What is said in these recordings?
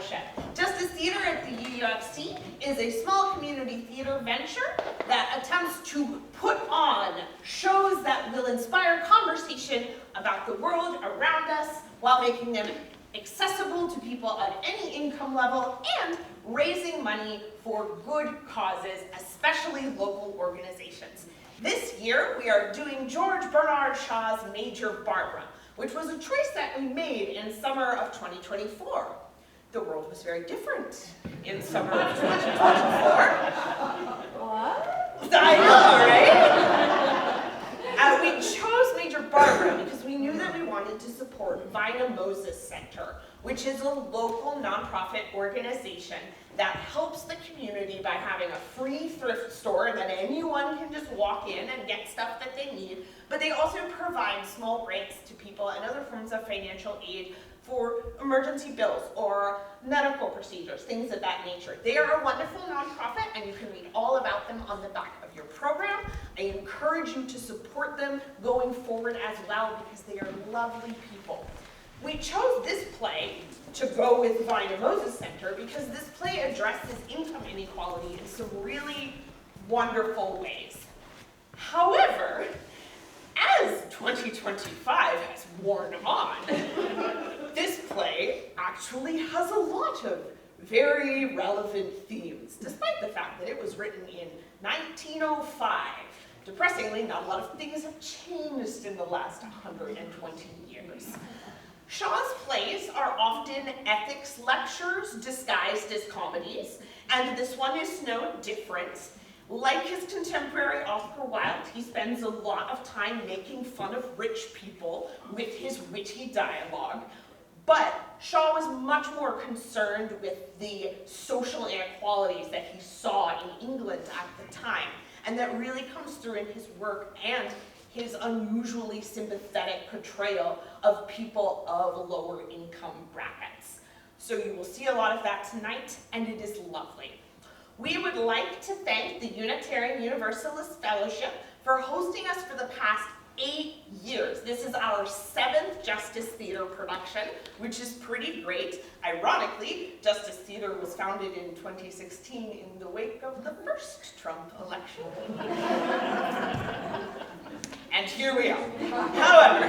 Fellowship. Justice Theater at the UUFC is a small community theater venture that attempts to put on shows that will inspire conversation about the world around us while making them accessible to people at any income level and raising money for good causes, especially local organizations. This year, we are doing George Bernard Shaw's Major Barbara, which was a choice that we made in summer of 2024. The world was very different in summer of 2024. What? I know, right? We chose Major Barbara because we knew that we wanted to support Vina Moses Center, which is a local nonprofit organization that helps the community by having a free thrift store that anyone can just walk in and get stuff that they need, but they also provide small breaks to people and other forms of financial aid for emergency bills or medical procedures, things of that nature. They are a wonderful nonprofit, and you can read all about them on the back of your program. I encourage you to support them going forward as well because they are lovely people. We chose this play to go with Vina Moses Center because this play addresses income inequality in some really wonderful ways. However, as 2025 has worn on, this play actually has a lot of very relevant themes, despite the fact that it was written in 1905. Depressingly, not a lot of things have changed in the last 120 years. Shaw's plays are often ethics lectures disguised as comedies, and this one is no different. Like his contemporary Oscar Wilde, he spends a lot of time making fun of rich people with his witty dialogue, but Shaw was much more concerned with the social inequalities that he saw in England at the time, and that really comes through in his work and his unusually sympathetic portrayal of people of lower income brackets. So you will see a lot of that tonight, and it is lovely. We would like to thank the Unitarian Universalist Fellowship for hosting us for the past 8 years. This is our 7th Justice Theater production, which is pretty great. Ironically, Justice Theater was founded in 2016 in the wake of the first Trump election. And here we are. However,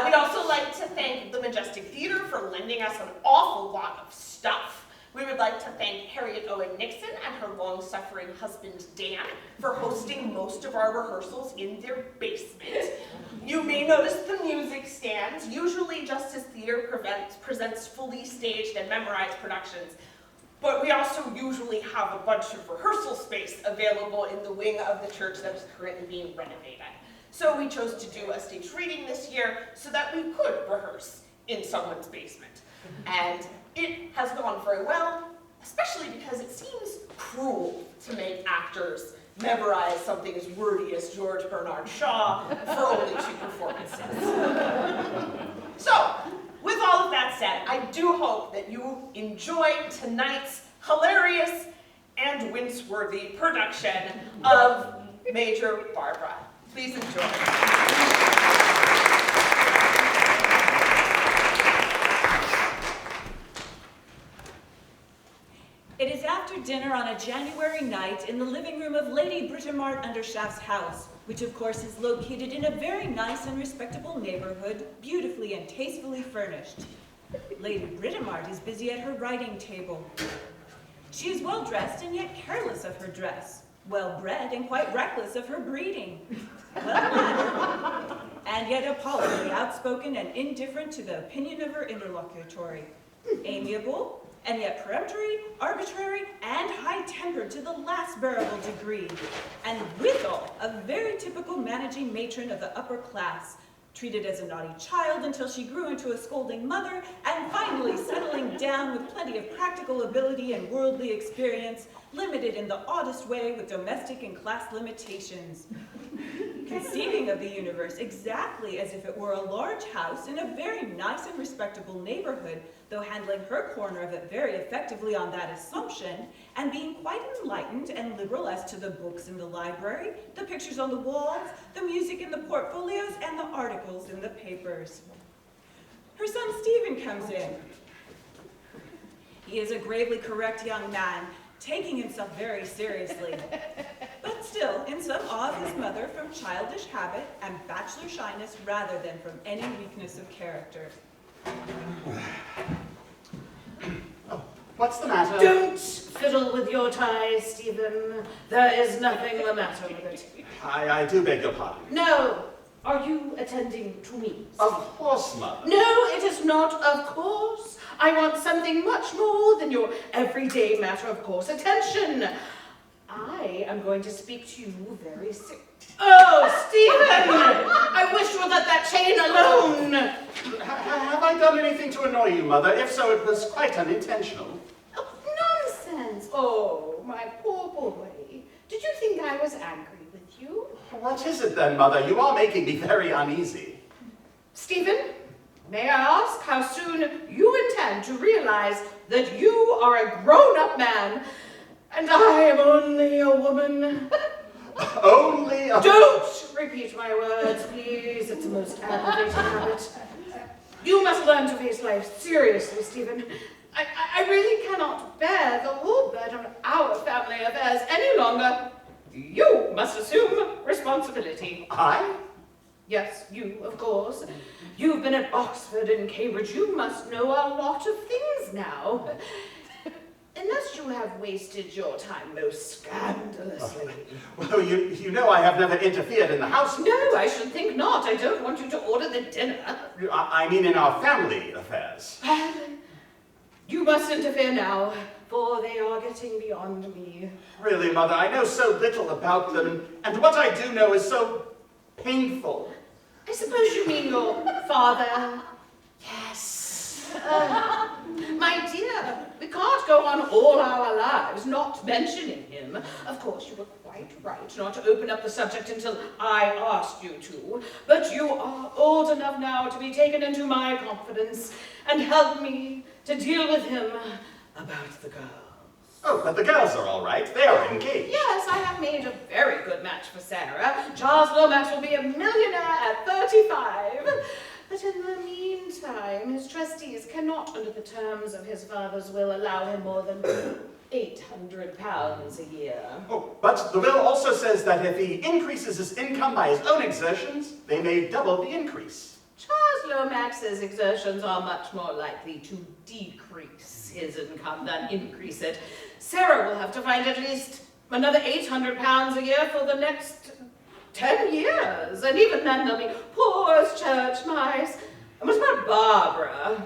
we'd also like to thank the Majestic Theater for lending us an awful lot of stuff. We would like to thank Harriet Owen Nixon and her long-suffering husband, Dan, for hosting most of our rehearsals in their basement. You may notice the music stands. Usually Justice Theater presents fully staged and memorized productions, but we also usually have a bunch of rehearsal space available in the wing of the church that is currently being renovated. So we chose to do a staged reading this year so that we could rehearse in someone's basement. And it has gone very well, especially because it seems cruel to make actors memorize something as wordy as George Bernard Shaw for only 2 performances. So, with all of that said, I do hope that you enjoyed tonight's hilarious and wince-worthy production of Major Barbara. Please enjoy. It is after dinner on a January night in the living room of Lady Britomart Undershaft's house, which of course is located in a very nice and respectable neighborhood, beautifully and tastefully furnished. Lady Britomart is busy at her writing table. She is well dressed and yet careless of her dress, well bred and quite reckless of her breeding, well mannered, and yet appallingly outspoken and indifferent to the opinion of her interlocutory, amiable, and yet peremptory, arbitrary, and high-tempered to the last bearable degree, and withal a very typical managing matron of the upper class, treated as a naughty child until she grew into a scolding mother, and finally settling down with plenty of practical ability and worldly experience, limited in the oddest way with domestic and class limitations. Conceiving of the universe exactly as if it were a large house in a very nice and respectable neighborhood, though handling her corner of it very effectively on that assumption, and being quite enlightened and liberal as to the books in the library, the pictures on the walls, the music in the portfolios, and the articles in the papers. Her son Stephen comes in. He is a gravely correct young man, taking himself very seriously, but still in some awe of his mother from childish habit and bachelor shyness rather than from any weakness of character. What's the matter? Don't fiddle with your tie, Stephen. There is nothing the matter with it. I do beg your pardon. No. Are you attending to me? Of course, Mother. No, it is not of course. I want something much more than your everyday matter of course attention. I am going to speak to you very soon. Oh, Stephen! I wish you would let that chain alone. Have I done anything to annoy you, Mother? If so, it was quite unintentional. Oh, nonsense. Oh, my poor boy. Did you think I was angry with you? What is it then, Mother? You are making me very uneasy. Stephen, may I ask how soon you intend to realize that you are a grown-up man and I am only a woman? Only a... Don't repeat my words, please. It's a most aggravating habit. You must learn to face life seriously, Stephen. I really cannot bear the whole burden of our family affairs any longer. You must assume responsibility. I? Yes, you, of course. You've been at Oxford and Cambridge. You must know a lot of things now. Unless you have wasted your time most scandalously. Well, you know I have never interfered in the house. No, I should think not. I don't want you to order the dinner. I mean in our family affairs. You must interfere now, for they are getting beyond me. Really, Mother, I know so little about them, and what I do know is so painful. I suppose you mean your father? Yes. My dear, we can't go on all our lives not mentioning him. Of course, you were quite right not to open up the subject until I asked you to, but you are old enough now to be taken into my confidence and help me to deal with him about the girls. Oh, but the girls are all right. They are engaged. Yes, I have made a very good match for Sarah. Charles Lomax will be a millionaire at 35. But in the meantime, his trustees cannot, under the terms of his father's will, allow him more than £800 a year. Oh, but the will also says that if he increases his income by his own exertions, they may double the increase. Charles Lomax's exertions are much more likely to decrease his income than increase it. Sarah will have to find at least another £800 a year for the next 10 years, and even then they'll be poor as church mice. And what about Barbara?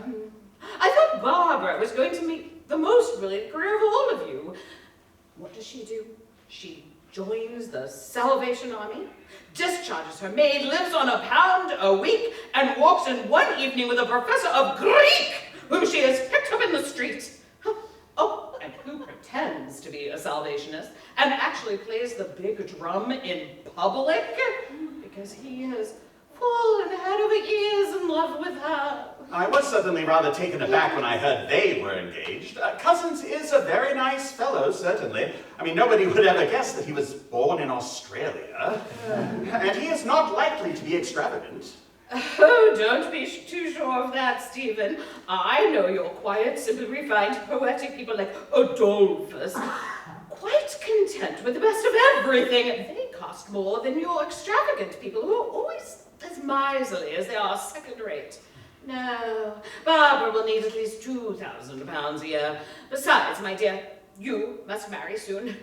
I thought Barbara was going to make the most brilliant career of all of you. What does she do? She joins the Salvation Army, discharges her maid, lives on £1 a week, and walks in one evening with a professor of Greek whom she has picked up in the street. Oh, and who pretends to be a Salvationist and actually plays the big drum in public because he has fallen head over ears in love with her. I was suddenly rather taken aback when I heard they were engaged. Cousins is a very nice fellow, certainly. I mean, nobody would ever guess that he was born in Australia. And he is not likely to be extravagant. Oh, don't be too sure of that, Stephen. I know your quiet, simple, refined, poetic people like Adolphus. Quite content with the best of everything. They cost more than your extravagant people who are always as miserly as they are second-rate. No, Barbara will need at least £2,000 a year. Besides, my dear, you must marry soon.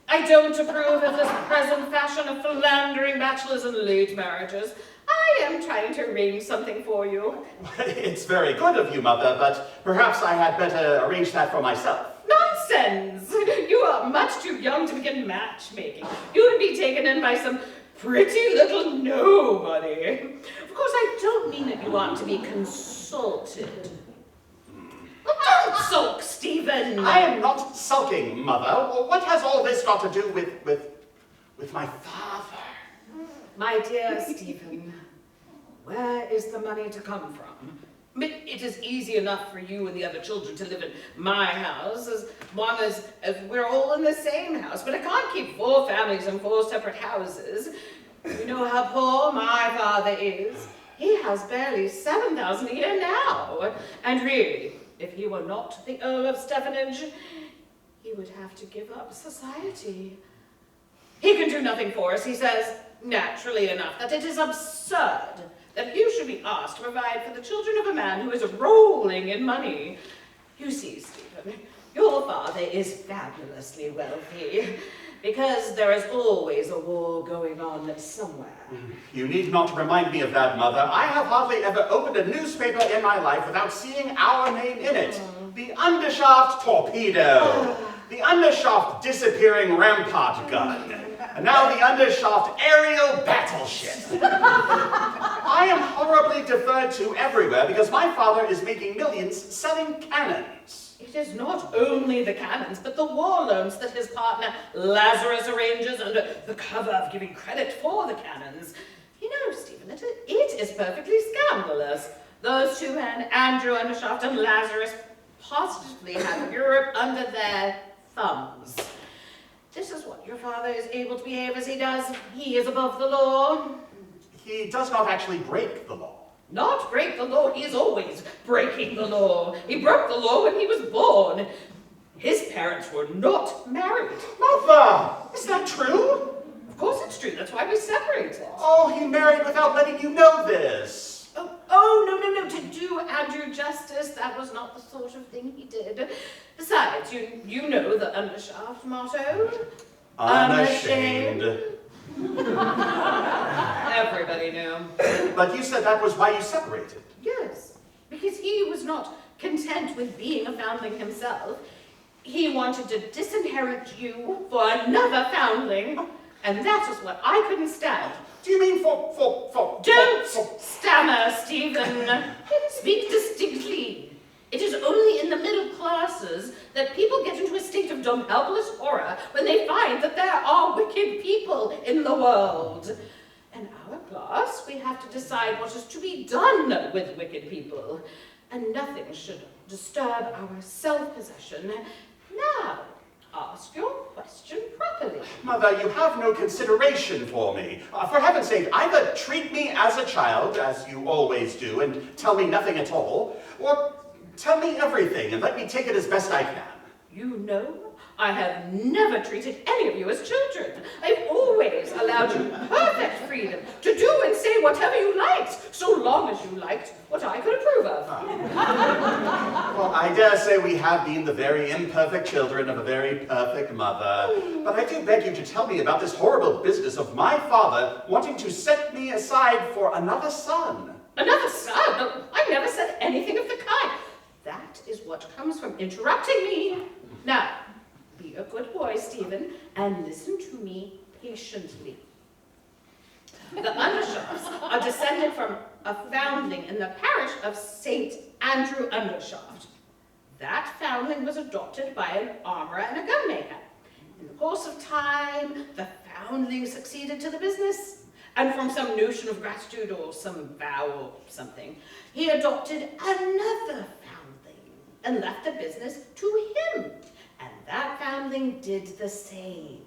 I don't approve of this present fashion of philandering bachelors and late marriages. I am trying to arrange something for you. It's very good of you, Mother, but perhaps I had better arrange that for myself. Nonsense! You are much too young to begin matchmaking. You would be taken in by some pretty little nobody. Of course, I don't mean that you want to be consulted. Don't sulk, Stephen! I am not sulking, Mother. What has all this got to do with my father? My dear Stephen, where is the money to come from? It is easy enough for you and the other children to live in my house as long as we're all in the same house, but I can't keep 4 families in 4 separate houses. You know how poor my father is. He has barely £7,000 a year now. And really, if he were not the Earl of Stevenage, he would have to give up society. He can do nothing for us, he says, naturally enough, that it is absurd that you should be asked to provide for the children of a man who is rolling in money. You see, Stephen, your father is fabulously wealthy, because there is always a war going on somewhere. You need not remind me of that, Mother. I have hardly ever opened a newspaper in my life without seeing our name in it. The undershaft torpedo, the undershaft disappearing rampart gun, and now the undershaft aerial battleship. I am horribly deferred to everywhere because my father is making millions selling cannons. It is not only the cannons, but the war loans that his partner Lazarus arranges under the cover of giving credit for the cannons. You know, Stephen, it is perfectly scandalous. Those two men, Andrew Undershaft and Lazarus, positively have Europe under their thumbs. This is what your father is able to behave as he does. He is above the law. He does not actually break the law. Not break the law, he is always breaking the law. He broke the law when he was born. His parents were not married. Mother, is that true? Of course it's true, that's why we separated. Oh, he married without letting you know this. Oh, no, to do Andrew justice, that was not the sort of thing he did. Besides, you know the Undershaft motto? Unashamed. Everybody knew. But you said that was why you separated. Yes, because he was not content with being a foundling himself. He wanted to disinherit you for another foundling, and that is what I couldn't stand. Do you mean Don't stammer, Stephen. Speak distinctly. It is only in the middle classes that people get into a state of dumb, helpless horror when they find that there are wicked people in the world. In our class, we have to decide what is to be done with wicked people, and nothing should disturb our self-possession. Now, ask your question properly. Mother, you have no consideration for me. For heaven's sake, either treat me as a child, as you always do, and tell me nothing at all, or tell me everything and let me take it as best I can. You know, I have never treated any of you as children. I've always allowed you perfect freedom to do and say whatever you liked, so long as you liked what I could approve of. Well, I dare say we have been the very imperfect children of a very perfect mother. But I do beg you to tell me about this horrible business of my father wanting to set me aside for another son. Another son? No, I never said anything of the kind. That is what comes from interrupting me. Now, be a good boy, Stephen, and listen to me patiently. The Undershafts are descended from a foundling in the parish of St. Andrew Undershaft. That foundling was adopted by an armourer and a gunmaker. In the course of time, the foundling succeeded to the business, and from some notion of gratitude or some vow or something, he adopted another foundling and left the business to him. And that foundling did the same.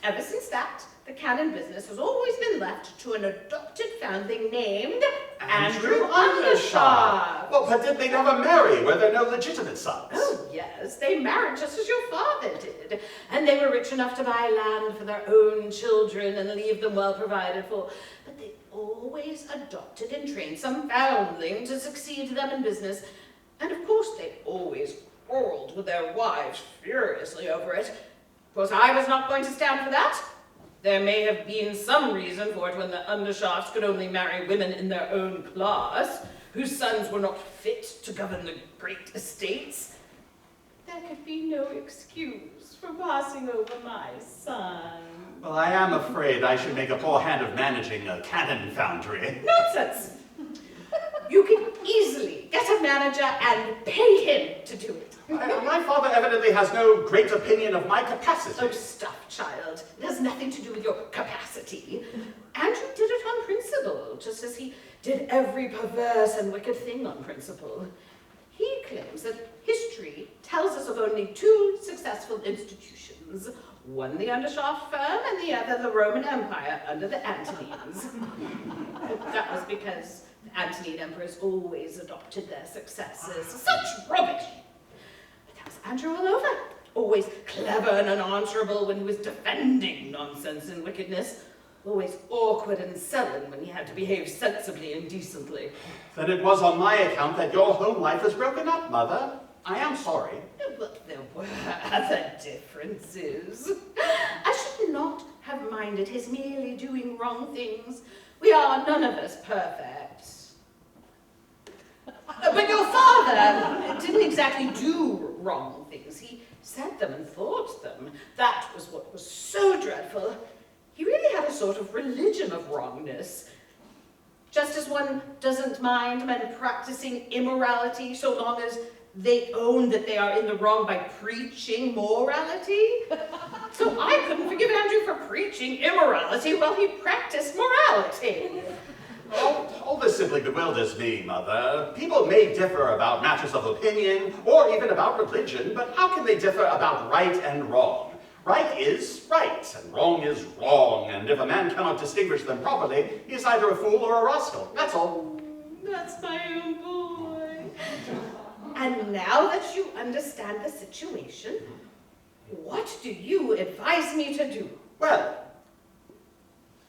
Ever since that, the cannon business has always been left to an adopted foundling named Andrew Undershaft. Well, but did they never marry? Were there no legitimate sons? Oh, yes, they married just as your father did. And they were rich enough to buy land for their own children and leave them well provided for. But they always adopted and trained some foundling to succeed them in business. And of course, they always quarreled with their wives furiously over it. Of course, I was not going to stand for that. There may have been some reason for it when the Undershafts could only marry women in their own class, whose sons were not fit to govern the great estates. There could be no excuse for passing over my son. Well, I am afraid I should make a poor hand of managing a cannon foundry. Nonsense! You can easily get a manager and pay him to do it. My father evidently has no great opinion of my capacity. Oh, stuff, child. It has nothing to do with your capacity. Andrew did it on principle, just as he did every perverse and wicked thing on principle. He claims that history tells us of only two successful institutions, one the Undershaft firm and the other the Roman Empire under the Antonines. That was because The Antonine emperors always adopted their successors. Such rubbish! But that was Andrew all over. Always clever and unanswerable when he was defending nonsense and wickedness. Always awkward and sullen when he had to behave sensibly and decently. Then it was on my account that your home life was broken up, Mother. I am sorry. But there were other differences. I should not have minded his merely doing wrong things. We are none of us perfect. But your father didn't exactly do wrong things. He said them and thought them. That was what was so dreadful. He really had a sort of religion of wrongness. Just as one doesn't mind men practicing immorality so long as they own that they are in the wrong by preaching morality. So I couldn't forgive Andrew for preaching immorality while he practiced morality. All this simply bewilders me, Mother. People may differ about matters of opinion, or even about religion, but how can they differ about right and wrong? Right is right, and wrong is wrong, and if a man cannot distinguish them properly, he is either a fool or a rascal. That's all. That's my own boy. And now that you understand the situation, what do you advise me to do? Well,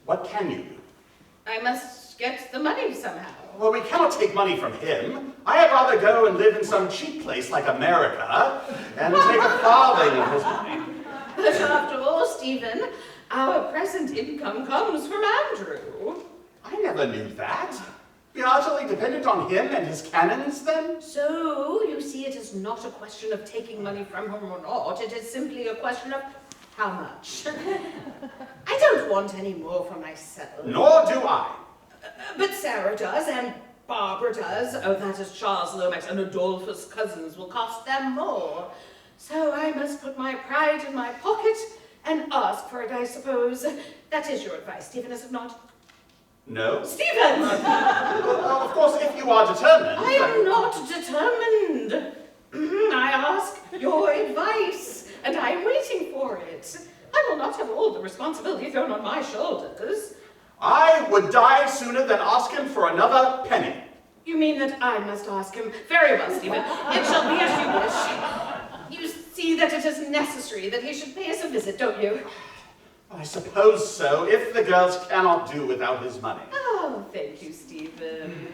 what can you do? I must get the money somehow. Well, we cannot take money from him. I had rather go and live in some cheap place like America and take a farthing of his money. But after all, Stephen, our present income comes from Andrew. I never knew that. Be utterly dependent on him and his cannons, then? So, you see, it is not a question of taking money from him or not. It is simply a question of how much. I don't want any more for myself. Nor do I. But Sarah does, and Barbara does. Oh, that is Charles Lomax and Adolphus' cousins will cost them more. So I must put my pride in my pocket and ask for it, I suppose. That is your advice, Stephen, is it not? No. Stephen! Well, of course, if you are determined. I am not determined. I ask your advice, and I am waiting for it. I will not have all the responsibility thrown on my shoulders. I would die sooner than ask him for another penny. You mean that I must ask him? Very well, Stephen. It shall be as you wish. You see that it is necessary that he should pay us a visit, don't you? I suppose so, if the girls cannot do without his money. Oh, thank you, Stephen.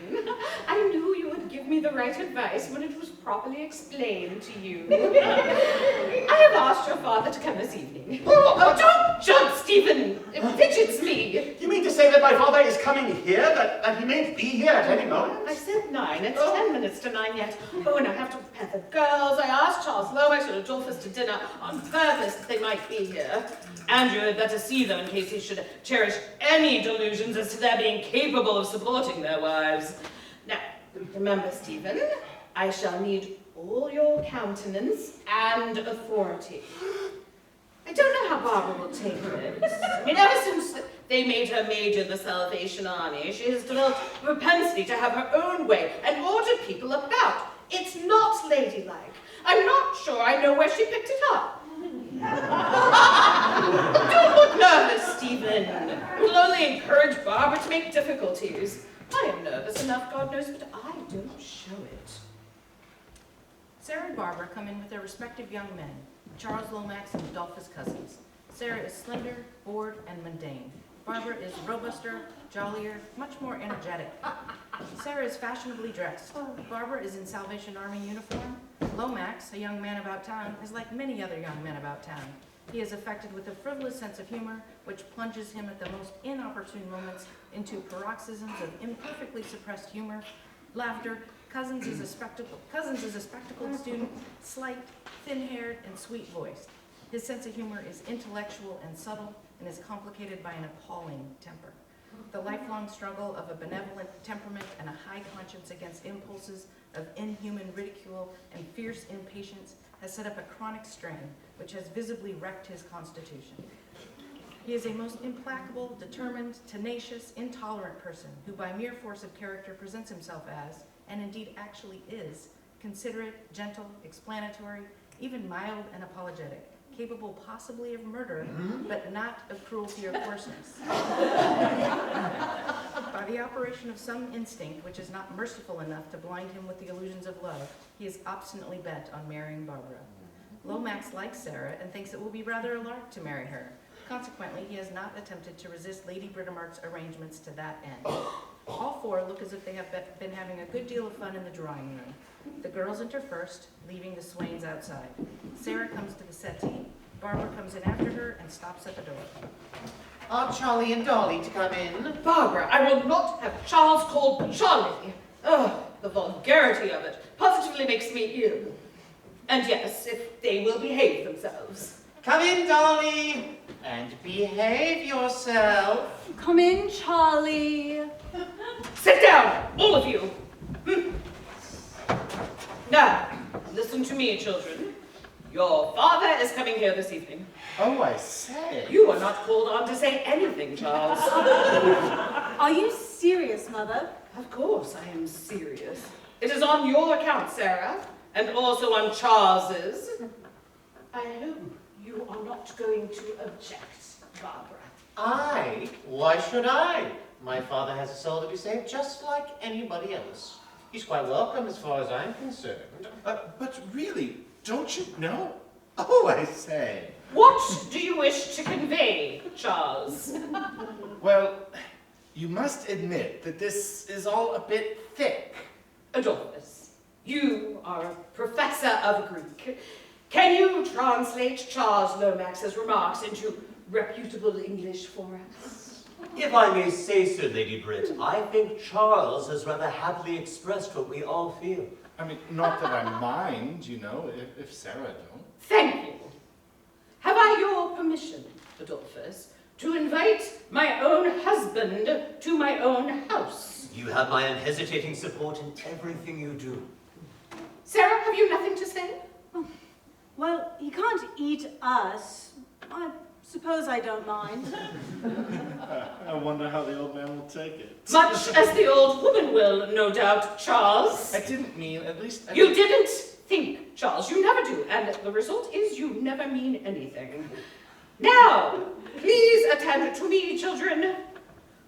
I knew you would give me the right advice when it was properly explained to you. I have asked your father to come this evening. Oh, don't jump, Stephen! It fidgets me. You mean to say that my father is coming here, that he may be here at any moment? I said 9. It's 10 minutes to 9 yet. Oh, and I have to prepare the girls. I asked Charles Lomax and Adolphus to dinner on purpose that they might be here. Andrew had better see them in case he should cherish any delusions as to their being capable of supporting their wives. Now, remember, Stephen, I shall need all your countenance and authority. I don't know how Barbara will take it. I mean, ever since they made her major in the Salvation Army, she has developed a propensity to have her own way and order people about. It's not ladylike. I'm not sure I know where she picked it up. Don't look nervous, Stephen. It will only encourage Barbara to make difficulties. I am nervous enough, God knows, but I don't show it. Sarah and Barbara come in with their respective young men, Charles Lomax and Adolphus' cousins. Sarah is slender, bored, and mundane. Barbara is robuster, jollier, much more energetic. Sarah is fashionably dressed. Barbara is in Salvation Army uniform. Lomax, a young man about town, is like many other young men about town. He is affected with a frivolous sense of humor, which plunges him at the most inopportune moments into paroxysms of imperfectly suppressed humor, laughter. Cousins is a spectacled student, slight, thin-haired, and sweet-voiced. His sense of humor is intellectual and subtle, and is complicated by an appalling temper. The lifelong struggle of a benevolent temperament and a high conscience against impulses of inhuman ridicule and fierce impatience has set up a chronic strain which has visibly wrecked his constitution. He is a most implacable, determined, tenacious, intolerant person who by mere force of character presents himself as, and indeed actually is, considerate, gentle, explanatory, even mild and apologetic, capable possibly of murder, but not of cruelty or coarseness. By the operation of some instinct which is not merciful enough to blind him with the illusions of love, he is obstinately bent on marrying Barbara. Lomax likes Sarah and thinks it will be rather a lark to marry her. Consequently, he has not attempted to resist Lady Britomart's arrangements to that end. All four look as if they have been having a good deal of fun in the drawing room. The girls enter first, leaving the swains outside. Sarah comes to the settee. Barbara comes in after her and stops at the door. Are Charlie and Dolly to come in? Barbara, I will not have Charles called Charlie. Ugh, the vulgarity of it positively makes me ill. And yes, if they will behave themselves. Come in, Dolly, and behave yourself. Come in, Charlie. Sit down, all of you. Now, listen to me, children. Your father is coming here this evening. Oh, I say. You are not called on to say anything, Charles. Are you serious, Mother? Of course I am serious. It is on your account, Sarah, and also on Charles's. I hope you are not going to object, Barbara. Why should I? My father has a soul to be saved just like anybody else. He's quite welcome as far as I'm concerned. But really, don't you know? Oh, I say. What do you wish to convey, Charles? Well, you must admit that this is all a bit thick. Adolphus, you are a professor of Greek. Can you translate Charles Lomax's remarks into reputable English for us? If I may say so, Lady Britt, I think Charles has rather happily expressed what we all feel. I mean, not that I mind, you know, if Sarah don't. Thank you. Have I your permission, Adolphus, to invite my own husband to my own house? You have my unhesitating support in everything you do. Sarah, have you nothing to say? Well, he can't eat us. I suppose I don't mind. I wonder how the old man will take it. Much as the old woman will, no doubt, Charles. I didn't mean, at least... You didn't think, Charles. You never do. And the result is you never mean anything. Now, please attend to me, children.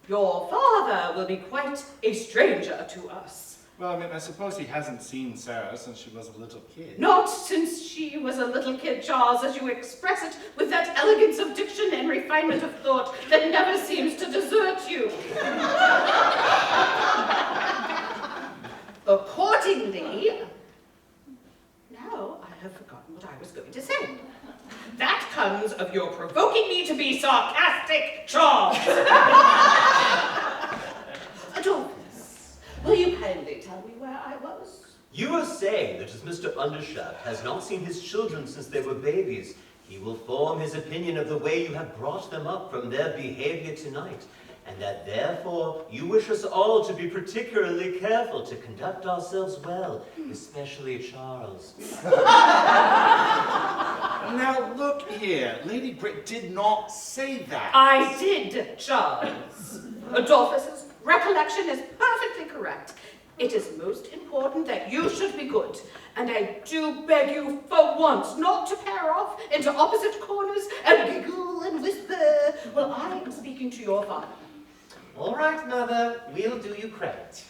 Your father will be quite a stranger to us. Well, I mean, I suppose he hasn't seen Sarah since she was a little kid. Not since she was a little kid, Charles, as you express it, with that elegance of diction and refinement of thought that never seems to desert you. Accordingly, now I have forgotten what I was going to say. That comes of your provoking me to be sarcastic, Charles. Adolphus, will you kindly tell me where I was? You are saying that as Mr. Undershaft has not seen his children since they were babies, he will form his opinion of the way you have brought them up from their behavior tonight, and that therefore you wish us all to be particularly careful to conduct ourselves well, especially Charles. Now, look here. Lady Britt did not say that. I did, Charles. Adolphus's recollection is perfectly correct. It is most important that you should be good, and I do beg you for once not to pair off into opposite corners and giggle and whisper while I am speaking to your father. All right, Mother, we'll do you credit.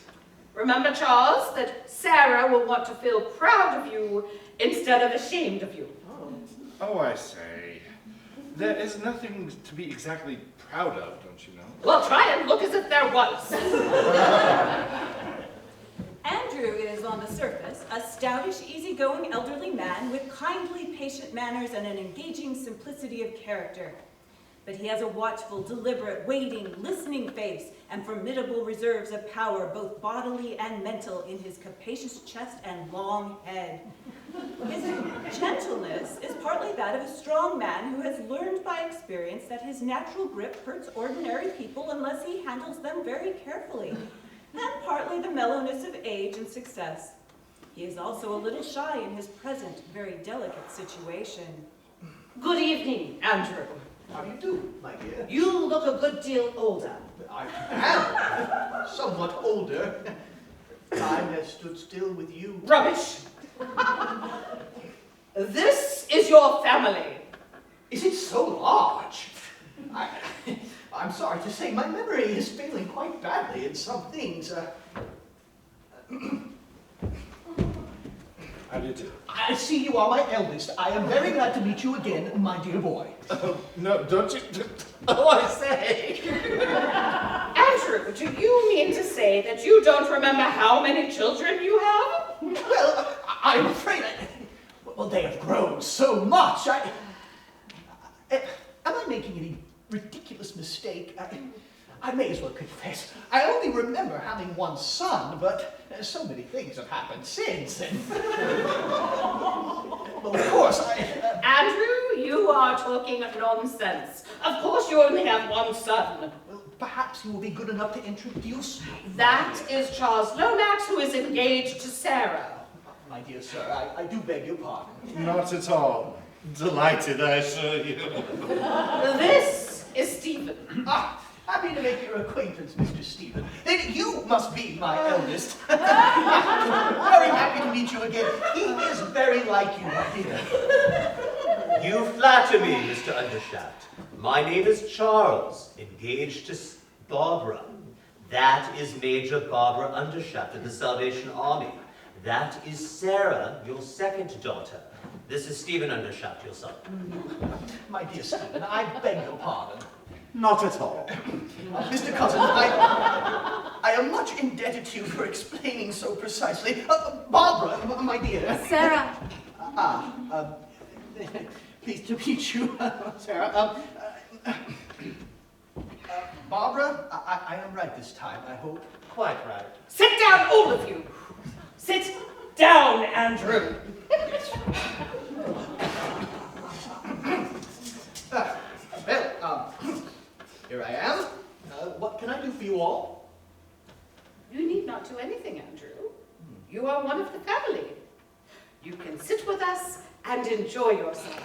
Remember, Charles, that Sarah will want to feel proud of you instead of ashamed of you. Oh, I say. There is nothing to be exactly proud of, don't you know? Well, try and look as if there was. Andrew is, on the surface, a stoutish, easygoing elderly man with kindly, patient manners and an engaging simplicity of character. But he has a watchful, deliberate, waiting, listening face and formidable reserves of power, both bodily and mental, in his capacious chest and long head. His gentleness is partly that of a strong man who has learned by experience that his natural grip hurts ordinary people unless he handles them very carefully, and partly the mellowness of age and success. He is also a little shy in his present, very delicate situation. Good evening, Andrew. How do you do, my dear? You look a good deal older. I am somewhat older. Time has stood still with you. Rubbish. This is your family. Is it so large? I'm sorry to say my memory is failing quite badly in some things. How do you do? I see you are my eldest. I am very glad to meet you again, my dear boy. No, don't you? Oh, I say. Andrew, do you mean to say that you don't remember how many children you have? Well, I'm afraid well, they have grown so much. Am I making any ridiculous mistake? I may as well confess. I only remember having one son, but so many things have happened since. And well, of course, Andrew, you are talking nonsense. Of course you only have one son. Well, perhaps you will be good enough to introduce me. That is Charles Lomax, who is engaged to Sarah. My dear sir, I do beg your pardon. Not at all. Delighted, I assure you. This is Stephen. Happy to make your acquaintance, Mr. Stephen. Then you must be my eldest. Very happy to meet you again. He is very like you, my dear. You flatter me, Mr. Undershaft. My name is Charles, engaged to Barbara. That is Major Barbara Undershaft of the Salvation Army. That is Sarah, your second daughter. This is Stephen Undershaft, your son. My dear Stephen, I beg your pardon. Not at all. Mr. Cousin, I am much indebted to you for explaining so precisely. Barbara, my dear. Sarah. Pleased to meet you, Sarah. Barbara, I am right this time, I hope. Quite right. Sit down, all of you. Sit down, Andrew. Well, here I am. What can I do for you all? You need not do anything, Andrew. You are one of the family. You can sit with us and enjoy yourself.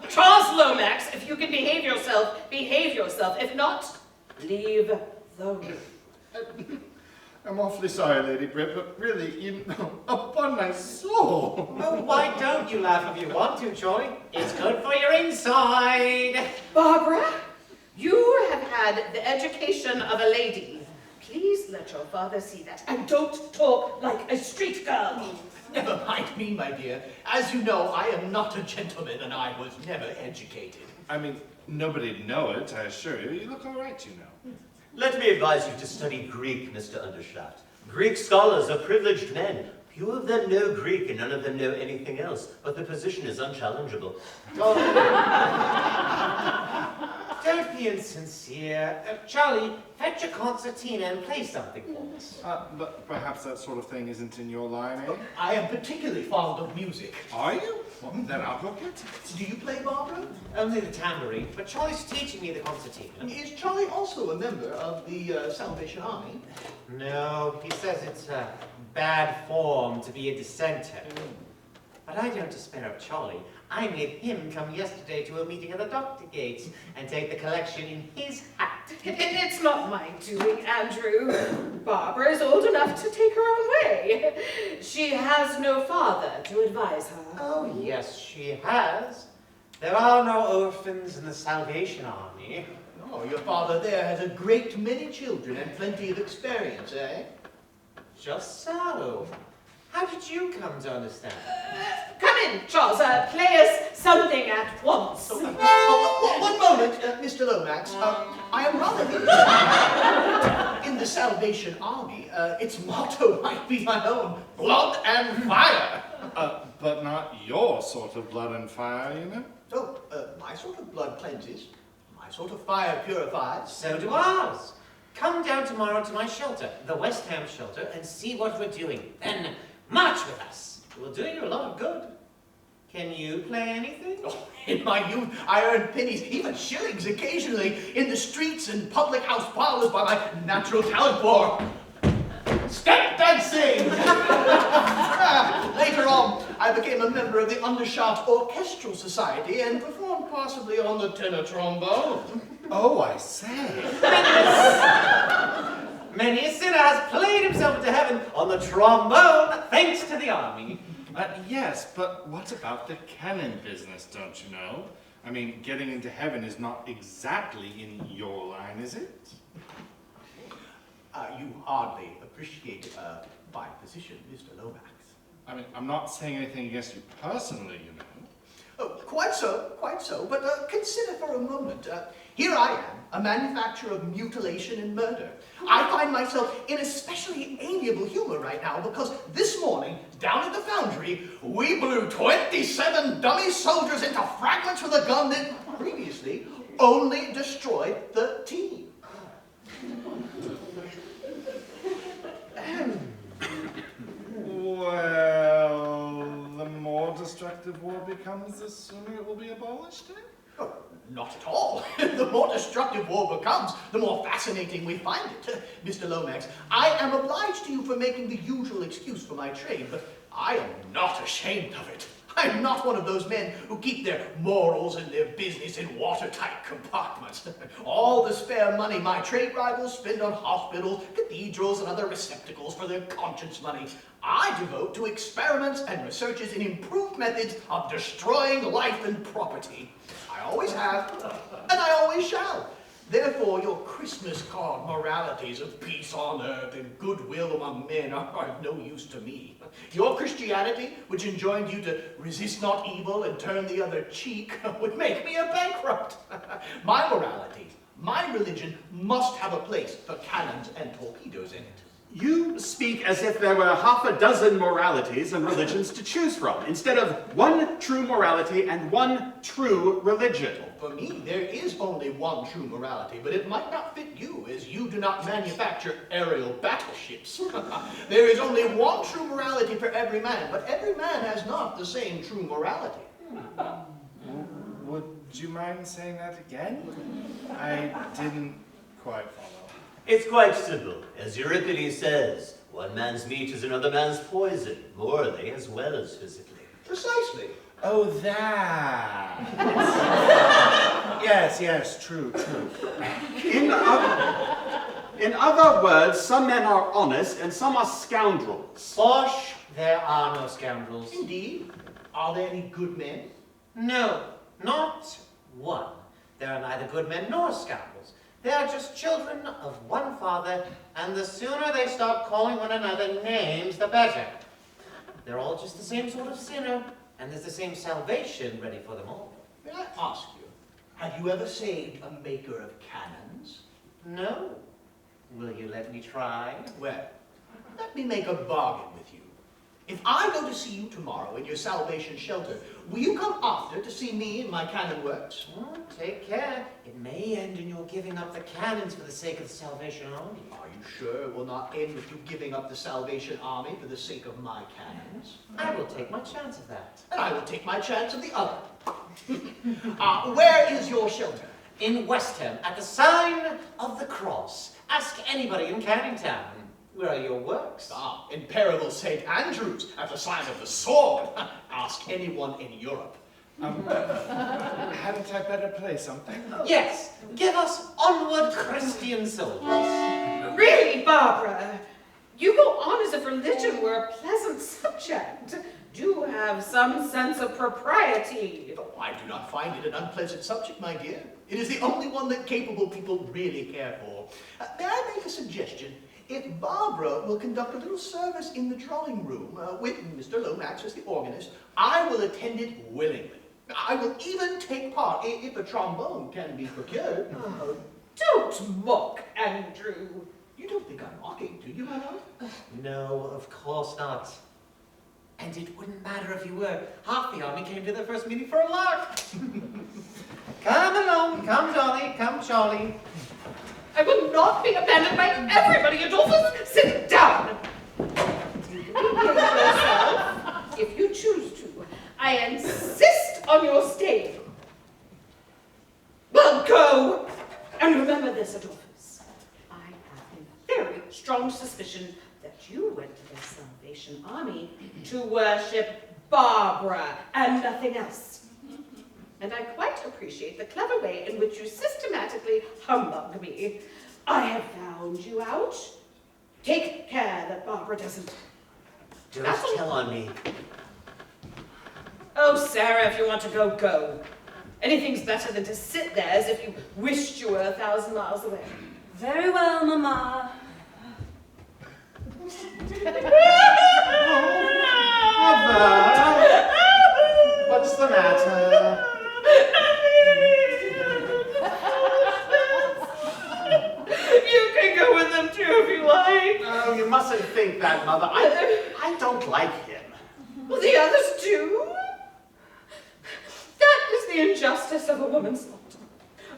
Charles Lomax, if you can behave yourself, behave yourself. If not, leave the room. I'm awfully sorry, Lady Britt, but really, upon my soul. Oh, why don't you laugh if you want to, Charlie? It's good for your inside. Barbara, you have had the education of a lady. Please let your father see that, and don't talk like a street girl. Never mind me, my dear. As you know, I am not a gentleman, and I was never educated. I mean, nobody'd know it, I assure you. You look all right, you know. Let me advise you to study Greek, Mr. Undershaft. Greek scholars are privileged men. Few of them know Greek and none of them know anything else, but the position is unchallengeable. Don't be insincere. Charlie, fetch a concertina and play something for us. But perhaps that sort of thing isn't in your line, eh? I am particularly fond of music. Are you? Well, then I'll go get it. Do you play, Barbara? Only the tambourine, but Charlie's teaching me the concertina. Is Charlie also a member of the Salvation Army? No, he says it's bad form to be a dissenter. But I don't despair of Charlie. I made him come yesterday to a meeting at the Doctor Gates and take the collection in his hat. It's not my doing, Andrew. Barbara is old enough to take her own way. She has no father to advise her. Oh, yes, she has. There are no orphans in the Salvation Army. Oh, your father there has a great many children and plenty of experience, eh? Just so. How did you come to understand? Come in, Charles. Play us something at once. One moment, Mr. Lomax. I am rather in the Salvation Army. Its motto might be my own, blood and fire. But not your sort of blood and fire, you know? Oh, my sort of blood cleanses. My sort of fire purifies. So do ours. Come down tomorrow to my shelter, the West Ham shelter, and see what we're doing. Then march with us. We'll do you a lot of good. Can you play anything? Oh, in my youth, I earned pennies, even shillings occasionally, in the streets and public house parlors by my natural talent for step dancing. Later on, I became a member of the Undershaft Orchestral Society and performed possibly on the tenor trombone. Oh, I say. Many a sinner has played himself into heaven on the trombone, thanks to the army. Yes, but what about the canon business, don't you know? I mean, getting into heaven is not exactly in your line, is it? You hardly appreciate my position, Mr. Lomax. I mean, I'm not saying anything against you personally, you know. Oh, quite so, quite so. But consider for a moment. Here I am, a manufacturer of mutilation and murder. I find myself in especially amiable humor right now because this morning, down at the foundry, we blew 27 dummy soldiers into fragments with a gun that previously only destroyed 13. Well, the more destructive war becomes, the sooner it will be abolished, eh? Oh, not at all. The more destructive war becomes, the more fascinating we find it. Mr. Lomax, I am obliged to you for making the usual excuse for my trade, but I am not ashamed of it. I'm not one of those men who keep their morals and their business in watertight compartments. All the spare money my trade rivals spend on hospitals, cathedrals, and other receptacles for their conscience money, I devote to experiments and researches in improved methods of destroying life and property. I always have, and I always shall. Therefore, your Christmas card moralities of peace on earth and goodwill among men are of no use to me. Your Christianity, which enjoined you to resist not evil and turn the other cheek, would make me a bankrupt. My morality, my religion must have a place for cannons and torpedoes in it. You speak as if there were half a dozen moralities and religions to choose from, instead of one true morality and one true religion. For me, there is only one true morality, but it might not fit you, as you do not manufacture aerial battleships. There is only one true morality for every man, but every man has not the same true morality. Would you mind saying that again? I didn't quite follow. It's quite simple. As Euripides says, one man's meat is another man's poison, morally as well as physically. Precisely. Oh, that. Yes, true. In other words, some men are honest and some are scoundrels. Bosh, there are no scoundrels. Indeed. Are there any good men? No, not one. There are neither good men nor scoundrels. They are just children of one father, and the sooner they stop calling one another names, the better. They're all just the same sort of sinner, and there's the same salvation ready for them all. May I ask you, have you ever saved a maker of cannons? No. Will you let me try? Well, let me make a bargain with you. If I go to see you tomorrow in your salvation shelter, will you come after to see me in my cannon works? Oh, take care. It may end in your giving up the cannons for the sake of the Salvation Army. Are you sure it will not end with you giving up the Salvation Army for the sake of my cannons? I will take my chance of that. And I will take my chance of the other. Where is your shelter? In West Ham, at the sign of the cross. Ask anybody in Canning Town. Where are your works? In Perivale St. Andrews, at the sign of the sword. Ask anyone in Europe. Hadn't I better play something? Yes, give us Onward Christian Soldiers. Really, Barbara? You go on as if religion were a pleasant subject. Do have some sense of propriety. Oh, I do not find it an unpleasant subject, my dear. It is the only one that capable people really care for. May I make a suggestion? If Barbara will conduct a little service in the drawing room with Mr. Lomax as the organist, I will attend it willingly. I will even take part if a trombone can be procured. Oh, don't mock, Andrew. You don't think I'm mocking, do you, my love? No, of course not. And it wouldn't matter if you were. Half the army came to their first meeting for a lark. Come along, come Dolly, come Charlie. I will not be abandoned by everybody, Adolphus. Sit down. You can behave yourself if you choose to. I insist on your staying. Well, go. And remember this, Adolphus. I have a very strong suspicion that you went to the Salvation Army to worship Barbara and nothing else. And I quite appreciate the clever way in which you systematically humbug me. I have found you out. Take care that Barbara doesn't. Don't tell on me. Oh, Sarah, if you want to go, go. Anything's better than to sit there as if you wished you were 1,000 miles away. Very well, Mama. Mother! What's the matter? You can go with them too if you like. Oh, you mustn't think that, Mother. I don't like him. Well, the others do. That is the injustice of a woman's lot.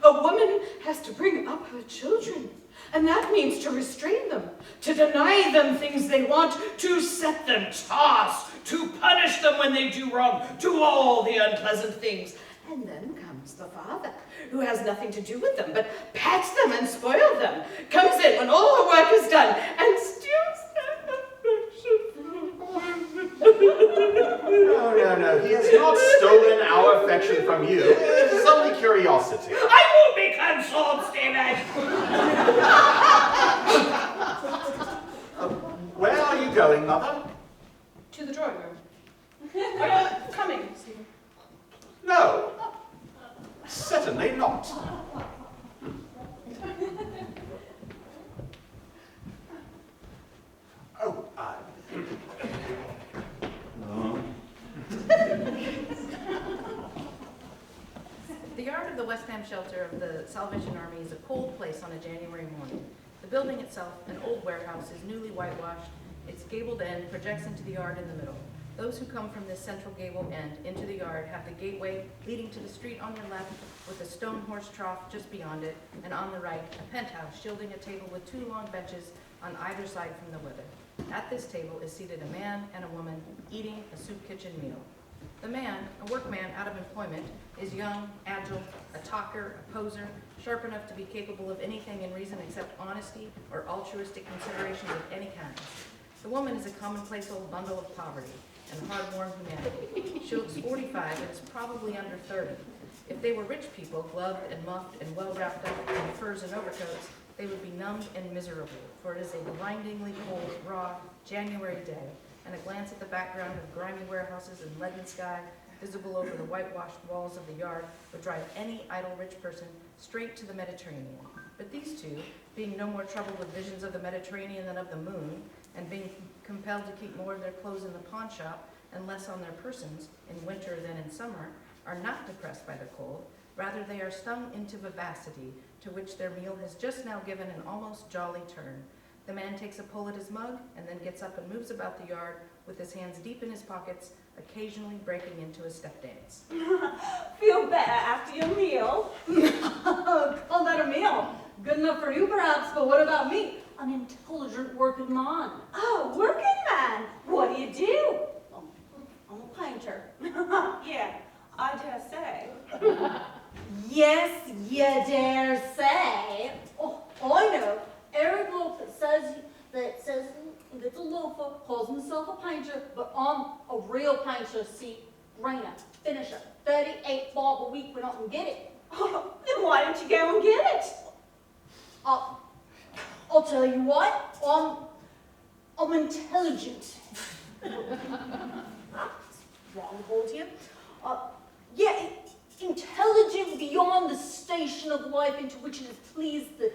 A woman has to bring up her children, and that means to restrain them, to deny them things they want, to set them tasks, to punish them when they do wrong, do all the unpleasant things. And then comes the father, who has nothing to do with them, but pats them and spoils them, comes in when all her work is done, and steals their affection. No, he has not stolen our affection from you. It is only curiosity. I won't be consoled, Stephen! Where are you going, Mother? To the drawing room. Coming, Stephen. No. Certainly not. Oh, The yard of the West Ham shelter of the Salvation Army is a cold place on a January morning. The building itself, an old warehouse, is newly whitewashed. Its gabled end projects into the yard in the middle. Those who come from this central gable end into the yard have the gateway leading to the street on their left with a stone horse trough just beyond it, and on the right, a penthouse shielding a table with 2 long benches on either side from the weather. At this table is seated a man and a woman eating a soup kitchen meal. The man, a workman out of employment, is young, agile, a talker, a poser, sharp enough to be capable of anything in reason except honesty or altruistic considerations of any kind. The woman is a commonplace old bundle of poverty and hard-worn humanity. She looks 45 and is probably under 30. If they were rich people, gloved and muffed and well wrapped up in furs and overcoats, they would be numbed and miserable, for it is a blindingly cold, raw January day, and a glance at the background of grimy warehouses and leaden sky visible over the whitewashed walls of the yard would drive any idle rich person straight to the Mediterranean. But these two, being no more troubled with visions of the Mediterranean than of the moon, and being compelled to keep more of their clothes in the pawn shop and less on their persons in winter than in summer, are not depressed by the cold. Rather, they are stung into vivacity, to which their meal has just now given an almost jolly turn. The man takes a pull at his mug and then gets up and moves about the yard with his hands deep in his pockets, occasionally breaking into a step dance. Feel better after your meal? Call that a meal? Good enough for you, perhaps, but what about me? An intelligent working man. Oh, working man? What do you do? I'm a painter. Yeah, I dare say. Yes, you dare say. Oh, I know. Eric Lopez says that's a loafer, calls himself a painter, but I'm a real painter. See, Raina, finisher, 38 bob a week when I can get it. Then why don't you go and get it? I'll tell you what, I'm intelligent. Wrong hold here. Yeah, intelligent beyond the station of life into which it has pleased the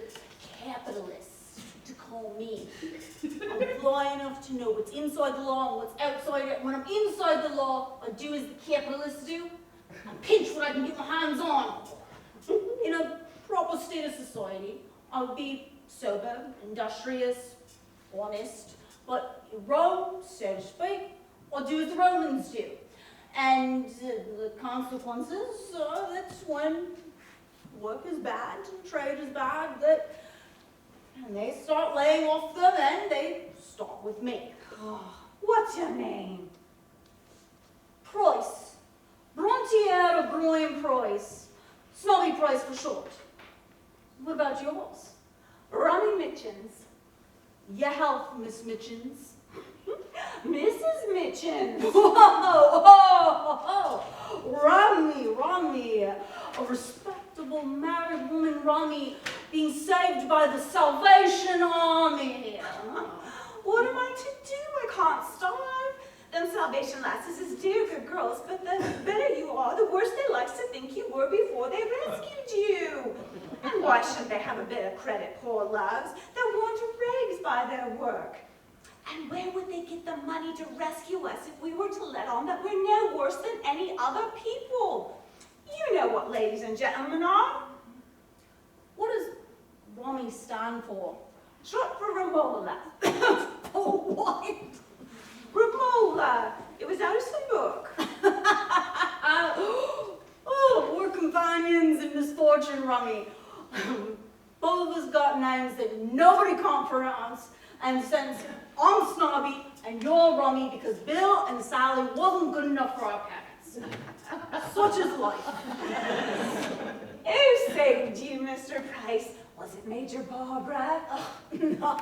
capitalists to call me. I'm fly enough to know what's inside the law and what's outside it. When I'm inside the law, I do as the capitalists do. I pinch what I can get my hands on. In a proper state of society, I would be sober, industrious, honest, but in Rome, so to speak, I'll do as the Romans do. And the consequences, that's when work is bad, trade is bad, and they start laying off them and they start with me. What's your name? Price. Brontier O'Brien Price. Snobby Price for short. What about yours? Ronnie Mitchens. Your health, Miss Mitchens. Mrs. Mitchens. Whoa! Rummy. A respectable married woman, Rummy, being saved by the Salvation Army. What am I to do? I can't starve. Them Salvation lasses is dear good girls, but the are, the worse they likes to think you were before they rescued you. And why shouldn't they have a bit of credit, poor loves, that want rags by their work? And where would they get the money to rescue us if we were to let on that we're no worse than any other people? You know what ladies and gentlemen are. What does ROMI stand for? Short for Romola. For what? Romola. It was out of some book. Oh, we're companions in misfortune, Rummy. Both of us got names that nobody can't pronounce, and since I'm snobby and you're Rummy because Bill and Sally wasn't good enough for our parents. Such is life. Who saved you, Mr. Price? Was it Major Barbara? No,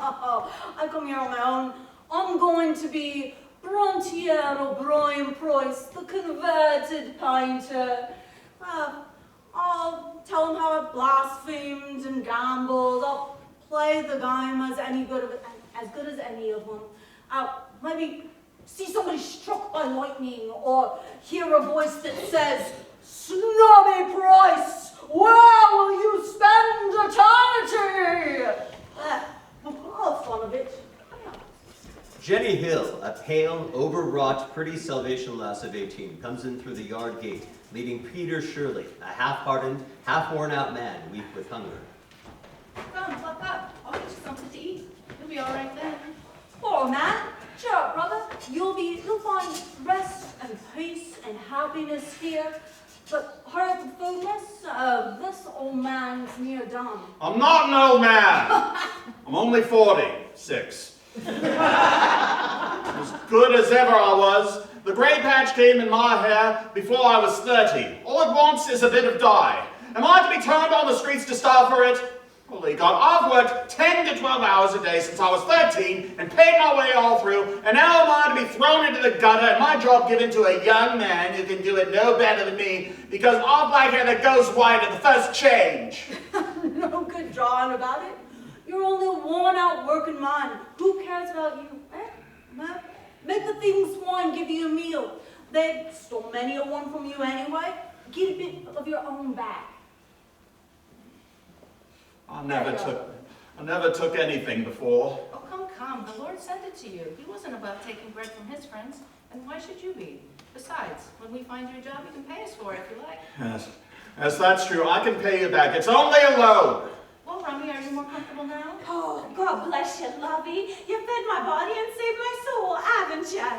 I come here on my own. I'm going to be Brontier O'Brien Price, the converted painter. I'll tell them how I blasphemed and gambled. I'll play the game as good as any of them. I'll maybe see somebody struck by lightning or hear a voice that says, "Snobby Price, where will you spend eternity?" All fun of it. Jenny Hill, a pale, overwrought, pretty Salvation lass of 18, comes in through the yard gate, leading Peter Shirley, a half-hardened, half-worn-out man, weak with hunger. Come, walk up. I'll get you something to eat. You'll be all right then. Poor man, cheer up, brother. You'll find rest and peace and happiness here. But hurry up with food, miss. This old man's near done. I'm not an old man. I'm only 46. As good as ever I was. The grey patch came in my hair before I was 30. All it wants is a bit of dye. Am I to be turned on the streets to starve for it? Holy God, I've worked 10 to 12 hours a day since I was 13 and paid my way all through, and now am I to be thrown into the gutter and my job given to a young man who can do it no better than me because I've black hair that goes white at the first change. No good drawing about it. You're only a worn-out working man. Who cares about you? Make the thieving swine give you a meal. They stole many a one from you anyway. Get a bit of your own back. I never took anything before. Oh, come. The Lord sent it to you. He wasn't above taking bread from his friends. And why should you be? Besides, when we find you a job, you can pay us for it if you like. Yes, that's true. I can pay you back. It's only a loan. Well, Rummy, are you more comfortable now? Oh, God bless you, lovey. You fed my body and saved my soul, haven't you?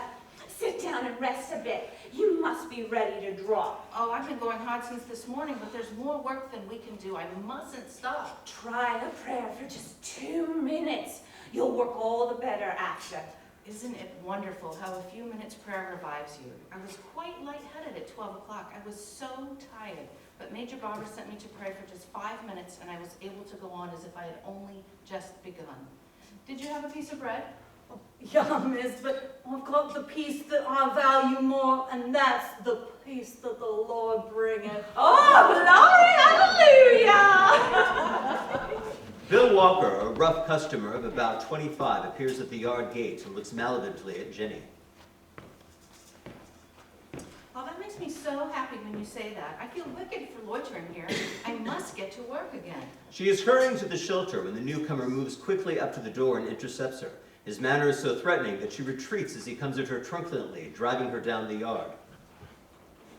Sit down and rest a bit. You must be ready to drop. Oh, I've been going hard since this morning, but there's more work than we can do. I mustn't stop. Try a prayer for just 2 minutes. You'll work all the better after. Isn't it wonderful how a few minutes prayer revives you? I was quite lightheaded at 12 o'clock. I was so tired. But Major Barbara sent me to pray for just 5 minutes, and I was able to go on as if I had only just begun. Did you have a piece of bread? Oh, yeah, miss, but I've got the peace that I value more, and that's the peace that the Lord bringeth. Oh, glory, hallelujah! Bill Walker, a rough customer of about 25, appears at the yard gate and looks malevolently at Jenny. Oh, that makes me so happy when you say that. I feel wicked for loitering here. I must get to work again. She is hurrying to the shelter when the newcomer moves quickly up to the door and intercepts her. His manner is so threatening that she retreats as he comes at her truculently, driving her down the yard.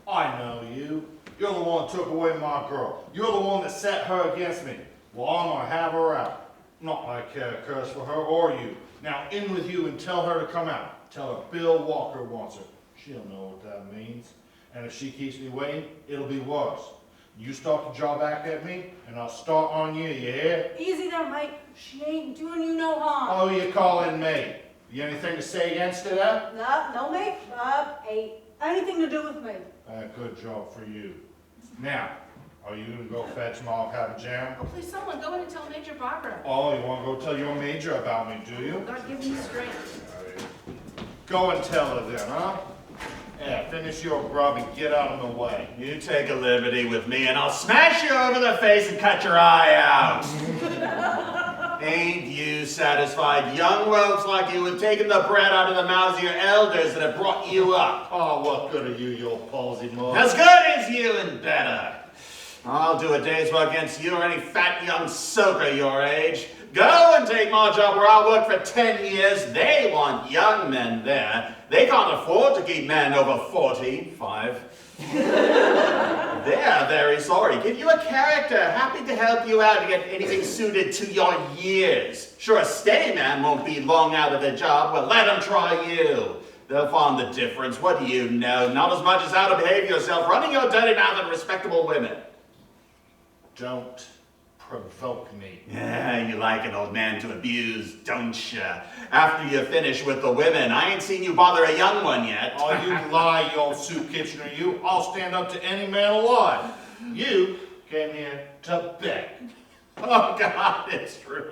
I know you. You're the one that took away my girl. You're the one that set her against me. Well, I'm going to have her out. Not that I care a curse for her or you. Now, in with you and tell her to come out. Tell her Bill Walker wants her. She'll know what that means. And if she keeps me waiting, it'll be worse. You start to jaw back at me, and I'll start on you, you hear? Easy there, mate. She ain't doing you no harm. Oh, you calling me? You anything to say against it, huh? No, mate. Ain't anything to do with me. Good job for you. Now, are you going to go fetch Mom have a jam? Oh, please, someone go in and tell Major Barbara. Oh, you want to go tell your major about me, do you? God give me strength. Go and tell her then, huh? Yeah, finish your grub and get out of the way. You take a liberty with me and I'll smash you over the face and cut your eye out. Ain't you satisfied, young whelps like you, with taking the bread out of the mouths of your elders that have brought you up? Oh, what good are you, you old palsy mug? As good as you and better. I'll do a day's work against you or any fat young soaker your age. Go and take my job where I'll work for 10 years. They want young men there. They can't afford to keep men over 45. They're very sorry. Give you a character, happy to help you out to get anything suited to your years. Sure, a steady man won't be long out of the job. Well, let them try you. They'll find the difference. What do you know? Not as much as how to behave yourself, running your dirty mouth at respectable women. Don't provoke me. Yeah, you like an old man to abuse, don't you? After you finish with the women, I ain't seen you bother a young one yet. Oh, you lie, you old soup kitchener, you. I'll stand up to any man alive. You came here to beg. Oh, God, it's true.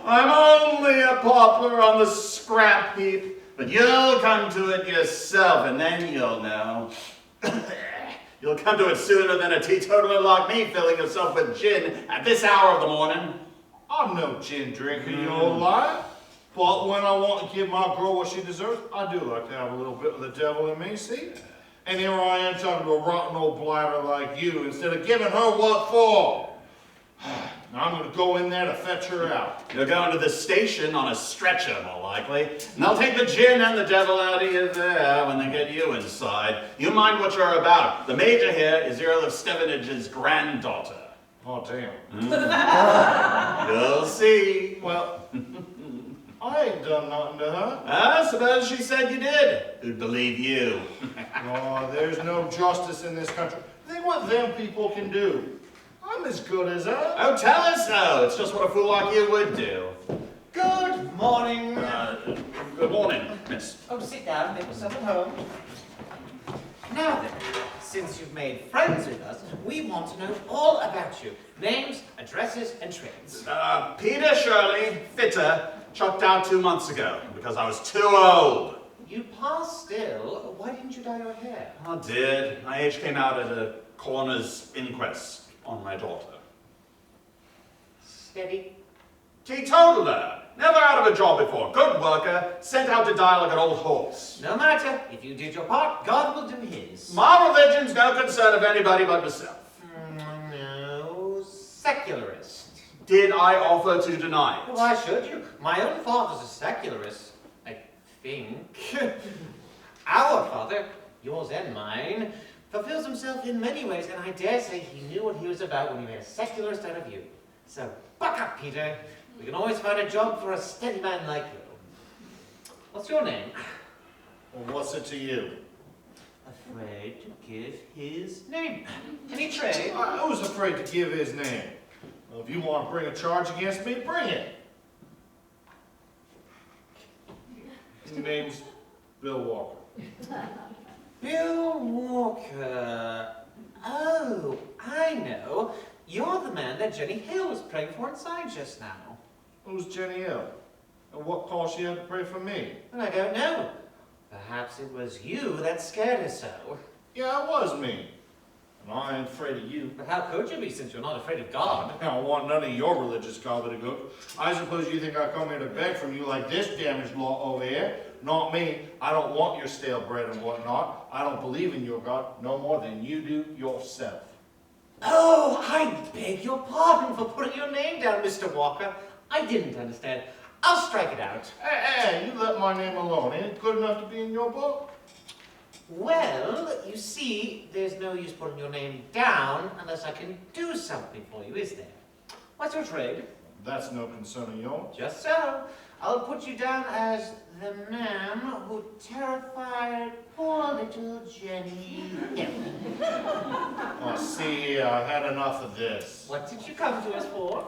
I'm only a pauper on the scrap heap, but you'll come to it yourself, and then you'll know. You'll come to it sooner than a teetotaler like me filling himself with gin at this hour of the morning. I'm no gin drinker, you old liar. But when I want to give my girl what she deserves, I do like to have a little bit of the devil in me, see? And here I am talking to a rotten old bladder like you instead of giving her what for. Now I'm going to go in there to fetch her out. You're going to the station on a stretcher, more likely. And they'll take the gin and the devil out of you there when they get you inside. You mind what you're about. The major here is the Earl of Stevenage's granddaughter. Oh, damn. You'll see. Well, I ain't done nothing to her. I suppose she said you did. Who'd believe you? Oh, there's no justice in this country. Think what them people can do. I'm as good as her. Oh, tell us so. It's just what a fool like you would do. Good morning. Good morning, miss. Oh, sit down, make yourself at home. Now then, since you've made friends with us, we want to know all about you. Names, addresses, and trades. Peter Shirley, fitter, chucked out 2 months ago because I was too old. You pass still. Why didn't you dye your hair? I did. My age came out at a coroner's inquest on my daughter. Steady. Teetotaler. Never out of a job before. Good worker. Sent out to die like an old horse. No matter. If you did your part, God will do his. My religion's no concern of anybody but myself. No. Secularist. Did I offer to deny it? Why should you? My own father's a secularist, I think. Our father, yours and mine, fulfills himself in many ways, and I dare say he knew what he was about when he made a secularist out of you. So, buck up, Peter. We can always find a job for a steady man like you. What's your name? Well, what's it to you? Afraid to give his name. Any trade? I was afraid to give his name. Well, if you want to bring a charge against me, bring it. His name's Bill Walker. Bill Walker. Oh, I know. You're the man that Jenny Hill was praying for inside just now. Who's Jenny Hill? And what call she had to pray for me? Well, I don't know. Perhaps it was you that scared her so. Yeah, it was me. And I ain't afraid of you. But how could you be, since you're not afraid of God? I don't want none of your religious gobbledygook. I suppose you think I come here to beg from you like this damaged lot over here. Not me. I don't want your stale bread and whatnot. I don't believe in your God no more than you do yourself. Oh, I beg your pardon for putting your name down, Mr. Walker. I didn't understand. I'll strike it out. Hey, you let my name alone. Ain't it good enough to be in your book? Well, you see, there's no use putting your name down unless I can do something for you, is there? What's your trade? That's no concern of yours. Just so. I'll put you down as the man who terrified poor little Jenny Hill. Oh, see, I had enough of this. What did you come to us for?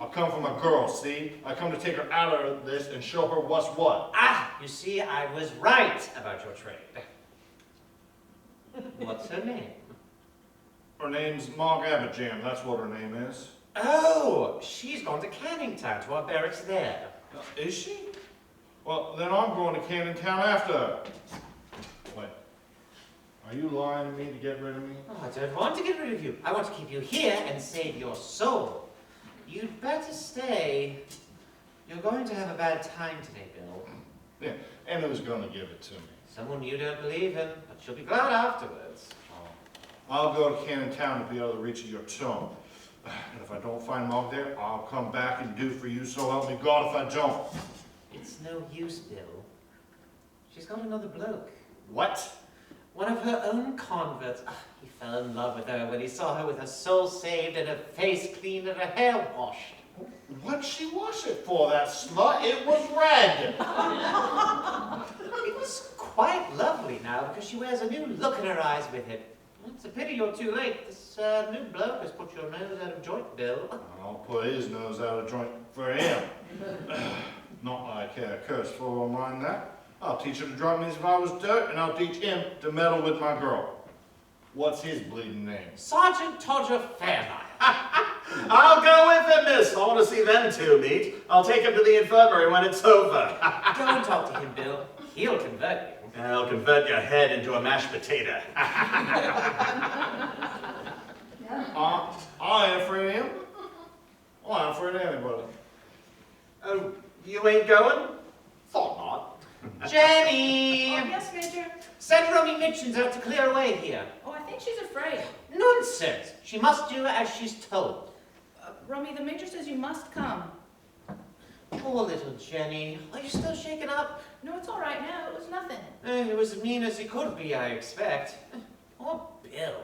I come from a girl, see? I come to take her out of this and show her what's what. Ah, you see, I was right about your trade. What's her name? Her name's Marg Abajam, that's what her name is. Oh, she's gone to Canning Town, to our barracks there. Is she? Well, then I'm going to Canning Town after her. Wait, are you lying to me to get rid of me? Oh, I don't want to get rid of you. I want to keep you here and save your soul. You'd better stay. You're going to have a bad time today, Bill. Yeah, and who's gonna give it to me? Someone you don't believe in, but you'll be glad afterwards. I'll go to Cannon Town to be out of the reach of your tomb. And if I don't find Mog there, I'll come back and do for you, so help me God if I don't. It's no use, Bill. She's got another bloke. What? One of her own converts. He fell in love with her when he saw her with her soul saved and her face cleaned and her hair washed. What'd she wash it for, that slut? It was red. It was quite lovely now because she wears a new look in her eyes with it. It's a pity you're too late. This new bloke has put your nose out of joint, Bill. I'll put his nose out of joint for him. Not that I care a curse for or mind that. I'll teach her to drop me as if I was dirt, and I'll teach him to meddle with my girl. What's his bleeding name? Sergeant Todger Fairnight. I'll go with him, miss. I want to see them two meet. I'll take him to the infirmary when it's over. Go and talk to him, Bill. He'll convert you. I'll convert your head into a mashed potato. I ain't afraid of him. I ain't afraid of anybody. Oh, you ain't going? Thought not. Jenny! Oh, yes, Major? Send Rummy Mitchins out to clear away here. Oh, I think she's afraid. Nonsense! She must do as she's told. Rummy, the Major says you must come. Poor little Jenny. Are you still shaken up? No, it's all right now. It was nothing. It was as mean as he could be, I expect. Oh, Bill.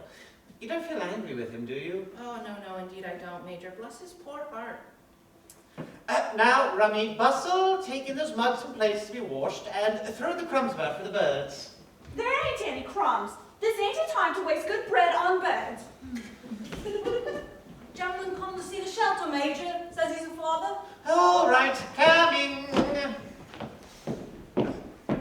You don't feel angry with him, do you? Oh, no, indeed I don't, Major. Bless his poor heart. Now, Rummy, bustle, take in those mugs from places to be washed, and throw the crumbs about for the birds. There ain't any crumbs. This ain't a time to waste good bread on birds. Gentleman come to see the shelter, Major. Says he's a father. All right, coming.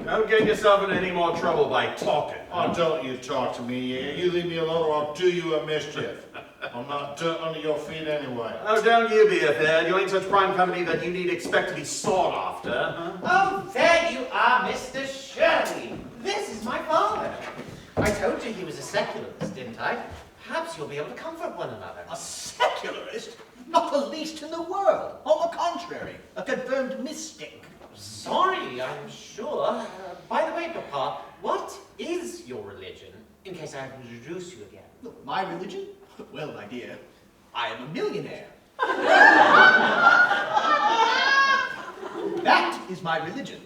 Don't get yourself in any more trouble by talking. Oh, don't you talk to me, yeah? You leave me alone or I'll do you a mischief. I'm not dirt under your feet anyway. Oh, don't you be afraid. You ain't such prime company that you need expect to be sought after. Huh? Oh, there you are, Mr. Shirley. This is my father. I told you he was a secularist, didn't I? Perhaps you'll be able to comfort one another. A secularist? Not the least in the world. On the contrary, a confirmed mystic. Sorry, I'm sure. By the way, Papa, what is your religion? In case I have to introduce you again. Look, my religion? Well, my dear, I am a millionaire. That is my religion.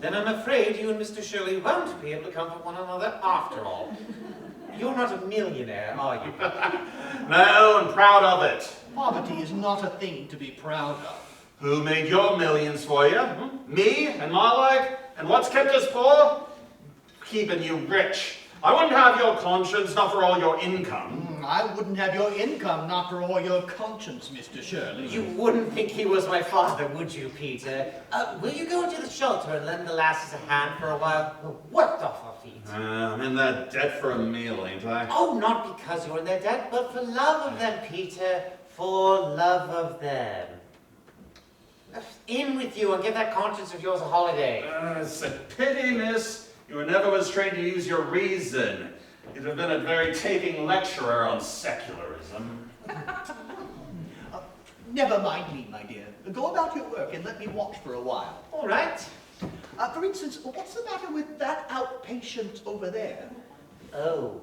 Then I'm afraid you and Mr. Shirley won't be able to comfort one another after all. You're not a millionaire, are you? No, and proud of it. Poverty is not a thing to be proud of. Who made your millions for you? Me and my life? And what's kept us poor? Keeping you rich. I wouldn't have your conscience, not for all your income. I wouldn't have your income, not for all your conscience, Mr. Shirley. You wouldn't think he was my father, would you, Peter? Will you go into the shelter and lend the lasses a hand for a while? We're worked off our feet. I'm in that debt for a meal, ain't I? Oh, not because you're in their debt, but for love of them, Peter. For love of them. In with you and give that conscience of yours a holiday. It's a pity, miss. You were never was trained to use your reason. You'd have been a very taking lecturer on secularism. Never mind me, my dear. Go about your work and let me watch for a while. All right. For instance, what's the matter with that outpatient over there? Oh,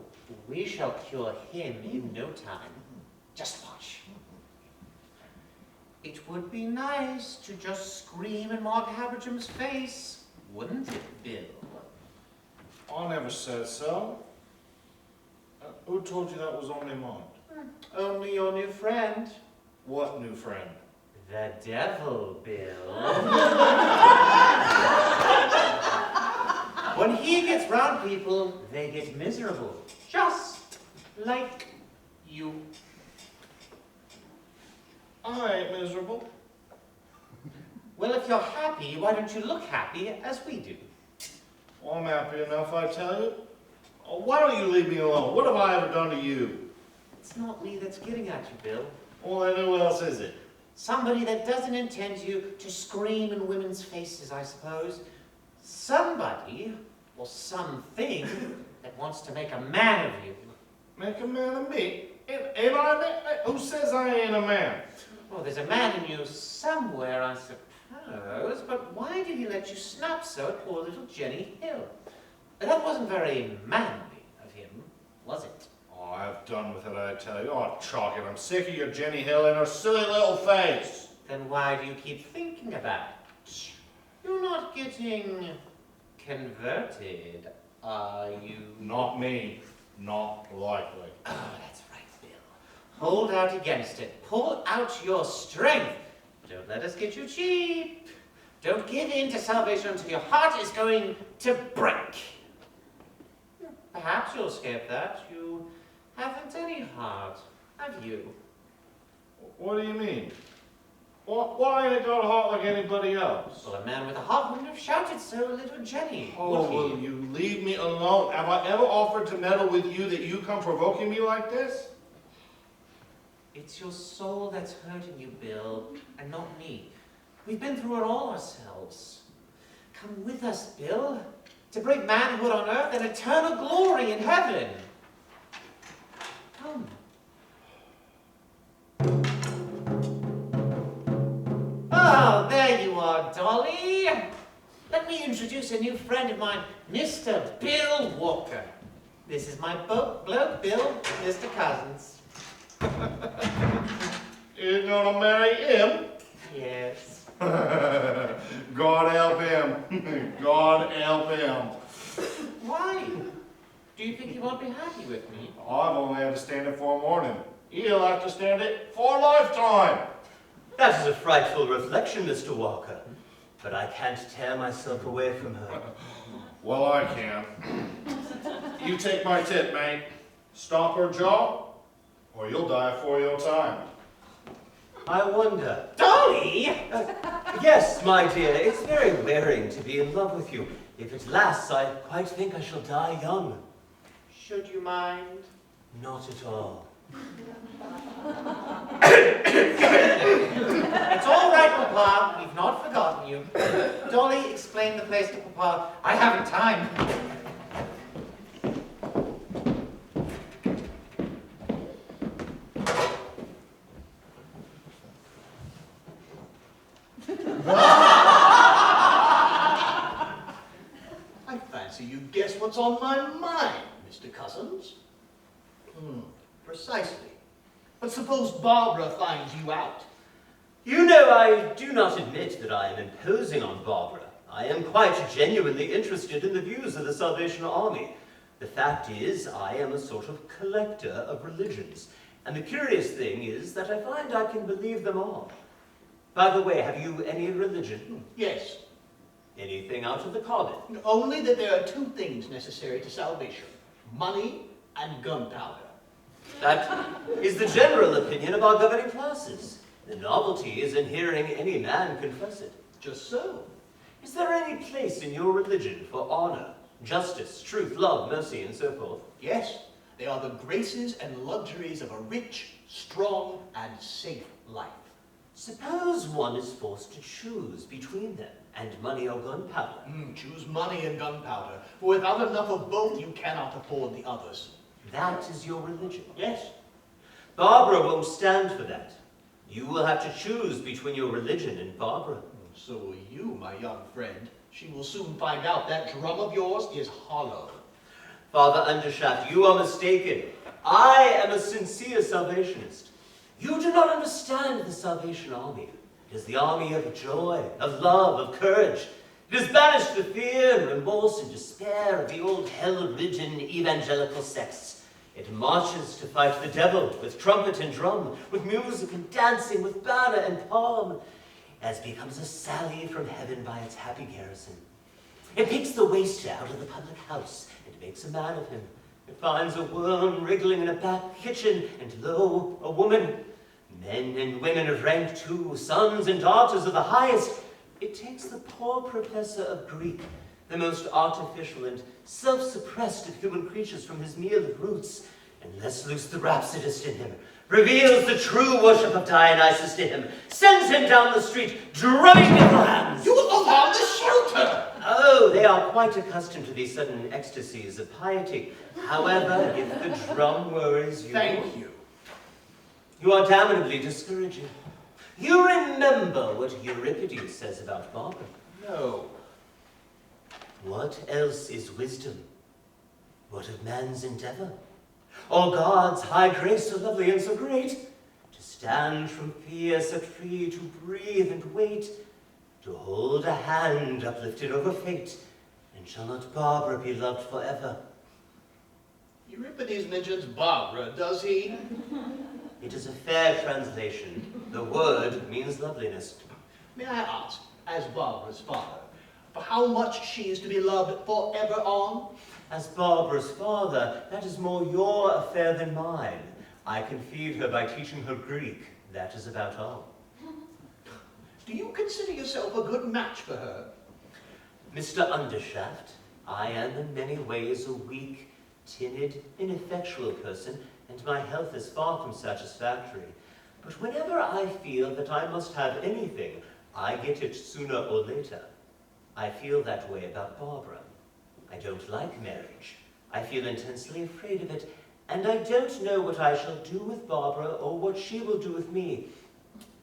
we shall cure him in no time. Just watch. It would be nice to just scream in Mark Habertram's face, wouldn't it, Bill? I never said so. Who told you that was on my mind? Only your new friend. What new friend? The devil, Bill. When he gets round people, they get miserable. Just like you. I ain't miserable. Well, if you're happy, why don't you look happy as we do? Well, I'm happy enough, I tell you. Why don't you leave me alone? What have I ever done to you? It's not me that's getting at you, Bill. Well, then who else is it? Somebody that doesn't intend you to scream in women's faces, I suppose. Somebody, or something, that wants to make a man of you. Make a man of me? Ain't I a man? Who says I ain't a man? Well, there's a man in you somewhere, I suppose, but why did he let you snap so at poor little Jenny Hill? That wasn't very manly of him, was it? Oh, I've done with it, I tell you. Oh, chalk it. I'm sick of your Jenny Hill and her silly little face. Then why do you keep thinking about it? You're not getting converted, are you? Not me. Not likely. Oh, that's right, Bill. Hold out against it. Pull out your strength. Don't let us get you cheap. Don't give in to salvation until your heart is going to break. Perhaps you'll escape that. You haven't any heart, have you? What do you mean? Why ain't it got a heart like anybody else? Well, a man with a heart wouldn't have shouted so, little Jenny, Oh, would he? will you leave me alone? Have I ever offered to meddle with you that you come provoking me like this? It's your soul that's hurting you, Bill, and not me. We've been through it all ourselves. Come with us, Bill, to bring manhood on earth and eternal glory in heaven. Come. Oh, there you are, Dolly. Let me introduce a new friend of mine, Mr. Bill Walker. This is my bloke, Bill, Mr. Cousins. You're gonna marry him? Yes. God help him. God help him. Why? Do you think he won't be happy with me? I've only had to stand it for a morning. He'll have to stand it for a lifetime. That is a frightful reflection, Mr. Walker. But I can't tear myself away from her. Well, I can. You take my tip, mate. Stop her jaw, or you'll die before your time. I wonder. Dolly! Yes, my dear, it's very wearing to be in love with you. If it lasts, I quite think I shall die young. Should you mind? Not at all. It's all right, Papa. We've not forgotten you. Dolly, explain the place to Papa. I haven't time. I fancy you guess what's on my mind, Mr. Cousins. Precisely. But suppose Barbara finds you out. You know, I do not admit that I am imposing on Barbara. I am quite genuinely interested in the views of the Salvation Army. The fact is, I am a sort of collector of religions. And the curious thing is that I find I can believe them all. By the way, have you any religion? Yes. Anything out of the common? Only that there are two things necessary to salvation. Money and gunpowder. That is the general opinion of our governing classes. The novelty is in hearing any man confess it. Just so. Is there any place in your religion for honor, justice, truth, love, mercy, and so forth? Yes, they are the graces and luxuries of a rich, strong, and safe life. Suppose one is forced to choose between them and money or gunpowder. Choose money and gunpowder, for without enough of both, you cannot afford the others. That is your religion. Yes. Barbara won't stand for that. You will have to choose between your religion and Barbara. So will you, my young friend. She will soon find out that drum of yours is hollow. Father Undershaft, you are mistaken. I am a sincere salvationist. You do not understand the Salvation Army. It is the army of joy, of love, of courage. It has banished the fear and remorse and despair of the old hell-ridden evangelical sects. It marches to fight the devil with trumpet and drum, with music and dancing, with banner and palm, as becomes a sally from heaven by its happy garrison. It picks the waster out of the public house and makes a man of him. It finds a worm wriggling in a back kitchen, and lo, a woman. Men and women of rank too, sons and daughters of the highest. It takes the poor professor of Greek, the most artificial and self-suppressed of human creatures from his meal of roots, and lets loose the rhapsodist in him, reveals the true worship of Dionysus to him, sends him down the street, drumming nipple hands. You will alarm the shelter! Oh, they are quite accustomed to these sudden ecstasies of piety. However, if the drum worries you... Thank you. You are damnably discouraging. You remember what Euripides says about Barbara? No. What else is wisdom? What of man's endeavor? Or God's high grace so lovely and so great? To stand from fear set free, to breathe and wait, to hold a hand uplifted over fate, and shall not Barbara be loved forever? Euripides mentions Barbara, does he? It is a fair translation. The word means loveliness. May I ask, as Barbara's father, for how much she is to be loved forever on? As Barbara's father, that is more your affair than mine. I can feed her by teaching her Greek. That is about all. Do you consider yourself a good match for her? Mr. Undershaft, I am in many ways a weak, timid, ineffectual person, and my health is far from satisfactory. But whenever I feel that I must have anything, I get it sooner or later. I feel that way about Barbara. I don't like marriage. I feel intensely afraid of it, and I don't know what I shall do with Barbara or what she will do with me.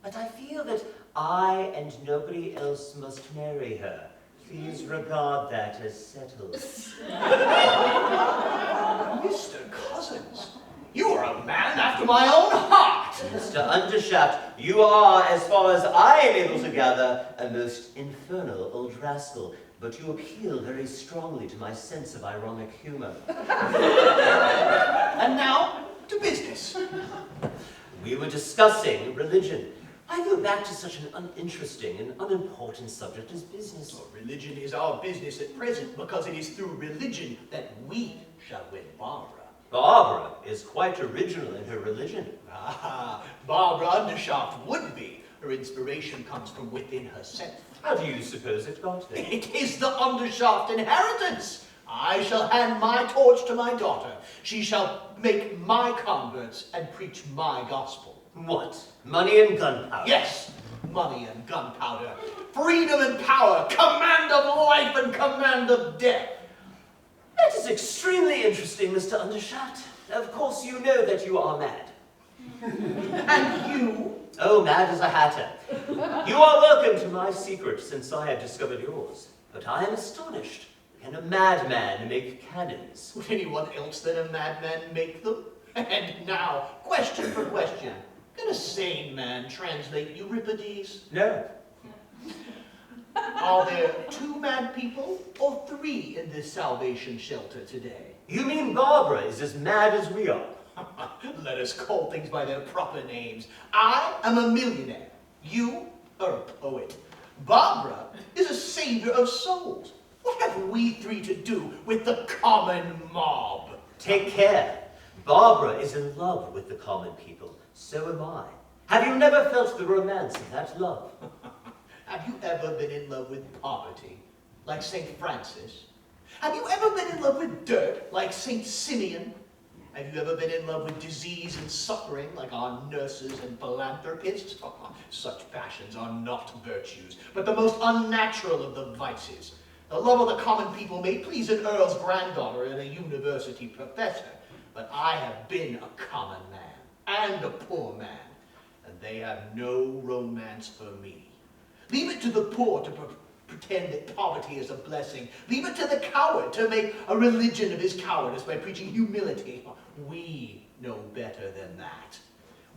But I feel that I and nobody else must marry her. Please regard that as settled. Mr. Cousins, you are a man after my own heart! Mr. Undershaft, you are, as far as I am able to gather, a most infernal old rascal, but you appeal very strongly to my sense of ironic humor. And now, to business. We were discussing religion. I go back to such an uninteresting and unimportant subject as business. Well, religion is our business at present because it is through religion that we shall win Barbara. Barbara is quite original in her religion. Ah, Barbara Undershaft would be. Her inspiration comes from within herself. How do you suppose it got there? It is the Undershaft inheritance. I shall hand my torch to my daughter. She shall make my converts and preach my gospel. What? Money and gunpowder? Yes, money and gunpowder, freedom and power, command of life and command of death. That is extremely interesting, Mr. Undershaft. Of course you know that you are mad. And you? Oh, mad as a hatter. You are welcome to my secret since I have discovered yours. But I am astonished. Can a madman make cannons? Would anyone else than a madman make them? And now, question for question. Can a sane man translate Euripides? No. Are there 2 mad people or 3 in this salvation shelter today? You mean Barbara is as mad as we are? Let us call things by their proper names. I am a millionaire. You are a poet. Barbara is a savior of souls. What have we 3 to do with the common mob? Take care. Barbara is in love with the common people. So am I. Have you never felt the romance of that love? Have you ever been in love with poverty, like St. Francis? Have you ever been in love with dirt, like St. Simeon? Have you ever been in love with disease and suffering, like our nurses and philanthropists? Such passions are not virtues, but the most unnatural of the vices. The love of the common people may please an earl's granddaughter and a university professor, but I have been a common man and a poor man, and they have no romance for me. Leave it to the poor to pretend that poverty is a blessing. Leave it to the coward to make a religion of his cowardice by preaching humility. We know better than that.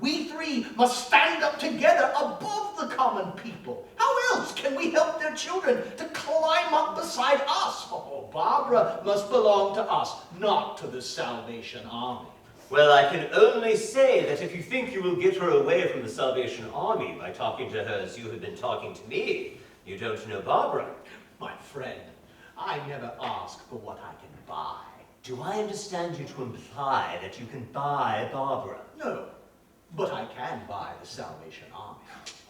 We 3 must stand up together above the common people. How else can we help their children to climb up beside us? Oh, Barbara must belong to us, not to the Salvation Army. Well, I can only say that if you think you will get her away from the Salvation Army by talking to her as you have been talking to me, you don't know Barbara. My friend, I never ask for what I can buy. Do I understand you to imply that you can buy Barbara? No, but I can buy the Salvation Army.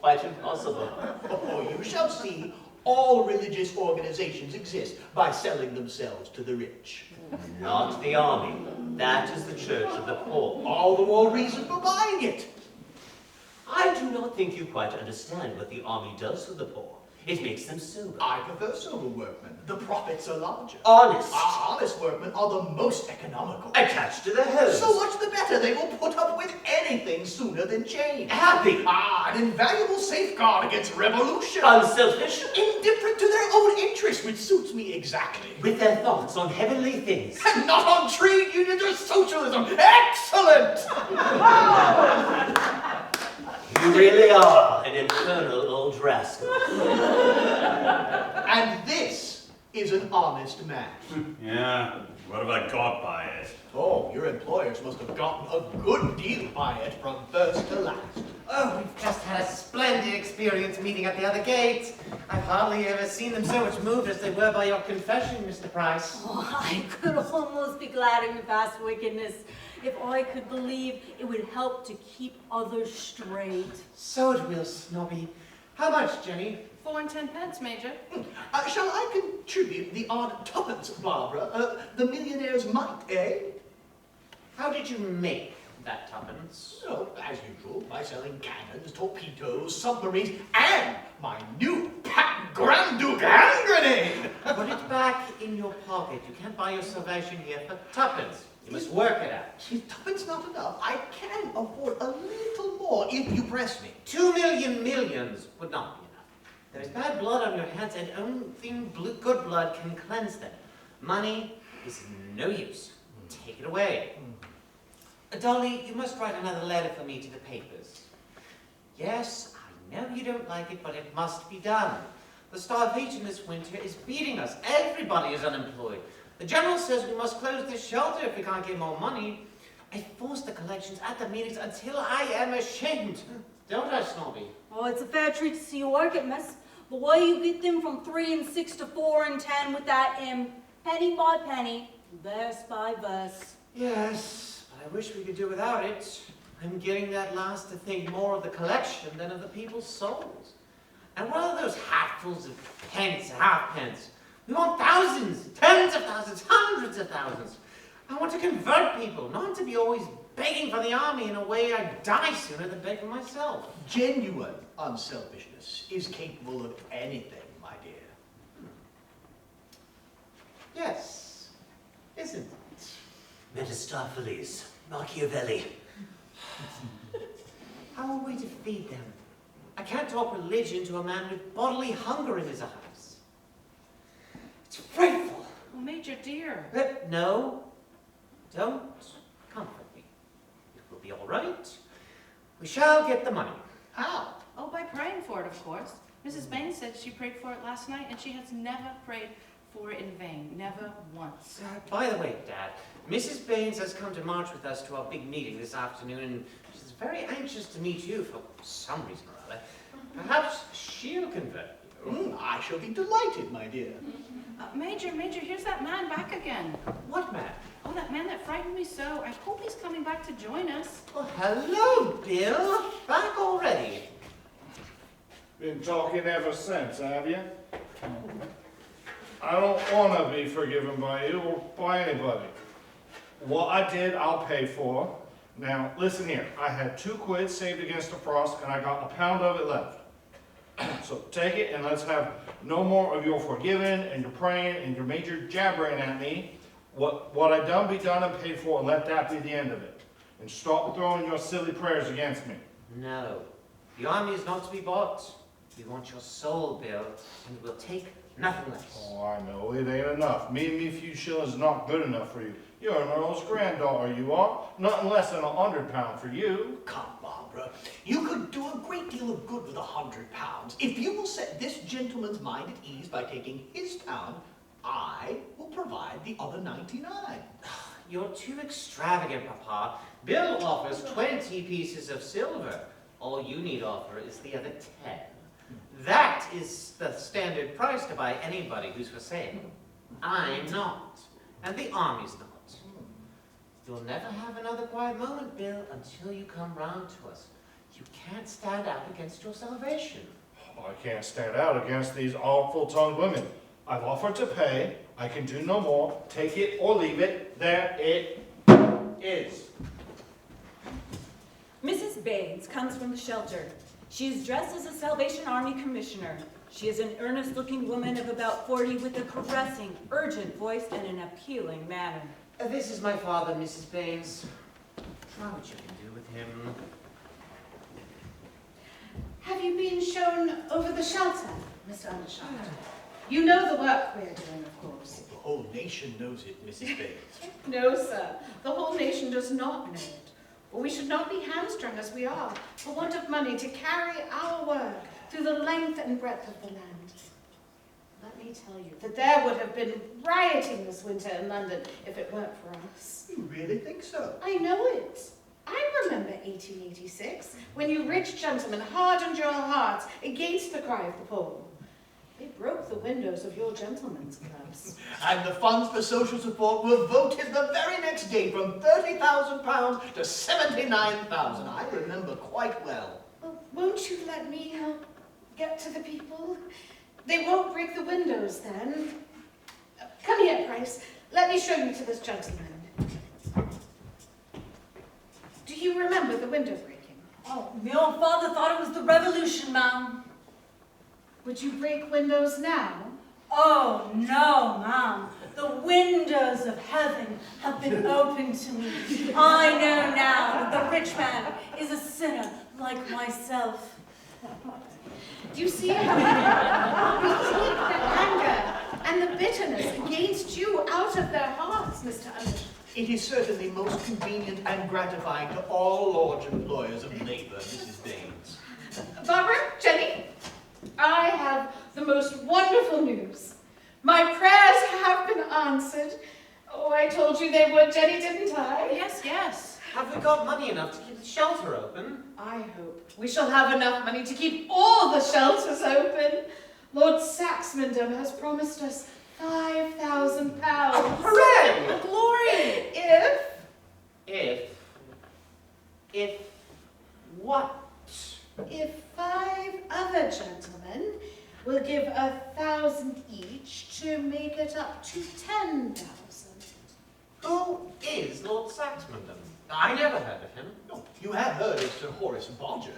Quite impossible. Oh, you shall see all religious organizations exist by selling themselves to the rich. Not the army. That is the church of the poor. All the more reason for buying it. I do not think you quite understand what the army does for the poor. It makes them sober. I prefer sober workmen. The profits are larger. Honest. Honest workmen are the most economical. Attached to the hose. So much the better. They will put up with anything sooner than change. Happy. An invaluable safeguard against revolution. Unselfish. Indifferent to their own interests, which suits me exactly. With their thoughts on heavenly things. And not on trade unions or socialism. Excellent! You really are an infernal old rascal. And this is an honest man. Yeah, what have I got by it? Oh, your employers must have gotten a good deal by it from first to last. Oh, we've just had a splendid experience meeting at the other gate. I've hardly ever seen them so much moved as they were by your confession, Mr. Price. Oh, I could almost be glad in the past wickedness if I could believe it would help to keep others straight. So it will, Snobby. How much, Jenny? 4 and 10 pence, Major. Shall I contribute the odd tuppence, Barbara? The millionaire's mite, eh? How did you make that tuppence? Oh, as usual, by selling cannons, torpedoes, submarines, and my new patent Grand Duke hand grenade! Put it back in your pocket. You can't buy your salvation here for tuppence. You must work it out. Is tuppence not enough? I can afford a little more if you press me. 2 million millions would not be enough. There is bad blood on your hands, and only good blood can cleanse them. Money is no use. Take it away. Dolly, you must write another letter for me to the papers. Yes, I know you don't like it, but it must be done. The starvation this winter is beating us. Everybody is unemployed. The general says we must close this shelter if we can't get more money. I force the collections at the meetings until I am ashamed. Don't I, Snobby? Oh, it's a fair treat to see you work it, miss. But why you get them from 3 and 6 to 4 and 10 with that penny by penny, verse by verse? Yes, but I wish we could do without it. I'm getting that last to think more of the collection than of the people's souls. And what are those hatfuls of pence, halfpence? We want thousands, tens of thousands, hundreds of thousands. I want to convert people, not to be always begging for the army in a way I'd die sooner than beg for myself. Genuine unselfishness is capable of anything, my dear. Yes, isn't it? Mephistopheles, Machiavelli. How are we to feed them? I can't talk religion to a man with bodily hunger in his eyes. It's frightful. Oh, Major dear. No, don't comfort me. It will be all right. We shall get the money. How? Oh, by praying for it, of course. Mrs. Bain said she prayed for it last night, and she has never prayed for it in vain. Never once. By the way, Dad, Mrs. Baines has come to march with us to our big meeting this afternoon, and she's very anxious to meet you for some reason or other. Perhaps she'll convert you. I shall be delighted, my dear. Major, here's that man back again. What man? Oh, that man that frightened me so. I hope he's coming back to join us. Oh, hello, Bill. Back already. Been talking ever since, have you? I don't want to be forgiven by you or by anybody. What I did, I'll pay for. Now, listen here. I had 2 quid saved against the frost, and I got a pound of it left. So take it, and let's have no more of your forgiving and your praying and your major jabbering at me. What I done be done and paid for, and let that be the end of it. And stop throwing your silly prayers against me. No. The army is not to be bought. We want your soul, Bill, and we'll take nothing less. Oh, I know, it ain't enough. Me few shillings is not good enough for you. You're an earl's granddaughter, you are. Nothing less than £100 for you. Come, Barbara. You could do a great deal of good with £100. If you will set this gentleman's mind at ease by taking his pound, I will provide the other 99. You're too extravagant, Papa. Bill offers 20 pieces of silver. All you need offer is the other 10. That is the standard price to buy anybody who's for sale. I'm not, and the army's not. You'll never have another quiet moment, Bill, until you come round to us. You can't stand out against your salvation. I can't stand out against these awful-tongued women. I've offered to pay. I can do no more. Take it or leave it. There it is. Mrs. Baines comes from the shelter. She is dressed as a Salvation Army commissioner. She is an earnest-looking woman of about 40 with a caressing, urgent voice and an appealing manner. This is my father, Mrs. Baines. Try what you can do with him. Have you been shown over the shelter, Mr. Undershaft? You know the work we're doing, of course. The whole nation knows it, Mrs. Baines. No, sir. The whole nation does not know it. But we should not be hamstrung as we are, for want of money to carry our work through the length and breadth of the land. Let me tell you that there would have been rioting this winter in London if it weren't for us. You really think so? I know it. I remember 1886, when you rich gentlemen hardened your hearts against the cry of the poor. They broke the windows of your gentlemen's clubs. And the funds for social support were voted the very next day from £30,000 to £79,000. I remember quite well. Well, won't you let me help get to the people? They won't break the windows then. Come here, Price. Let me show you to this gentleman. Do you remember the window breaking? Oh, my old father thought it was the revolution, ma'am. Would you break windows now? Oh, no, ma'am. The windows of heaven have been opened to me. I know now that the rich man is a sinner like myself. Do you see how we take the anger and the bitterness against you out of their hearts, Mr. Underwood? It is certainly most convenient and gratifying to all large employers of labor, Mrs. Baines. Barbara, Jenny, I have the most wonderful news. My prayers have been answered. Oh, I told you they would, Jenny, didn't I? Yes, yes. Have we got money enough to keep the shelter open? I hope we shall have enough money to keep all the shelters open. Lord Saxmundham has promised us £5,000. Hooray! Glory! If what? If 5 other gentlemen will give 1,000 each to make it up to 10,000. Who is Lord Saxmundham? I never heard of him. Oh, you have heard of Sir Horace Bodger.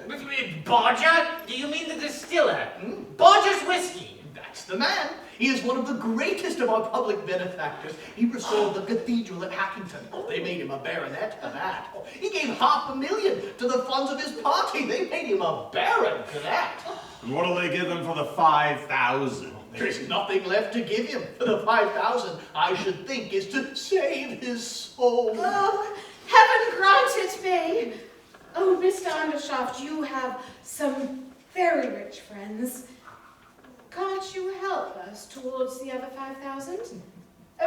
Bodger? Do you mean the distiller? Bodger's whiskey. That's the man. He is one of the greatest of our public benefactors. He restored the cathedral at Hackington. Oh, they made him a baronet for that. Oh, he gave $500,000 to the funds of his party. They made him a baron for that. And what'll they give him for the 5,000? There's nothing left to give him. For the 5,000, I should think, is to save his soul. Oh, heaven grant it may. Oh, Mr. Undershaft, you have some very rich friends. Can't you help us towards the other 5,000?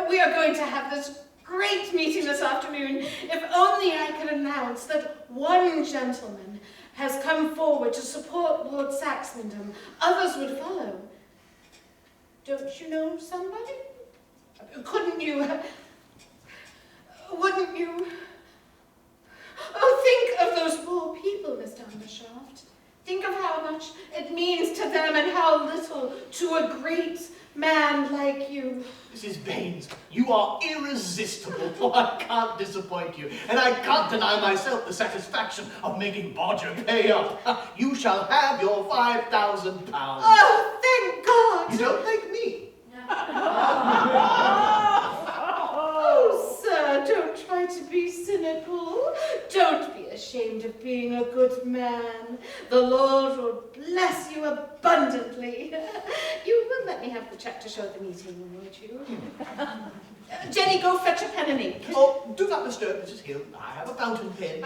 We are going to have this great meeting this afternoon. If only I could announce that one gentleman has come forward to support Lord Saxmundham, others would follow. Don't you know somebody? Couldn't you? Wouldn't you? Oh, think of those poor people, Mr. Undershaft. Think of how much it means to them and how little to a great man like you. Mrs. Baines, you are irresistible. Oh, I can't disappoint you, and I can't deny myself the satisfaction of making Bodger pay up. You shall have your £5,000. Oh, thank God! You don't thank me. Oh, sir, don't try to be cynical. Don't be ashamed of being a good man. The Lord will bless you abundantly. You will let me have the check to show at the meeting, won't you? Jenny, go fetch a pen and ink. Oh, do not disturb Mrs. Hill. I have a fountain pen.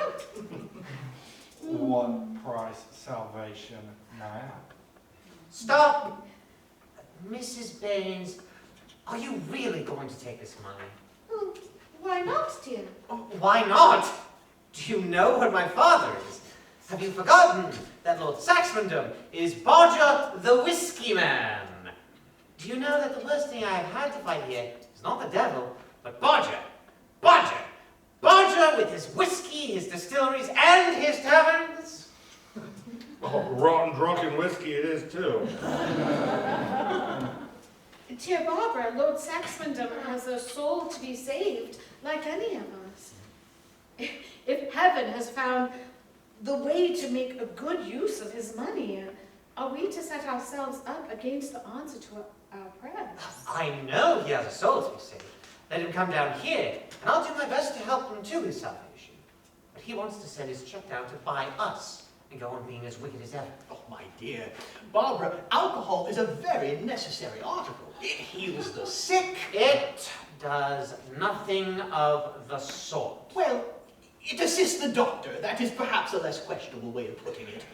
What price salvation now? Stop! Mrs. Baines, are you really going to take this money? Oh, why not, dear? Why not? Do you know what my father is? Have you forgotten that Lord Saxmundham is Bodger the Whiskey Man? Do you know that the worst thing I have had to fight here is not the devil, but Bodger? Bodger! Bodger with his whiskey, his distilleries, and his taverns? Oh, rotten drunken whiskey it is, too. Dear Barbara, Lord Saxmundham has a soul to be saved, like any of us. If heaven has found the way to make a good use of his money, Are we to set ourselves up against the answer to our prayers? I know he has a soul to be saved. Let him come down here, and I'll do my best to help him to his salvation. But he wants to send his check down to buy us and go on being as wicked as ever. Oh, my dear. Barbara, alcohol is a very necessary article. It heals the sick. It does nothing of the sort. Well, it assists the doctor. That is perhaps a less questionable way of putting it.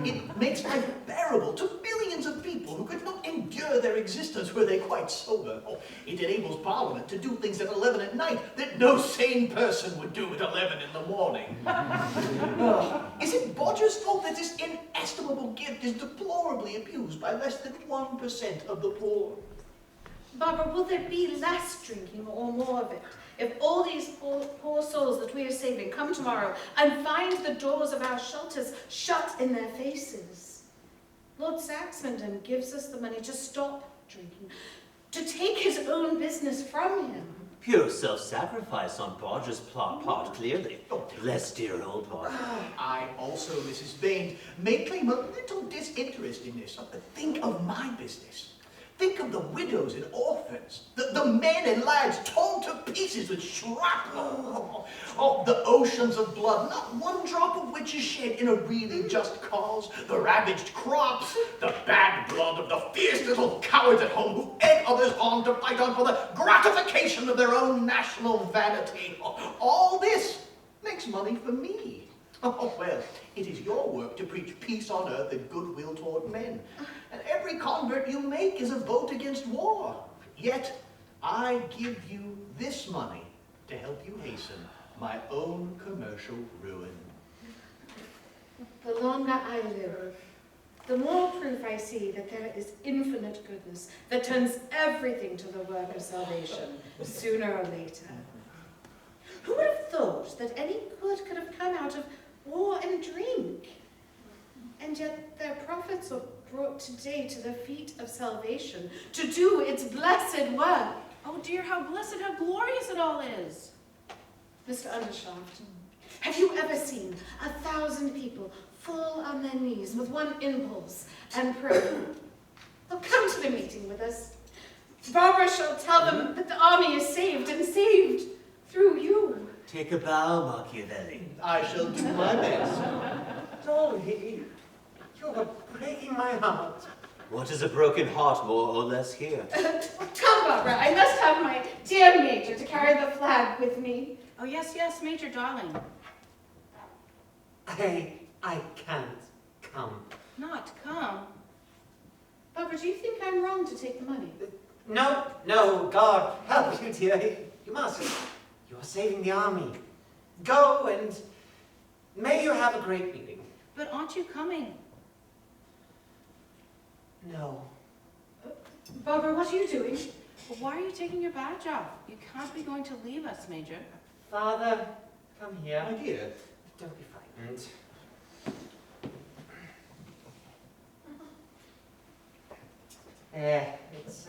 It makes life bearable to millions of people who could not endure their existence were they quite sober. Oh, it enables Parliament to do things at 11 at night that no sane person would do at 11 in the morning. Is it Bodger's fault that this inestimable gift is deplorably abused by less than 1% of the poor? Barbara, will there be less drinking or more of it? If all these poor souls that we are saving come tomorrow and find the doors of our shelters shut in their faces, Lord Saxmundham gives us the money to stop drinking, to take his own business from him. Pure self-sacrifice on Bodger's part, clearly. Bless dear old Bodger. I also, Mrs. Baines, may claim a little disinterestedness. Think of my business. Think of the widows and orphans, the men and lads torn to pieces with shrapnel. Oh, the oceans of blood, not one drop of which is shed in a really just cause. The ravaged crops, the bad blood of the fierce little cowards at home who egg others on to fight on for the gratification of their own national vanity. All this makes money for me. Oh, well, it is your work to preach peace on earth and goodwill toward men. And every convert you make is a vote against war. Yet, I give you this money to help you hasten my own commercial ruin. The longer I live, the more proof I see that there is infinite goodness that turns everything to the work of salvation, sooner or later. Who would have thought that any good could have come out of war and drink? And yet their prophets are brought today to the feet of salvation to do its blessed work. Oh dear, how blessed, how glorious it all is. Mr. Undershaft, have you ever seen 1,000 people fall on their knees with one impulse and pray? They'll come to the meeting with us. Barbara shall tell them that the army is saved and saved through you. Take a bow, Machiavelli. I shall do my best. Dolly, you're breaking my heart. What is a broken heart, more or less here? Come, Barbara, I must have my dear Major to carry the flag with me. Oh yes, yes, Major darling. I can't come. Not come. Barbara, do you think I'm wrong to take the money? No, God help you, dear. You must. You are saving the army. Go, and may you have a great meeting. But aren't you coming? No. Barbara, what are you doing? Well, why are you taking your badge off? You can't be going to leave us, Major. Father, come here. My dear, Don't be frightened. It's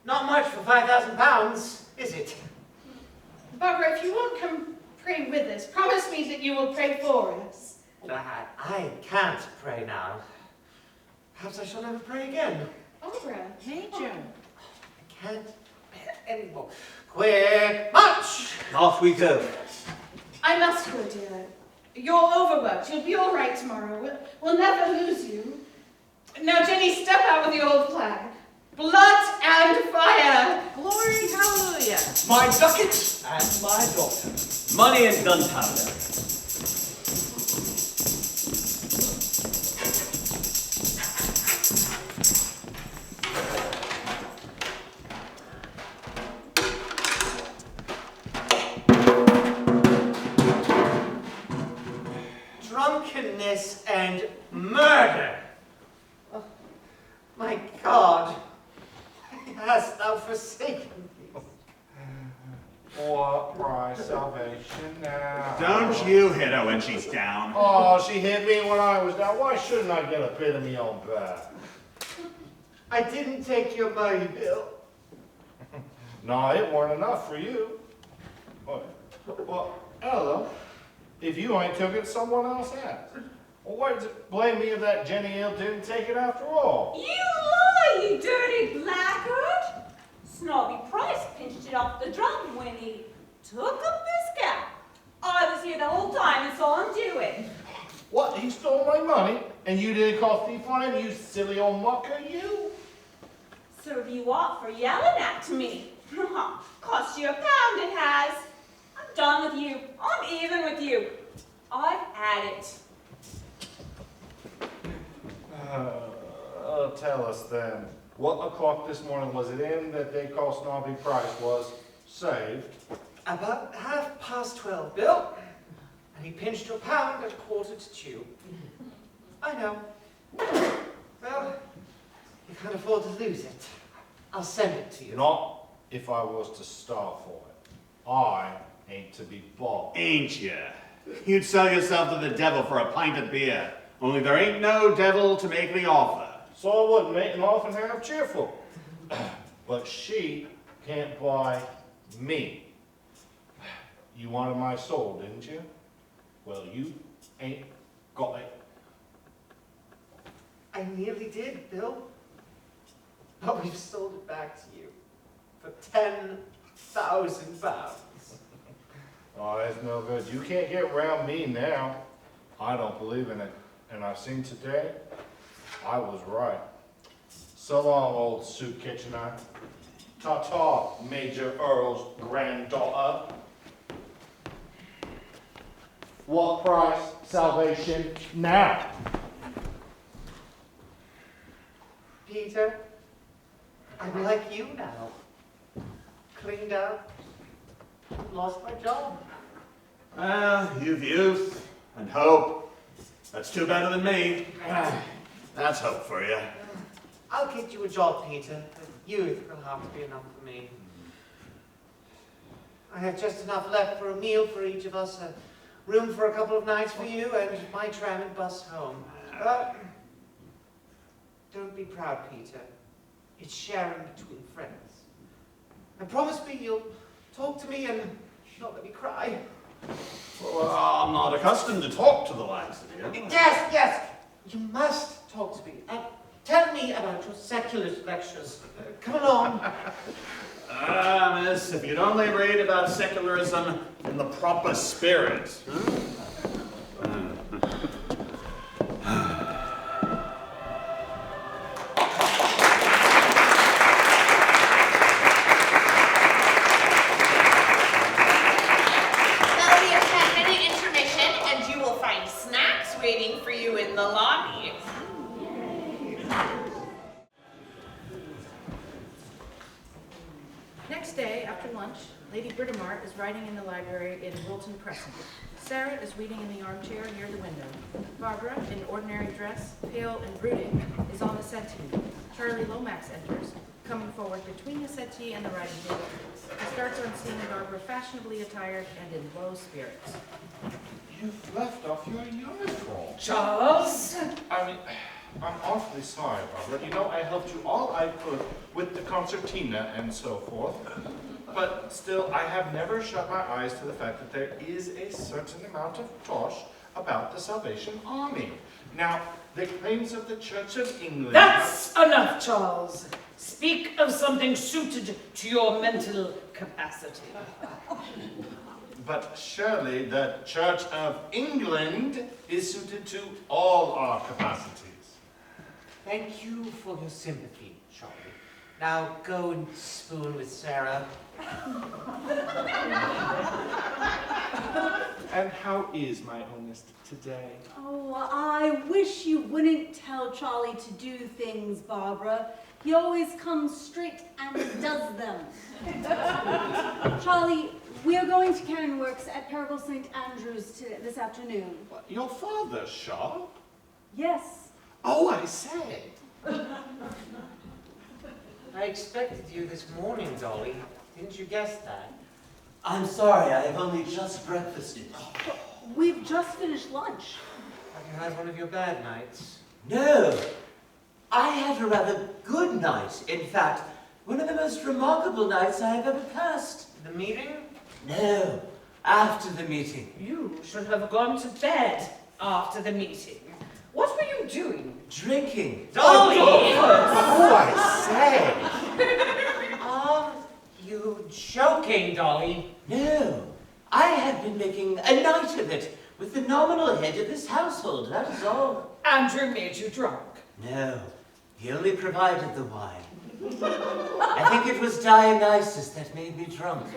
not much for £5,000, is it? Barbara, if you won't come pray with us, promise me that you will pray for us. I can't pray now. Perhaps I shall never pray again. Barbara. Major. I can't bear any more. Quick march! Off we go. I must go, dear. You're overworked. You'll be all right tomorrow. We'll never lose you. Now, Jenny, step out with the old flag. Blood and fire. Glory, hallelujah. my ducats and my daughter. Money and gunpowder. Drunkenness and murder. Oh, my God, why hast thou forsaken me? What price salvation now? Don't you hit her when she's down. Oh, she hit me when I was down. Why shouldn't I get a bit of me own back? I didn't take your money, Bill. No, it weren't enough for you. Well, hello. If you ain't took it, someone else has. Well, why does it blame me if that Jenny Hill didn't take it after all? You lie, you dirty blackguard! Snobby Price pinched it off the drum when he took a biscuit. I was here the whole time and saw him do it. What? He stole my money, and you didn't call thief on him, you silly old mucker, you? Serve you up for yelling at me. Cost you £1, it has. I'm done with you. I'm even with you. I've had it. Tell us then, what o'clock this morning was it in that they call Snobby Price was saved? About 12:30, Bill. And he pinched your £1 at 1:45. I know. Well, you can't afford to lose it. I'll send it to you. Not if I was to starve for it. I ain't to be bought. Ain't ya? You'd sell yourself to the devil for a pint of beer. Only there ain't no devil to make the offer. So I wouldn't make an often half cheerful. But she can't buy me. You wanted my soul, didn't you? Well, you ain't got it. I nearly did, Bill. But we've sold it back to you for £10,000. Oh, that's no good. You can't get around me now. I don't believe in it. And I've seen today, I was right. So long, old soup kitchener. Ta-ta, Major Earl's granddaughter. What price? Salvation now. Peter, I'm like you now. Cleaned out, lost my job. You've youth and hope. That's two better than me. That's hope for you. I'll get you a job, Peter, but youth will have to be enough for me. I have just enough left for a meal for each of us, a room for a couple of nights for you, and my tram and bus home. But don't be proud, Peter. It's sharing between friends. And promise me you'll talk to me and not let me cry. Well, I'm not accustomed to talk to the likes of you. Yes, you must talk to me. Tell me about your secularist lectures. Come along. Miss, if you'd only read about secularism in the proper spirit. There'll be a 10-minute intermission, and you will find snacks waiting for you in the lobby. Next day, after lunch, Lady Britomart is writing in the library in Wilton Crescent. Sarah is reading in the armchair near the window. Barbara, in ordinary dress, pale and brooding, is on the settee. Charlie Lomax enters, coming forward between the settee and the writing table. He starts on seeing Barbara fashionably attired and in low spirits. You've left off your uniform. Charles? I'm awfully sorry, Barbara. You know, I helped you all I could with the concertina and so forth. But still, I have never shut my eyes to the fact that there is a certain amount of tosh about the Salvation Army. Now, the claims of the Church of England... That's enough, Charles. Speak of something suited to your mental capacity. But surely the Church of England is suited to all our capacities. Thank you for your sympathy, Charlie. Now go and spoon with Sarah. And how is my honest today? Oh, I wish you wouldn't tell Charlie to do things, Barbara. He always comes straight and does them. Charlie, we are going to Karen Works at Percival St. Andrews this afternoon. What, your father, Shaw? Yes. Oh, I say. I expected you this morning, Dolly. Didn't you guess that? I'm sorry, I have only just breakfasted. We've just finished lunch. Have you had one of your bad nights? No, I had a rather good night. In fact, one of the most remarkable nights I have ever passed. The meeting? No, after the meeting. You should have gone to bed after the meeting. you doing? Drinking. Dolly! Oh, I say! Are you joking, Dolly? No, I have been making a night of it with the nominal head of this household, that is all. Andrew made you drunk. No, he only provided the wine. I think it was Dionysus that made me drunk.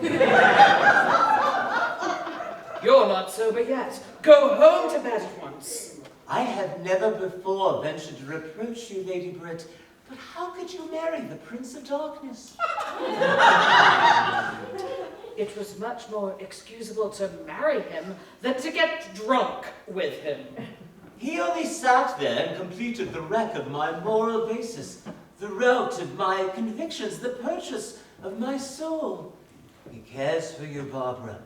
You're not sober yet. Go home to bed at once. I have never before ventured to reproach you, Lady Britt, but how could you marry the Prince of Darkness? It was much more excusable to marry him than to get drunk with him. He only sat there and completed the wreck of my moral basis, the rout of my convictions, the purchase of my soul. He cares for you, Barbara.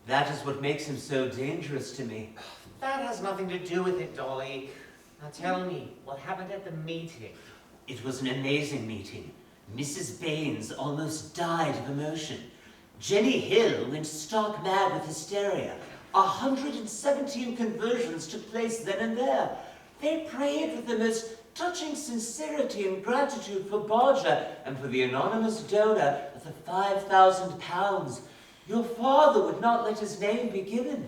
That is what makes him so dangerous to me. That has nothing to do with it, Dolly. Now tell me, what happened at the meeting? It was an amazing meeting. Mrs. Baines almost died of emotion. Jenny Hill went stark mad with hysteria. 117 conversions took place then and there. They prayed with the most touching sincerity and gratitude for Bodger and for the anonymous donor of the £5,000. Your father would not let his name be given.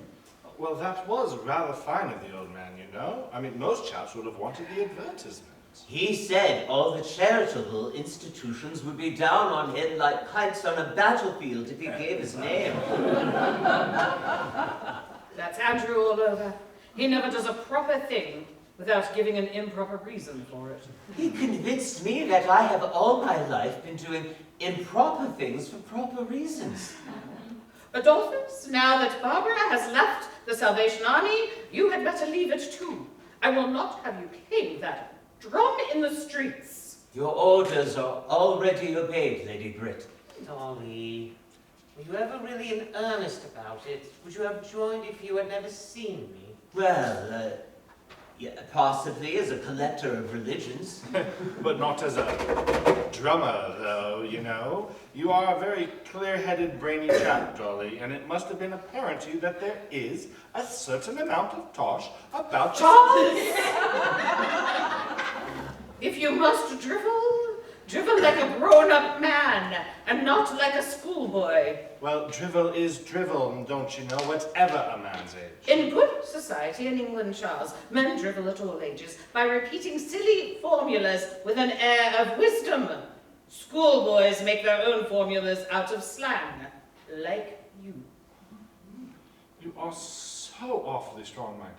Well, that was rather fine of the old man, you know. I mean, most chaps would have wanted the advertisement. He said all the charitable institutions would be down on him like pikes on a battlefield if he gave his name. That's Andrew all over. He never does a proper thing without giving an improper reason for it. He convinced me that I have all my life been doing improper things for proper reasons. Adolphus, now that Barbara has left the Salvation Army, you had better leave it too. I will not have you playing that drum in the streets. Your orders are already obeyed, Lady Britt. Dolly, were you ever really in earnest about it? Would you have joined if you had never seen me? Well, yeah, possibly as a collector of religions. But not as a drummer, though, you know. You are a very clear-headed, brainy chap, Dolly, and it must have been apparent to you that there is a certain amount of tosh about If you must drivel like a grown-up man, and not like a schoolboy. Well, drivel is drivel, don't you know, whatever a man's age. In good society in England, Charles, men drivel at all ages by repeating silly formulas with an air of wisdom. Schoolboys make their own formulas out of slang, like you. You are so awfully strong-minded.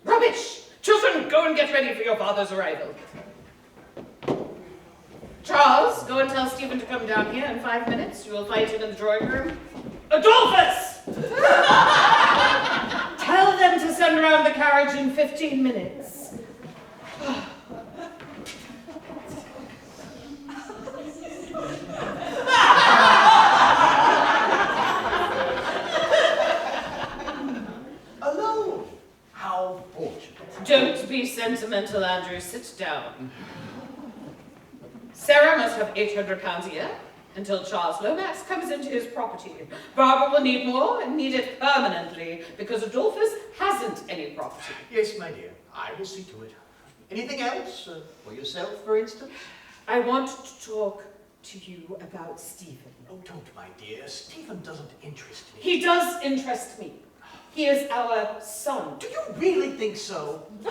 Rubbish! Children, go and get ready for your father's arrival. Charles, go and tell Stephen to come down here in 5 minutes. You will find him in the drawing room. Adolphus! Tell them to send around the carriage in 15 minutes. Alone? How fortunate. Don't be sentimental, Andrew. Sit down. Sarah must have £800 a year until Charles Lomax comes into his property. Barbara will need more and need it permanently because Adolphus hasn't any property. Yes, my dear, I will see to it. Anything else? For yourself, for instance? I want to talk to you about Stephen. Oh, don't, my dear. Stephen doesn't interest me. He does interest me. He is our son. Do you really think so? He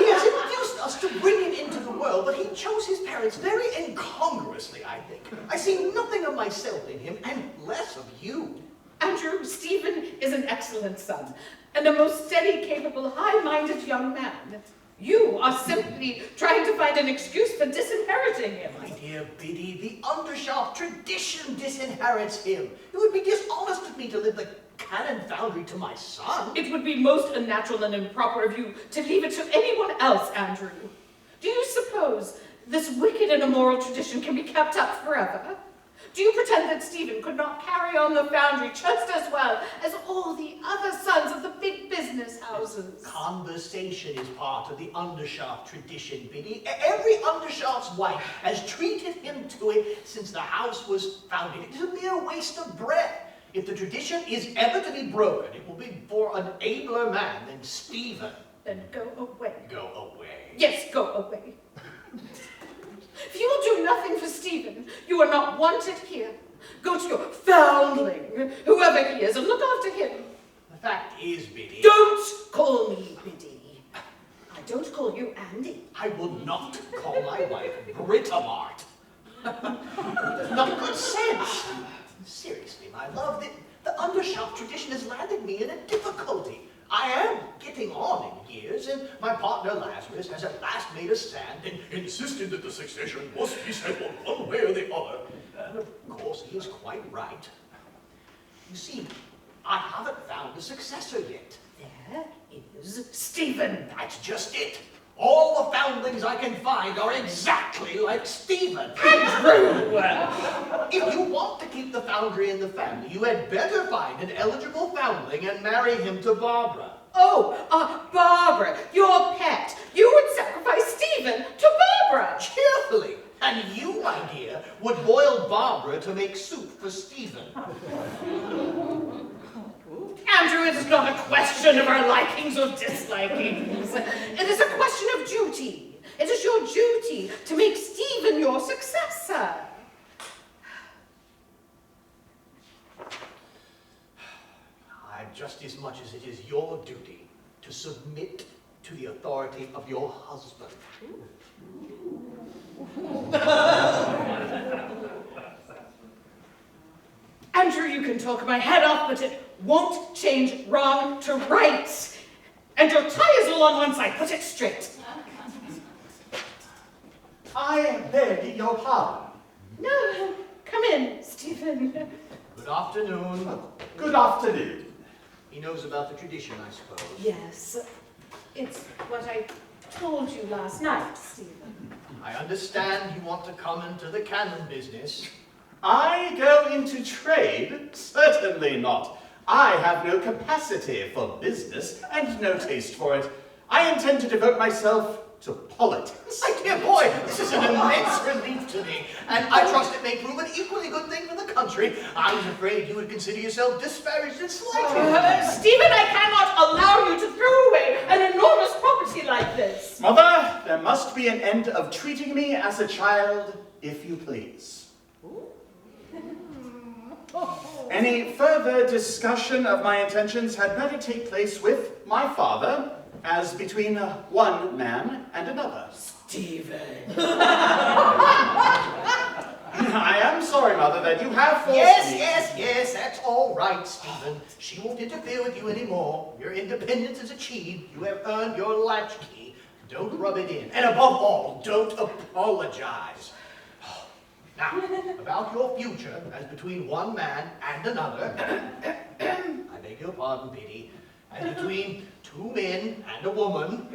has induced us to bring him into the world, but he chose his parents very incongruously, I think. I see nothing of myself in him, and less of you. Andrew, Stephen is an excellent son, and a most steady, capable, high-minded young man. You are simply trying to find an excuse for disinheriting him. My dear Biddy, the undershop tradition disinherits him. It would be dishonest of me to leave the cannon foundry to my son. It would be most unnatural and improper of you to leave it to anyone else, Andrew. Do you suppose this wicked and immoral tradition can be kept up forever? Do you pretend that Stephen could not carry on the foundry just as well as all the other sons of the big business houses? Conversation is part of the undershaft tradition, Biddy. Every undershaft's wife has treated him to it since the house was founded. It is a mere waste of breath. If the tradition is ever to be broken, it will be for an abler man than Stephen. Then go away. Go away. Yes, go away. If you will do nothing for Stephen, you are not wanted here. Go to your foundling, whoever he is, and look after him. The fact is, Biddy... Don't call me Biddy. I don't call you Andy. I will not call my wife Britomart. Not good sense. Seriously, my love, the undershop tradition has landed me in a difficulty. I am getting on in years, and my partner Lazarus has at last made a stand and insisted that the succession must be settled one way or the other. And of course, he is quite right. You see, I haven't found a successor yet. There is Stephen. That's just it. All the foundlings I can find are exactly like Stephen. Andrew! If you want to keep the foundry in the family, you had better find an eligible foundling and marry him to Barbara. Oh, Barbara, your pet. You would sacrifice Stephen to Barbara. Cheerfully. And you, my dear, would boil Barbara to make soup for Stephen. Andrew, it is not a question of our likings or dislikings. It is a question of duty. It is your duty to make Stephen your successor. Just as much as it is your duty to submit to the authority of your husband. Andrew, you can talk my head off, but it won't change wrong to right. And your tie is all on one side. Put it straight. I beg your pardon. No, come in, Stephen. Good afternoon. Good afternoon. He knows about the tradition, I suppose. Yes, it's what I told you last night, Stephen. I understand you want to come into the cannon business. I go into trade? Certainly not. I have no capacity for business and no taste for it. I intend to devote myself to politics. My dear boy, this is an immense relief to me, and I trust it may prove an equally good thing for the country. I was afraid you would consider yourself disparaged and slighted. Stephen, I cannot allow you to throw away an enormous property like this. Mother, there must be an end of treating me as a child, if you please. Any further discussion of my intentions had better take place with my father, as between one man and another. Stephen. I am sorry, Mother, that you have forced me. Yes, that's all right, Stephen. She won't interfere with you anymore. Your independence is achieved. You have earned your latchkey. Don't rub it in. And above all, don't apologize. Now, about your future, as between one man and another, I beg your pardon, Biddy, as between two men and a woman,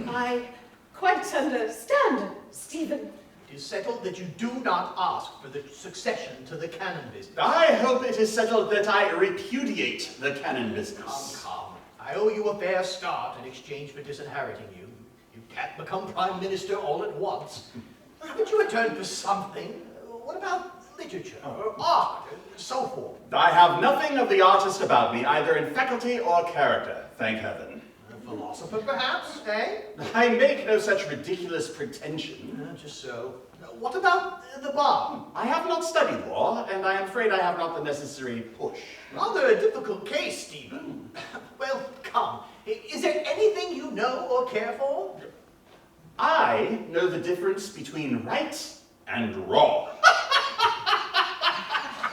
I quite understand, Stephen. it is settled that you do not ask for the succession to the cannon business. I hope it is settled that I repudiate the cannon business. Come. I owe you a fair start in exchange for disinheriting you. You can't become prime minister all at once. Haven't you returned for something? What about literature, or art, and so forth? I have nothing of the artist about me, either in faculty or character, thank heaven. A philosopher, perhaps, eh? I make no such ridiculous pretension. Just so. What about the bar? I have not studied law, and I am afraid I have not the necessary push. Rather a difficult case, Stephen. Well, come. Is there anything you know or care for? I know the difference between right and wrong.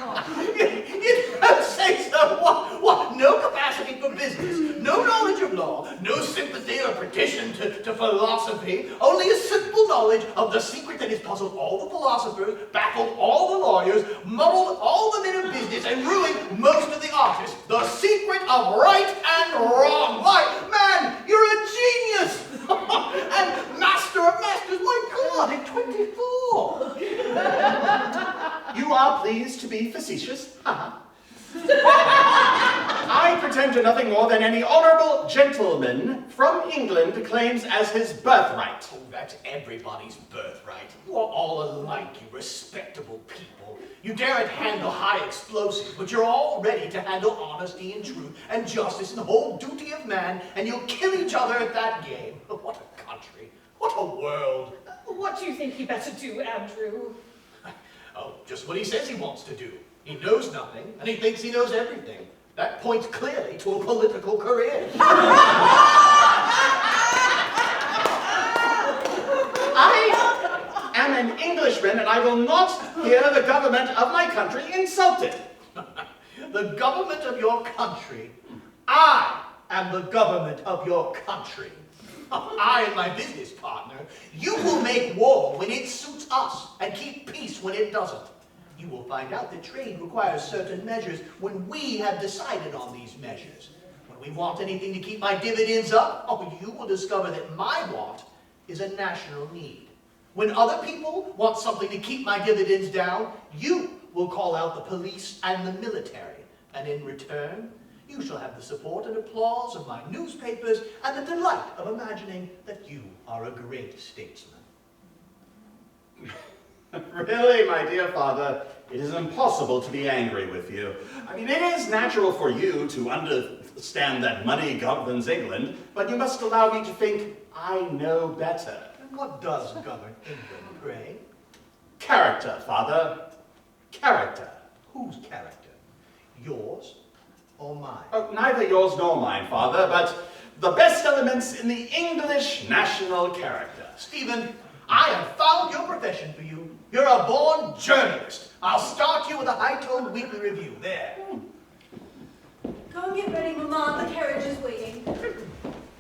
You don't say so. What? No capacity for business, no knowledge of law, no sympathy or petition to philosophy, only a simple knowledge of the secret that has puzzled all the philosophers, baffled all the lawyers, muddled all the men of business, and ruined most of the artists. The secret of right and wrong. Why, man, you're a genius! And master of masters, my God, at 24! You are pleased to be facetious? I pretend to nothing more than any honorable gentleman from England claims as his birthright. Oh, that's everybody's birthright. You are all alike, you respectable people. You daren't handle high explosives, but you're all ready to handle honesty and truth and justice and the whole duty of man, and you'll kill each other at that game. What a country. What a world. What do you think he better do, Andrew? Oh, just what he says he wants to do. He knows nothing, and he thinks he knows everything. That points clearly to a political career. I am an Englishman, and I will not hear the government of my country insulted. The government of your country. I am the government of your country. I and my business partner, you will make war when it suits us and keep peace when it doesn't. You will find out that trade requires certain measures when we have decided on these measures. When we want anything to keep my dividends up, oh, you will discover that my want is a national need. When other people want something to keep my dividends down, you will call out the police and the military. And in return, you shall have the support and applause of my newspapers and the delight of imagining that you are a great statesman. Really, my dear father, it is impossible to be angry with you. I mean, it is natural for you to understand that money governs England, but you must allow me to think I know better. And what does govern England, pray? Character, father. Character. Whose character? Yours or mine? Oh, neither yours nor mine, father, but the best elements in the English national character. Stephen, I have found your profession for you. You're a born journalist. I'll start you with a high-toned weekly review. There. Go and get ready, Mama. The carriage is waiting.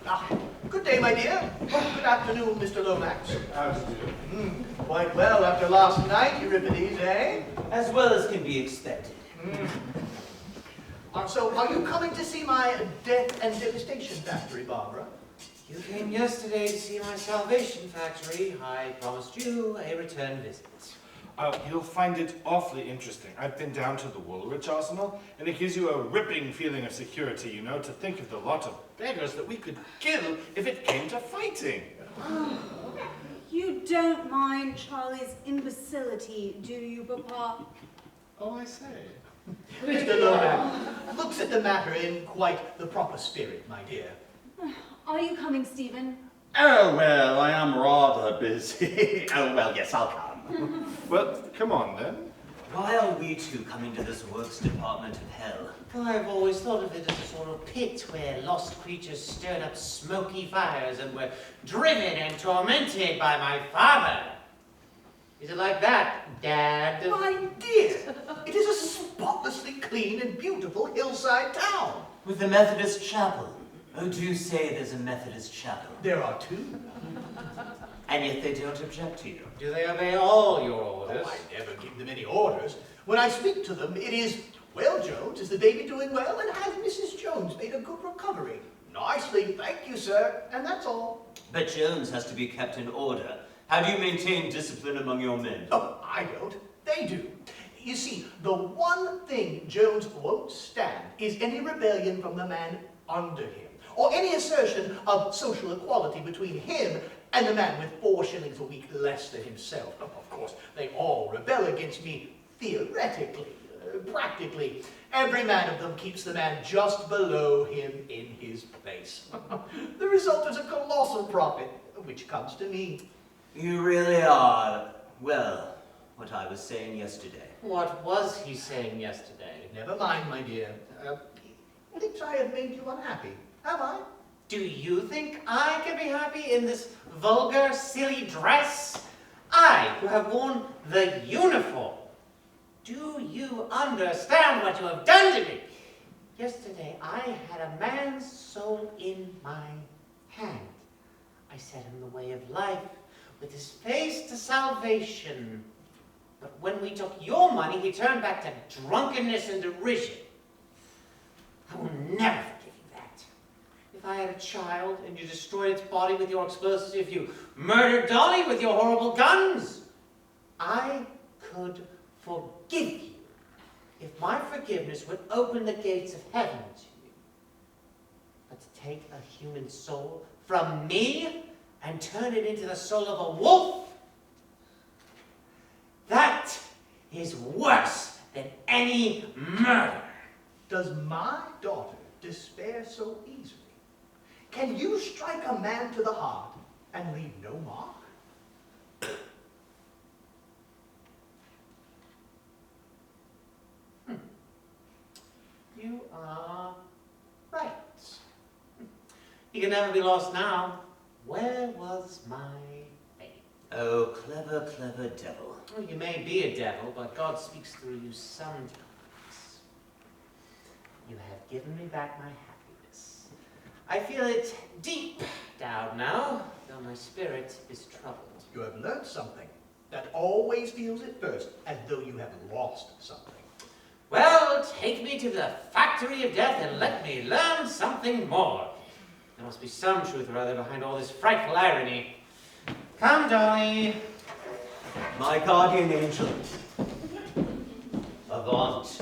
Ah, good day, my dear. Good afternoon, Mr. Lomax. How do you do? Quite well after last night, Euripides, eh? As well as can be expected. So, are you coming to see my death and devastation factory, Barbara? You came yesterday to see my salvation factory. I promised you a return visit. You'll find it awfully interesting. I've been down to the Woolwich Arsenal, and it gives you a ripping feeling of security, you know, to think of the lot of beggars that we could kill if it came to fighting. You don't mind Charlie's imbecility, do you, Papa? Oh, I say. Mr. Lomax looks at the matter in quite the proper spirit, my dear. Are you coming, Stephen? Oh, well, I am rather busy. Oh, well, yes, I'll come. Well, come on then. Why are we two coming to this works department of hell? Well, I've always thought of it as a sort of pit where lost creatures stirred up smoky fires and were driven and tormented by my father. Is it like that, Dad? My dear, it is a spotlessly clean and beautiful hillside town. With the Methodist chapel. Oh, do say there's a Methodist chapel. There are two. And yet they don't object to you. Do they obey all your orders? Oh, I never give them any orders. When I speak to them, it is, well, Jones, is the baby doing well? And has Mrs. Jones made a good recovery? Nicely, thank you, sir. And that's all. But Jones has to be kept in order. How do you maintain discipline among your men? Oh, I don't. They do. You see, the one thing Jones won't stand is any rebellion from the man under him, or any assertion of social equality between him and the man with 4 shillings a week less than himself. Of course, they all rebel against me theoretically. Practically, every man of them keeps the man just below him in his place. The result is a colossal profit, which comes to me. You really are, well, what I was saying yesterday. What was he saying yesterday? Never mind, my dear. Thinks I have made you unhappy. Have I? Do you think I can be happy in this vulgar, silly dress? I, who have worn the uniform. Do you understand what you have done to me? Yesterday, I had a man's soul in my hand. I set him the way of life, with his face to salvation. But when we took your money, he turned back to drunkenness and derision. I will never forgive you that. If I had a child and you destroyed its body with your explosives, if you murdered Dolly with your horrible guns, I could forgive you if my forgiveness would open the gates of heaven to you. take a human soul from me and turn it into the soul of a wolf? That is worse than any murder. Does my daughter despair so easily? Can you strike a man to the heart and leave no mark? You are right. He can never be lost now. Where was my faith? Oh, clever, clever devil. Well, you may be a devil, but God speaks through you sometimes. You have given me back my happiness. I feel it deep down now, though my spirit is troubled. You have learned something that always feels at first as though you have lost something. Well, take me to the factory of death and let me learn something more. There must be some truth or other behind all this frightful irony. Come, Dolly. My guardian angel. Avant.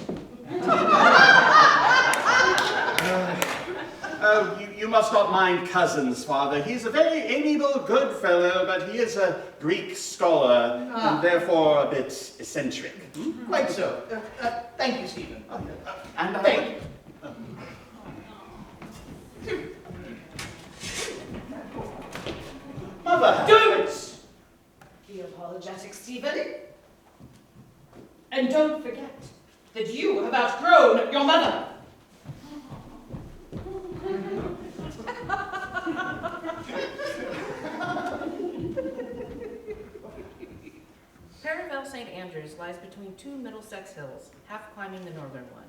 You must not mind Cousins, Father. He's a very amiable, good fellow, but he is a Greek scholar, and therefore a bit eccentric. Quite so. Thank you, Stephen. And Thank you. Mother! Don't be apologetic, Stephen. And don't forget that you have outgrown your mother. Perivale St. Andrews lies between two Middlesex hills, half climbing the northern one.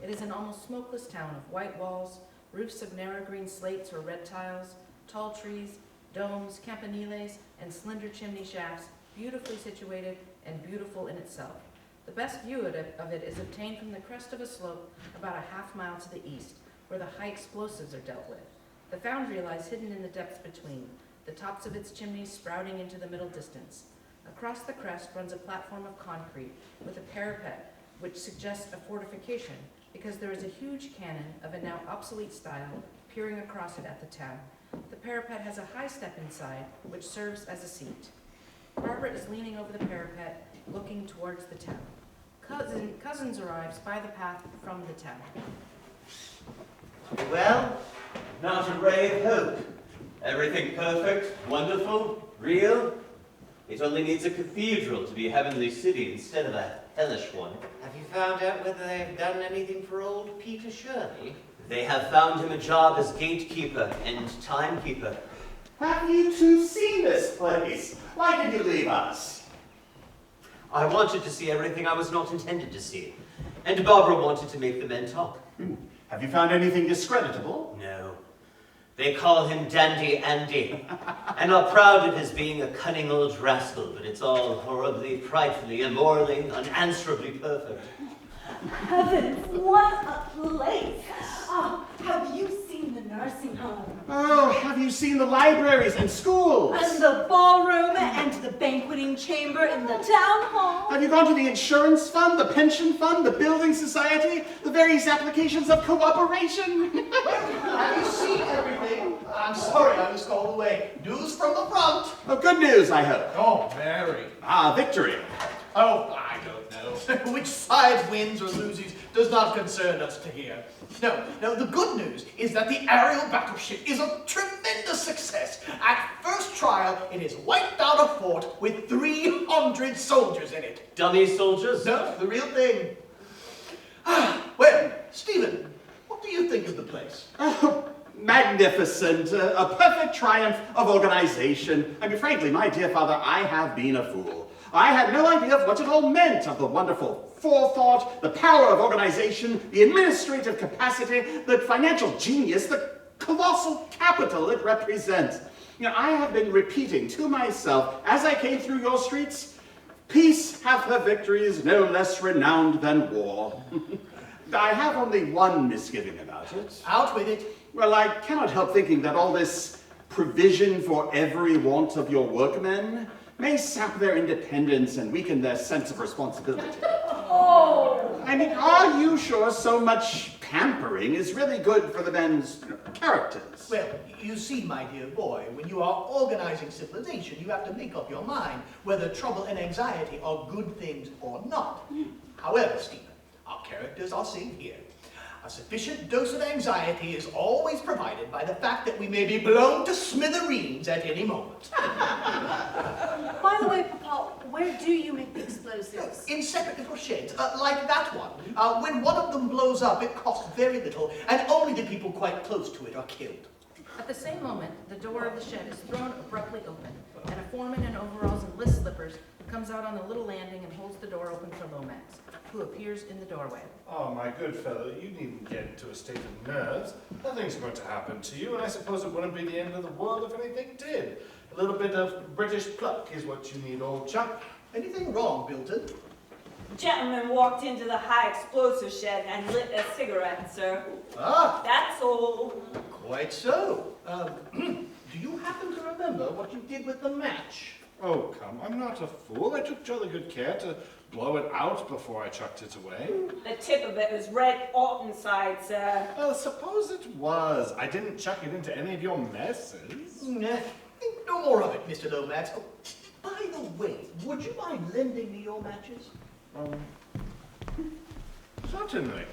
It is an almost smokeless town of white walls, roofs of narrow green slates or red tiles, tall trees, domes, campaniles, and slender chimney shafts, beautifully situated and beautiful in itself. The best view of it is obtained from the crest of a slope about a half-mile to the east, where the high explosives are dealt with. The foundry lies hidden in the depths between, the tops of its chimneys sprouting into the middle distance. Across the crest runs a platform of concrete with a parapet, which suggests a fortification because there is a huge cannon of a now obsolete style peering across it at the town. The parapet has a high step inside, which serves as a seat. Barbara is leaning over the parapet, looking towards the town. Cousins arrives by the path from the town. Well, not a ray of hope. Everything perfect, wonderful, real. It only needs a cathedral to be a heavenly city instead of a hellish one. Have you found out whether they've done anything for old Peter Shirley? They have found him a job as gatekeeper and timekeeper. Have you two seen this place? Why did you leave us? I wanted to see everything I was not intended to see, and Barbara wanted to make the men talk. Have you found anything discreditable? No. They call him Dandy Andy, and are proud of his being a cunning old rascal, but it's all horribly, frightfully, immorally, unanswerably perfect. Heavens, what a place! Oh, have you seen the nursing home? Oh, have you seen the libraries and schools? And the ballroom and the banqueting chamber in the town hall? Have you gone to the insurance fund, the pension fund, the building society, the various applications of cooperation? Have you seen everything? I'm sorry I was called away. News from the front. Oh, good news, I hope. Oh, Mary. Ah, victory. Oh, I don't know. Which side wins or loses does not concern us to hear. No, the good news is that the aerial battleship is a tremendous success. At first trial, it has wiped out a fort with 300 soldiers in it. Dummy soldiers? No, the real thing. Well, Stephen, what do you think of the place? Oh, magnificent. A perfect triumph of organization. I mean, frankly, my dear father, I have been a fool. I had no idea of what it all meant, of the wonderful forethought, the power of organization, the administrative capacity, the financial genius, the colossal capital it represents. You know, I have been repeating to myself as I came through your streets, peace hath her victories no less renowned than war. I have only one misgiving about it. Out with it. Well, I cannot help thinking that all this provision for every want of your workmen may sap their independence and weaken their sense of responsibility. Oh! I mean, are you sure so much pampering is really good for the men's characters. Well, you see, my dear boy, when you are organizing civilization, you have to make up your mind whether trouble and anxiety are good things or not. However, Stephen, our characters are safe here. A sufficient dose of anxiety is always provided by the fact that we may be blown to smithereens at any moment. By the way, Papa, where do you make the explosives? In separate little sheds, like that one. When one of them blows up, it costs very little, and only the people quite close to it are killed. At the same moment, the door of the shed is thrown abruptly open, and a foreman in overalls and list slippers comes out on the little landing and holds the door open for Lomax, who appears in the doorway. Oh, my good fellow, you needn't get into a state of nerves. Nothing's going to happen to you, and I suppose it wouldn't be the end of the world if anything did. A little bit of British pluck is what you need, old chap. Anything wrong, Bilton? The gentleman walked into the high explosive shed and lit a cigarette, sir. Ah, That's all. quite so. Do you happen to remember what you did with the match? Oh, come, I'm not a fool. I took jolly good care to blow it out before I chucked it away. The tip of it was red hot inside, sir. Well, suppose it was. I didn't chuck it into any of your messes. Think no more of it, Mr. Lomax. Oh, by the way, would you mind lending me your matches? Certainly.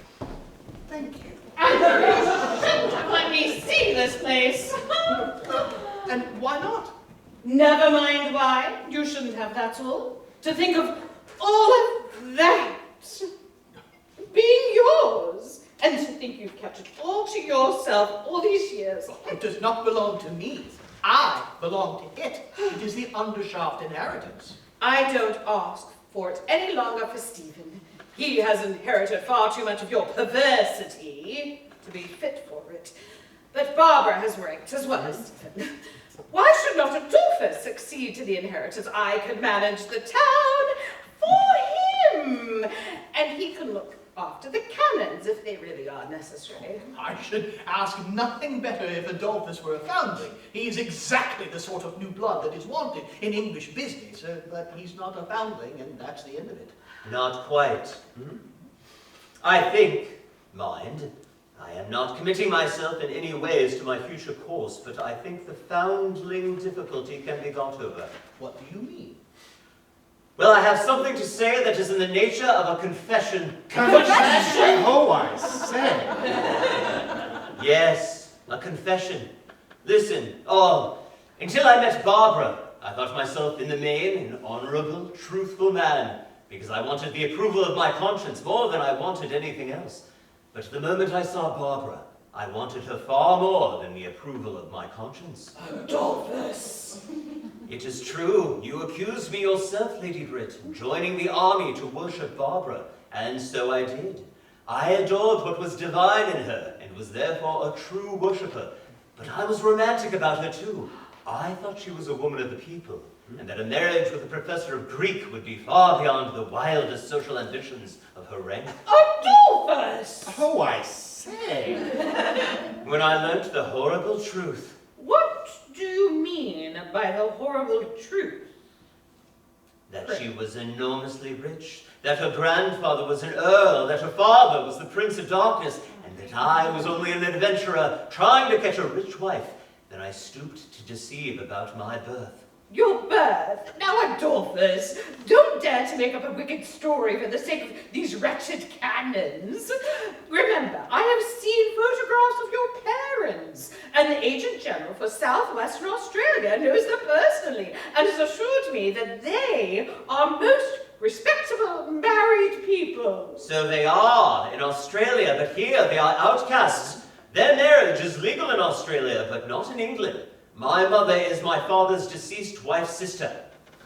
Thank you. Let me see this place. And why not? Never mind why. You shouldn't have, that's all. To think of all of that being yours, and to think you've kept it all to yourself all these years. It does not belong to me. I belong to it. It is the undershaft inheritance. I don't ask for it any longer for Stephen. He has inherited far too much of your perversity to be fit for it. But Barbara has ranked as well as Stephen. Why should not Adolphus succeed to the inheritance? I could manage the town for him, and he can look after the cannons if they really are necessary. I should ask nothing better if Adolphus were a foundling. He is exactly the sort of new blood that is wanted in English business, but he's not a foundling, and that's the end of it. Not quite. I think, mind, I am not committing myself in any ways to my future course, but I think the foundling difficulty can be got over. What do you mean? Well, I have something to say that is in the nature of a confession. Confession? Oh, I say. Yes, a confession. Listen, until I met Barbara, I thought myself in the main an honorable, truthful man, because I wanted the approval of my conscience more than I wanted anything else. But the moment I saw Barbara, I wanted her far more than the approval of my conscience. Adolphus! It is true, you accused me yourself, Lady Britt, of joining the army to worship Barbara, and so I did. I adored what was divine in her, and was therefore a true worshipper. But I was romantic about her too. I thought she was a woman of the people, and that a marriage with a professor of Greek would be far beyond the wildest social ambitions of her rank. Adolphus! Oh, I say. When I learnt the horrible truth, What do you mean by the horrible truth? that she was enormously rich, that her grandfather was an earl, that her father was the Prince of Darkness, and that I was only an adventurer trying to catch a rich wife, then I stooped to deceive about my birth. Your birth? Now, Adolphus, don't dare to make up a wicked story for the sake of these wretched cannons. Remember, I have seen photographs of your parents, and the Agent General for Southwestern Australia knows them personally, and has assured me that they are most respectable married people. So they are in Australia, but here they are outcasts. Their marriage is legal in Australia, but not in England. My mother is my father's deceased wife's sister,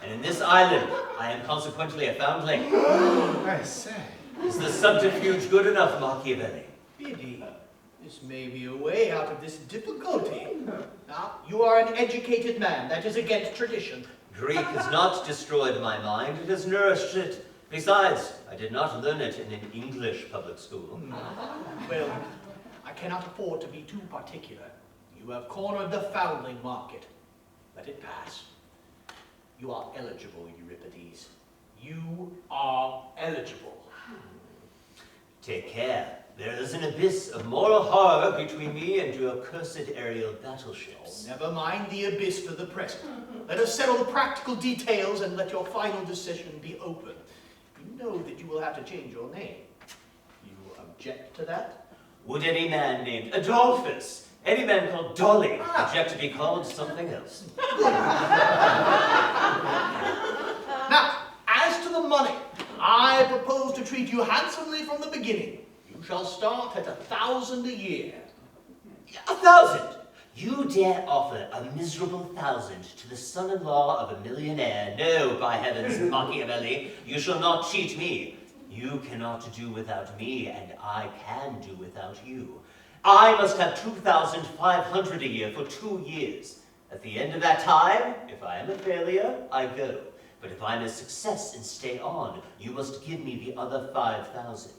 and in this island, I am consequently a foundling. I say. Is the subterfuge good enough, Machiavelli? Biddy, this may be a way out of this difficulty. Now, you are an educated man. That is against tradition. Greek has not destroyed my mind, it has nourished it. Besides, I did not learn it in an English public school. Well, I cannot afford to be too particular. You have cornered the foundling market. Let it pass. You are eligible, Euripides. You are eligible. Take care. There is an abyss of moral horror between me and your cursed aerial battleships. Never mind the abyss for the present. Let us settle the practical details and let your final decision be open. You know that you will have to change your name. You object to that? Would any man named Adolphus, any man called Dolly, object to be called something else? Now, as to the money, I propose to treat you handsomely from the beginning. You shall start at 1,000 a year. 1,000? You dare offer a miserable 1,000 to the son-in-law of a millionaire? No, by heavens, Machiavelli, you shall not cheat me. You cannot do without me, and I can do without you. I must have 2,500 a year for 2 years. At the end of that time, if I am a failure, I go. But if I'm a success and stay on, you must give me the other 5,000.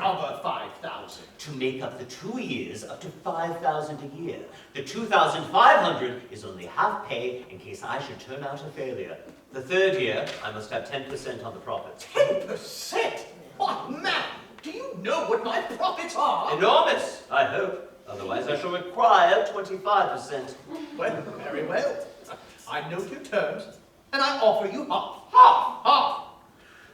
Other 5,000. To make up the 2 years up to 5,000 a year. The 2,500 is only half pay in case I should turn out a failure. The 3rd year, I must have 10% on the profits. 10%? What man? Do you know what my profits are? Enormous, I hope. Otherwise I shall require 25%. Well, very well. I note your terms, and I offer you half. Half!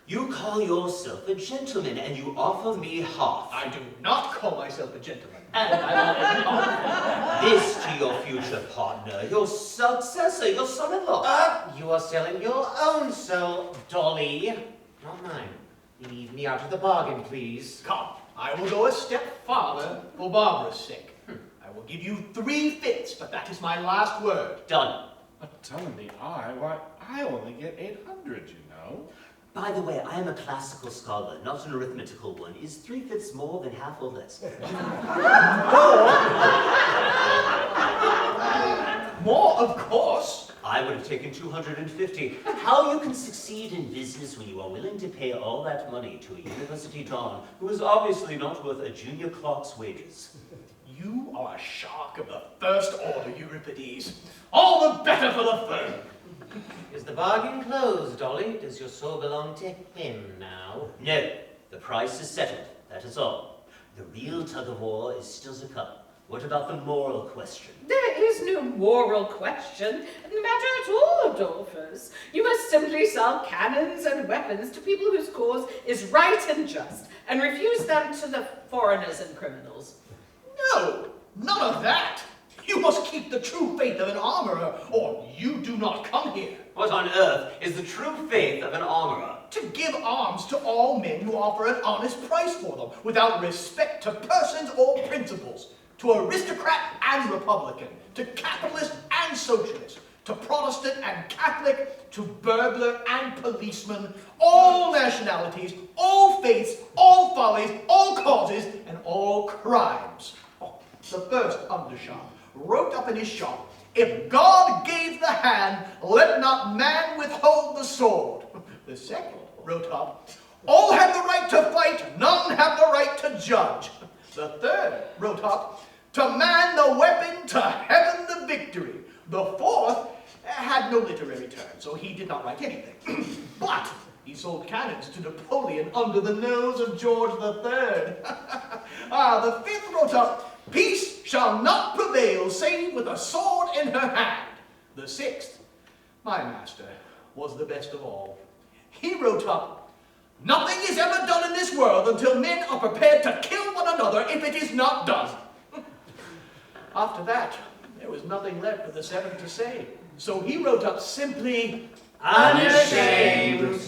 You call yourself a gentleman, and you offer me half. I do not call myself a gentleman, and I offer you half. This to your future partner, your successor, your son-in-law. You are selling your own soul, Dolly. Not mine. Leave me out of the bargain, please. Come, I will go a step farther for Barbara's sake. I will give you 3/5, but that is my last word. Done. A ton in the eye? Why, I only get 800, you know. By the way, I am a classical scholar, not an arithmetical one. Is 3/5 more than half or less? More, of course. I would have taken 250. How you can succeed in business when you are willing to pay all that money to a university don who is obviously not worth a junior clerk's wages. You are a shark of the first order, Euripides. All the better for the firm. Is the bargain closed, Dolly? Does your soul belong to him now? No, the price is settled. That is all. The real tug-of-war is still to come. What about the moral question? There is no moral question matter at all, Adolphus. You must simply sell cannons and weapons to people whose cause is right and just, and refuse them to the foreigners and criminals. No, none of that. You must keep the true faith of an armorer, or you do not come here. What on earth is the true faith of an armorer? To give arms to all men who offer an honest price for them, without respect to persons or principles, to aristocrat and republican, to capitalist and socialist, to Protestant and Catholic, to burglar and policeman, all nationalities, all faiths, all follies, all causes, and all crimes. Oh, the first undershot wrote up in his shop, "If God gave the hand, let not man withhold the sword." The second wrote up, "All have the right to fight, none have the right to judge." The third wrote up, "To man the weapon, to heaven the victory." The fourth had no literary turn, so he did not write anything. But he sold cannons to Napoleon under the nose of George III. The fifth wrote up, "Peace shall not prevail save with a sword in her hand." The sixth, my master, was the best of all. He wrote up, "Nothing is ever done in this world until men are prepared to kill one another if it is not done." After that, there was nothing left for the seventh to say. So he wrote up simply, "Unashamed."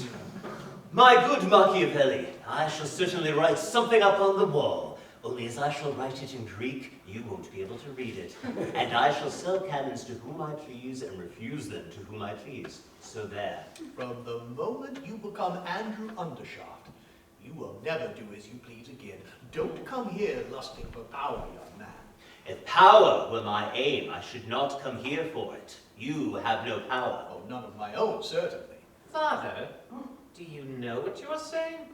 My good Machiavelli, I shall certainly write something up on the wall. Only as I shall write it in Greek, you won't be able to read it. And I shall sell cannons to whom I please and refuse them to whom I please. So there. From the moment you become Andrew Undershaft, you will never do as you please again. Don't come here lusting for power, young man. If power were my aim, I should not come here for it. You have no power. Oh, none of my own, certainly. Father, do you know what you are saying?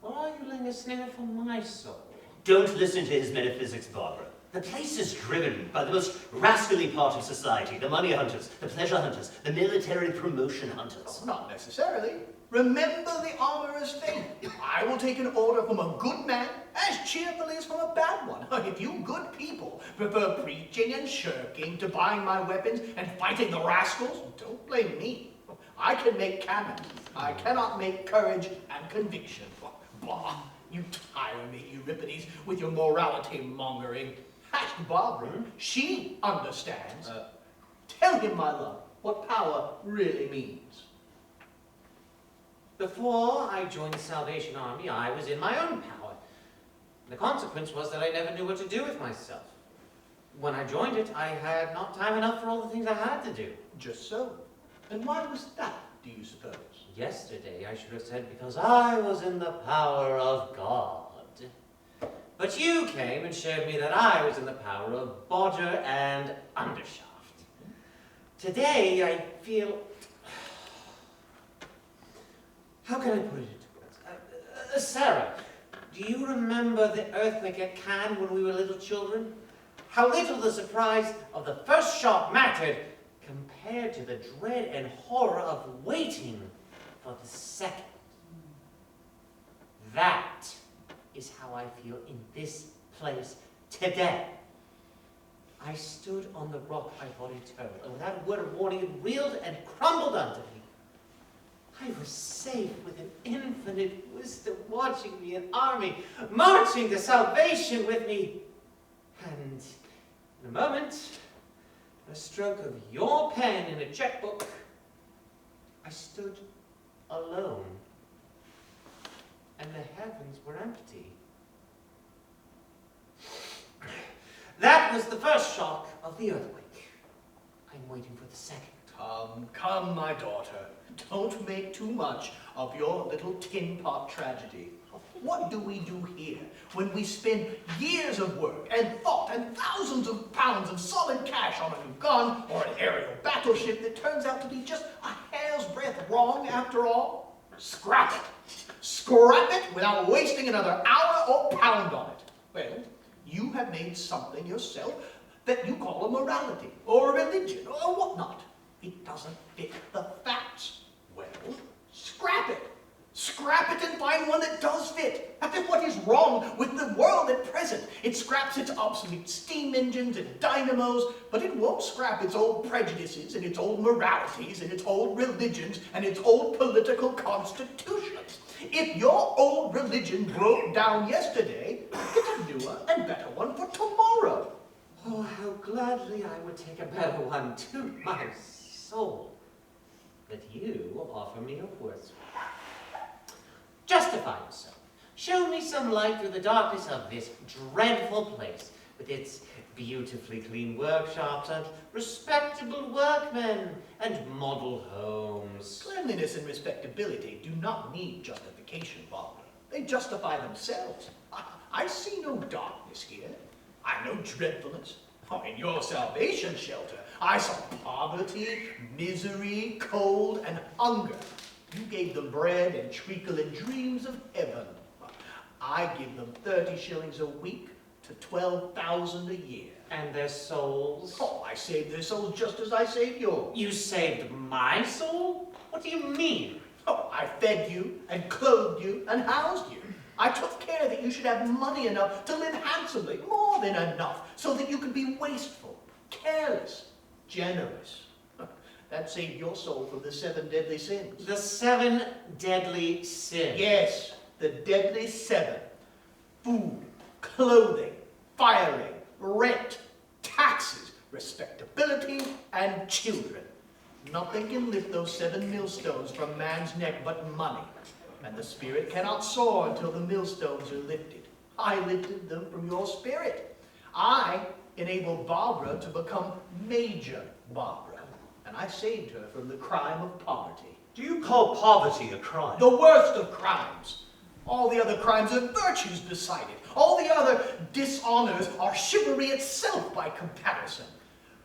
Or are you laying a snare for my soul? Don't listen to his metaphysics, Barbara. The place is driven by the most rascally part of society, the money hunters, the pleasure hunters, the military promotion hunters. Not necessarily. Remember the armorer's fate. I will take an order from a good man as cheerfully as from a bad one. If you good people prefer preaching and shirking to buying my weapons and fighting the rascals, don't blame me. I can make cannon. I cannot make courage and conviction. Bah, you tire me, Euripides, with your morality mongering. Ask Barbara. She understands. Tell him, my love, what power really means. Before I joined the Salvation Army, I was in my own power. The consequence was that I never knew what to do with myself. When I joined it, I had not time enough for all the things I had to do. Just so. And why was that, do you suppose? Yesterday, I should have said because I was in the power of God. But you came and showed me that I was in the power of bodger and undershaft. Today, I feel... How can I put it into words? Sarah, do you remember the earthquake at Cannes when we were little children? How little the surprise of the first shock mattered compared to the dread and horror of waiting for the second. That is how I feel in this place today. I stood on the rock I thought eternal, and without a word of warning it reeled and crumbled under me. I was safe with an infinite wisdom watching me, an army marching to salvation with me. And in a moment, a stroke of your pen in a checkbook, I stood alone, and the heavens were empty. That was the first shock of the earthquake. I'm waiting for the second. Come, my daughter. Don't make too much of your little tin pot tragedy. What do we do here when we spend years of work and thought and thousands of pounds of solid cash on a new gun or an aerial battleship that turns out to be just a hair's breadth wrong after all? Scrap it. Scrap it without wasting another hour or pound on it. Well, you have made something yourself that you call a morality or a religion or whatnot. It doesn't fit the facts. Well, scrap it. Scrap it and find one that does fit. That is what is wrong with the world at present. It scraps its obsolete steam engines and dynamos, but it won't scrap its old prejudices and its old moralities and its old religions and its old political constitutions. If your old religion broke down yesterday, get a newer and better one for tomorrow. Oh, how gladly I would take a better one to my soul. But you offer me a worse one. Justify yourself. Show me some light through the darkness of this dreadful place, with its beautifully clean workshops and respectable workmen and model homes. Cleanliness and respectability do not need justification, Barbara. They justify themselves. I see no darkness here. I know dreadfulness. Oh, in your salvation shelter, I saw poverty, misery, cold, and hunger. You gave them bread and treacle and dreams of heaven. I give them 30 shillings a week to 12,000 a year. And their souls? Oh, I saved their souls just as I saved yours. You saved my soul? What do you mean? Oh, I fed you and clothed you and housed you. I took care that you should have money enough to live handsomely, more than enough, so that you could be wasteful, careless, generous. That saved your soul from the 7 deadly sins. The 7 deadly sins? Yes, the deadly 7. Food, clothing, firing, rent, taxes, respectability, and children. Nothing can lift those 7 millstones from man's neck but money. And the spirit cannot soar until the millstones are lifted. I lifted them from your spirit. I enabled Barbara to become Major Barbara. And I saved her from the crime of poverty. Do you call poverty a crime? The worst of crimes. All the other crimes are virtues beside it. All the other dishonors are chivalry itself by comparison.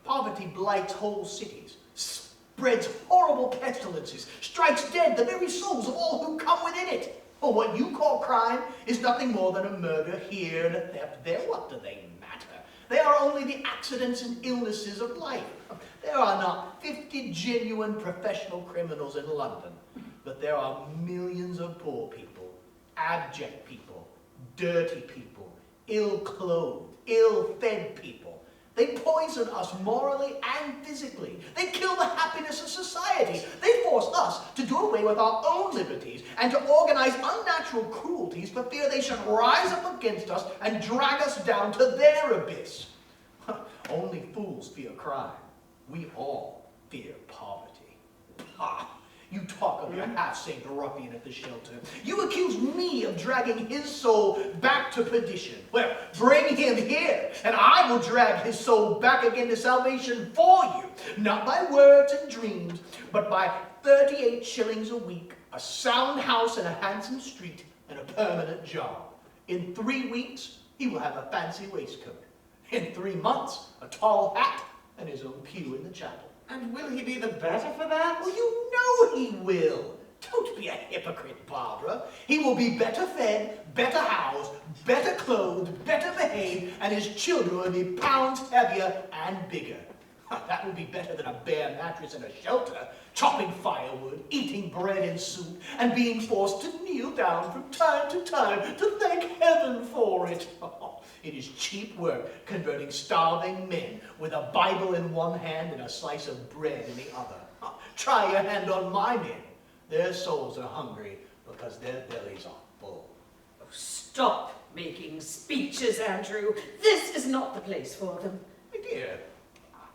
Poverty blights whole cities, spreads horrible pestilences, strikes dead the very souls of all who come within it. Or what you call crime is nothing more than a murder here and a theft there. What do they matter? They are only the accidents and illnesses of life. There are not 50 genuine professional criminals in London. But there are millions of poor people, abject people, dirty people, ill-clothed, ill-fed people. They poison us morally and physically. They kill the happiness of society. They force us to do away with our own liberties and to organize unnatural cruelties for fear they should rise up against us and drag us down to their abyss. Only fools fear crime. We all fear poverty. Ha! You talk of your half-saved ruffian at the shelter. You accuse me of dragging his soul back to perdition. Well, bring him here, and I will drag his soul back again to salvation for you. Not by words and dreams, but by 38 shillings a week, a sound house and a handsome street, and a permanent job. In 3 weeks, he will have a fancy waistcoat. In 3 months, a tall hat and his own pew in the chapel. And will he be the better for that? Well, you know he will. Don't be a hypocrite, Barbara. He will be better fed, better housed, better clothed, better behaved, and his children will be pounds heavier and bigger. That will be better than a bare mattress in a shelter, chopping firewood, eating bread and soup, and being forced to kneel down from time to time to thank heaven for it. It is cheap work converting starving men with a Bible in one hand and a slice of bread in the other. Try your hand on my men. Their souls are hungry because their bellies are full. Oh, stop making speeches, Andrew. This is not the place for them. My dear,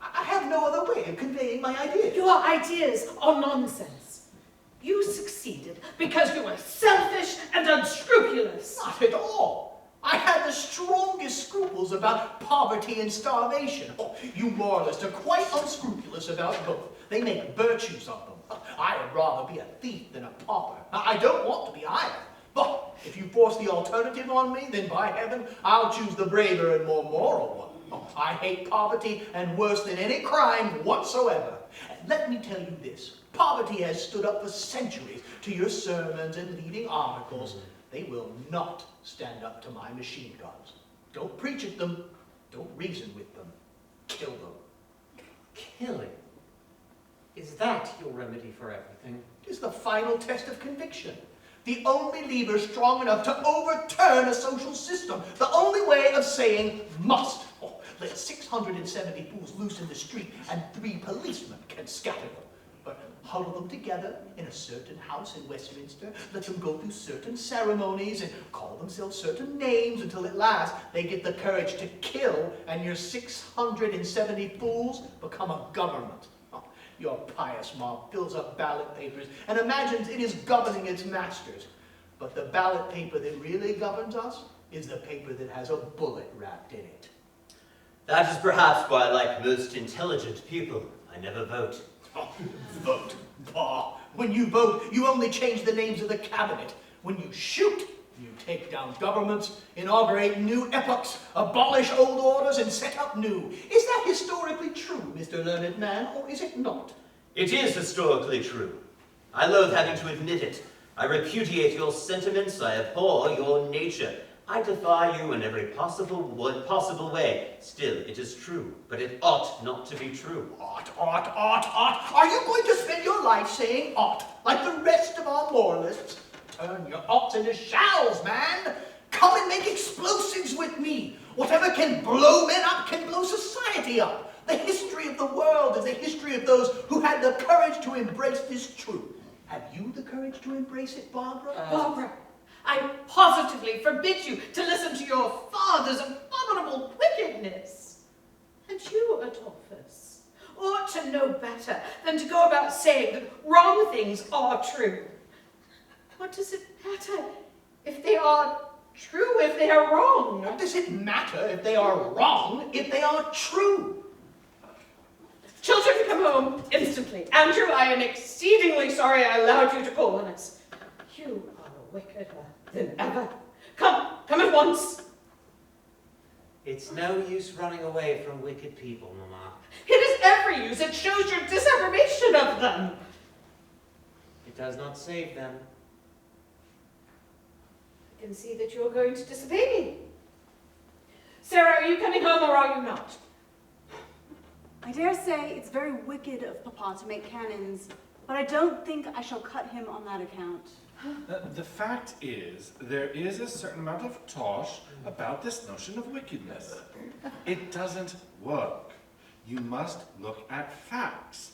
I have no other way of conveying my ideas. Your ideas are nonsense. You succeeded because you were selfish and unscrupulous. Not at all. I had the strongest scruples about poverty and starvation. Oh, you moralists are quite unscrupulous about both. They make virtues of them. I would rather be a thief than a pauper. I don't want to be either. But if you force the alternative on me, then by heaven, I'll choose the braver and more moral one. Oh, I hate poverty, and worse than any crime whatsoever. And let me tell you this. Poverty has stood up for centuries to your sermons and leading articles. They will not stand up to my machine guns. Don't preach at them. Don't reason with them. Kill them. Killing? Is that your remedy for everything? It is the final test of conviction. The only lever strong enough to overturn a social system. The only way of saying must. Oh, let 670 fools loose in the street and 3 policemen can scatter them. But huddle them together in a certain house in Westminster, let them go through certain ceremonies and call themselves certain names until at last they get the courage to kill, and your 670 fools become a government. Oh, your pious mob fills up ballot papers and imagines it is governing its masters. But the ballot paper that really governs us is the paper that has a bullet wrapped in it. That is perhaps why, like most intelligent people, I never vote. Oh, vote? Bah! When you vote, you only change the names of the cabinet. When you shoot, you take down governments, inaugurate new epochs, abolish old orders, and set up new. Is that historically true, Mr. Learned Man, or is it not? It is historically true. I loathe having to admit it. I repudiate your sentiments, I abhor your nature. I defy you in every possible way. Still, it is true, but it ought not to be true. Ought. Are you going to spend your life saying ought, like the rest of our moralists? Turn your oughts into shalls, man. Come and make explosives with me. Whatever can blow men up can blow society up. The history of the world is the history of those who had the courage to embrace this truth. Have you the courage to embrace it, Barbara? Barbara, I positively forbid you to listen to your father's abominable wickedness. And you, Adolphus, ought to know better than to go about saying that wrong things are true. What does it matter if they are true, if they are wrong? What does it matter if they are wrong, if they are true? Children, come home instantly. Andrew, I am exceedingly sorry I allowed you to call on us. You are wickeder than ever. Come at once. It's no use running away from wicked people, Mama. It is every use. It shows your disapprobation of them. It does not save them. I can see that you are going to disobey me. Sarah, are you coming home or are you not? I dare say it's very wicked of Papa to make cannons, but but I don't think I shall cut him on that account. The fact is, there is a certain amount of tosh about this notion of wickedness. It doesn't work. You must look at facts.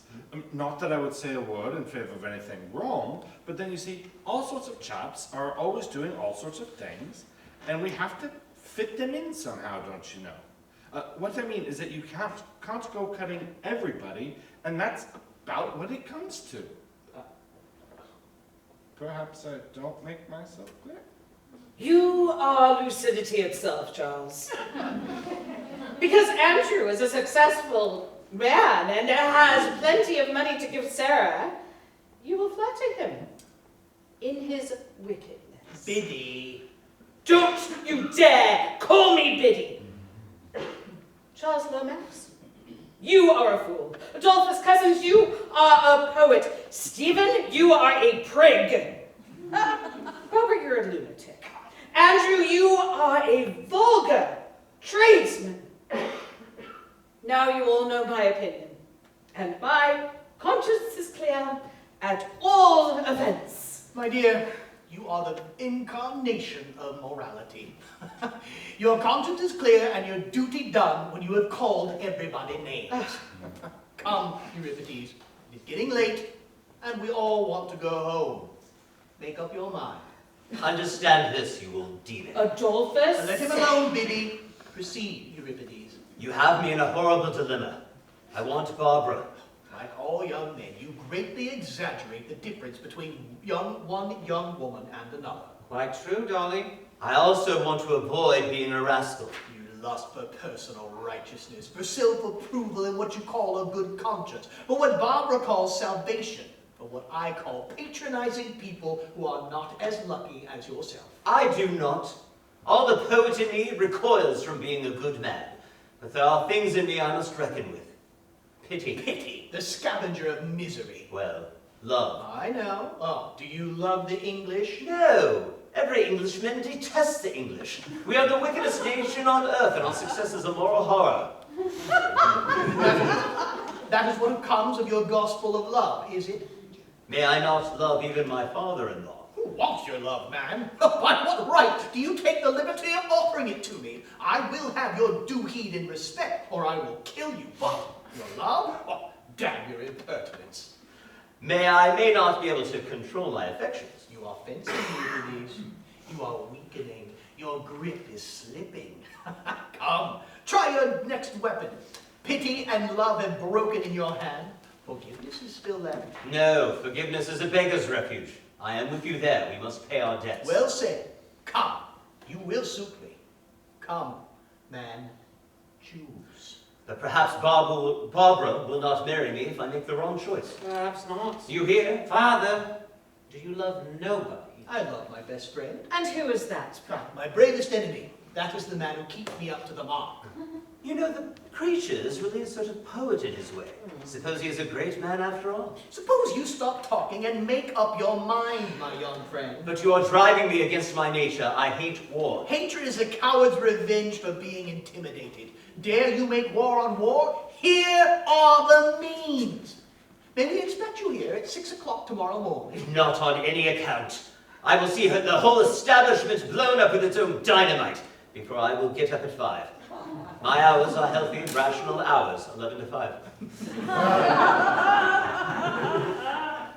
Not that I would say a word in favor of anything wrong, but then you see, all sorts of chaps are always doing all sorts of things, and we have to fit them in somehow, don't you know? What I mean is that you can't go cutting everybody, and that's about what it comes to. Perhaps I don't make myself clear? You are lucidity itself, Charles. Because Andrew is a successful man and has plenty of money to give Sarah, you will flatter him in his wickedness. Biddy. Don't you dare call me Biddy! Charles Lomax, you are a fool. Adolphus Cousins, you are a poet. Stephen, you are a prig. Robert, you're a lunatic. Andrew, you are a vulgar tradesman. Now you all know my opinion, and my conscience is clear at all events. My dear, you are the incarnation of morality. Your conscience is clear and your duty done when you have called everybody names. Come, Euripides. It's getting late, and we all want to go home. Make up your mind. Understand this, you old demon. Adolphus? Let him alone, Biddy. Proceed, Euripides. You have me in a horrible dilemma. I want Barbara. Like all young men, you greatly exaggerate the difference between one young woman and another. Quite true, darling. I also want to avoid being a rascal. You lust for personal righteousness, for self-approval and what you call a good conscience, for what Barbara calls salvation, for what I call patronizing people who are not as lucky as yourself. I do not. All the poet in me recoils from being a good man. But there are things in me I must reckon with. Pity. Pity, the scavenger of misery. Well, love. I know. Oh, do you love the English? No. Every Englishman detests the English. We are the wickedest nation on earth, and our success is a moral horror. That is what comes of your gospel of love, is it? May I not love even my father-in-law? Who wants your love, man? By what right do you take the liberty of offering it to me? I will have your due heed and respect, or I will kill you. But your love? Oh, damn your impertinence. May not be able to control my affections. You are fencing, Euripides. You are weakening. Your grip is slipping. Come, try your next weapon. Pity and love have broken in your hand. Forgiveness is still left. No, forgiveness is a beggar's refuge. I am with you there. We must pay our debts. Well said. Come, you will suit me. Come, man, choose. But perhaps Barbara will not marry me if I make the wrong choice. Perhaps not. You hear? Father, do you love nobody? I love my best friend. And who is that? My bravest enemy. That is the man who keeps me up to the mark. You know, the creature is really a sort of poet in his way. Suppose he is a great man after all. Suppose you stop talking and make up your mind, my young friend. But you are driving me against my nature. I hate war. Hatred is a coward's revenge for being intimidated. Dare you make war on war? Here are the means. May we expect you here at 6 o'clock tomorrow morning? Not on any account. I will see the whole establishment blown up with its own dynamite before I will get up at 5. My hours are healthy, rational hours, 11 to 5.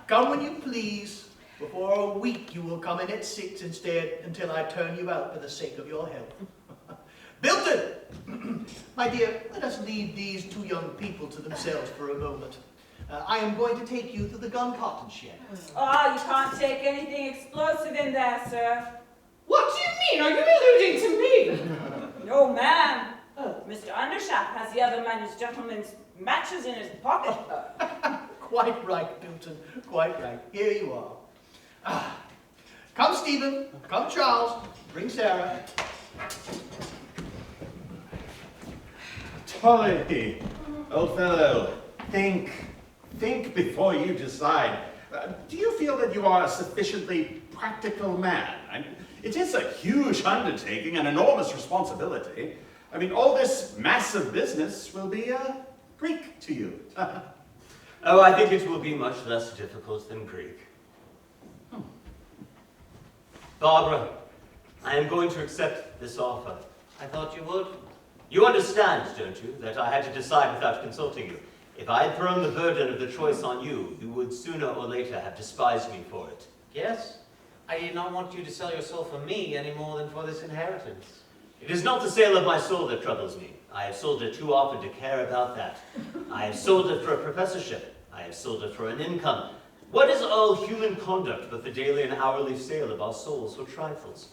Come when you please. Before a week you will come in at 6 instead until I turn you out for the sake of your health. Bilton! My dear, let us leave these two young people to themselves for a moment. I am going to take you to the gun cotton shed. Oh, you can't take anything explosive in there, sir. What do you mean? Are you alluding to me? No, ma'am. Mr. Undershaft has the other gentleman's matches in his pocket. Quite right, Bilton. Quite right. Here you are. Come, Stephen. Come, Charles. Bring Sarah. Tolly, old fellow, think before you decide. Do you feel that you are a sufficiently practical man? It is a huge undertaking, an enormous responsibility. I mean, all this massive business will be Greek to you. Oh, I think it will be much less difficult than Greek. Barbara, I am going to accept this offer. I thought you would. You understand, don't you, that I had to decide without consulting you. If I had thrown the burden of the choice on you, you would sooner or later have despised me for it. Yes. I did not want you to sell your soul for me any more than for this inheritance. It is not the sale of my soul that troubles me. I have sold it too often to care about that. I have sold it for a professorship. I have sold it for an income. What is all human conduct but the daily and hourly sale of our souls for trifles?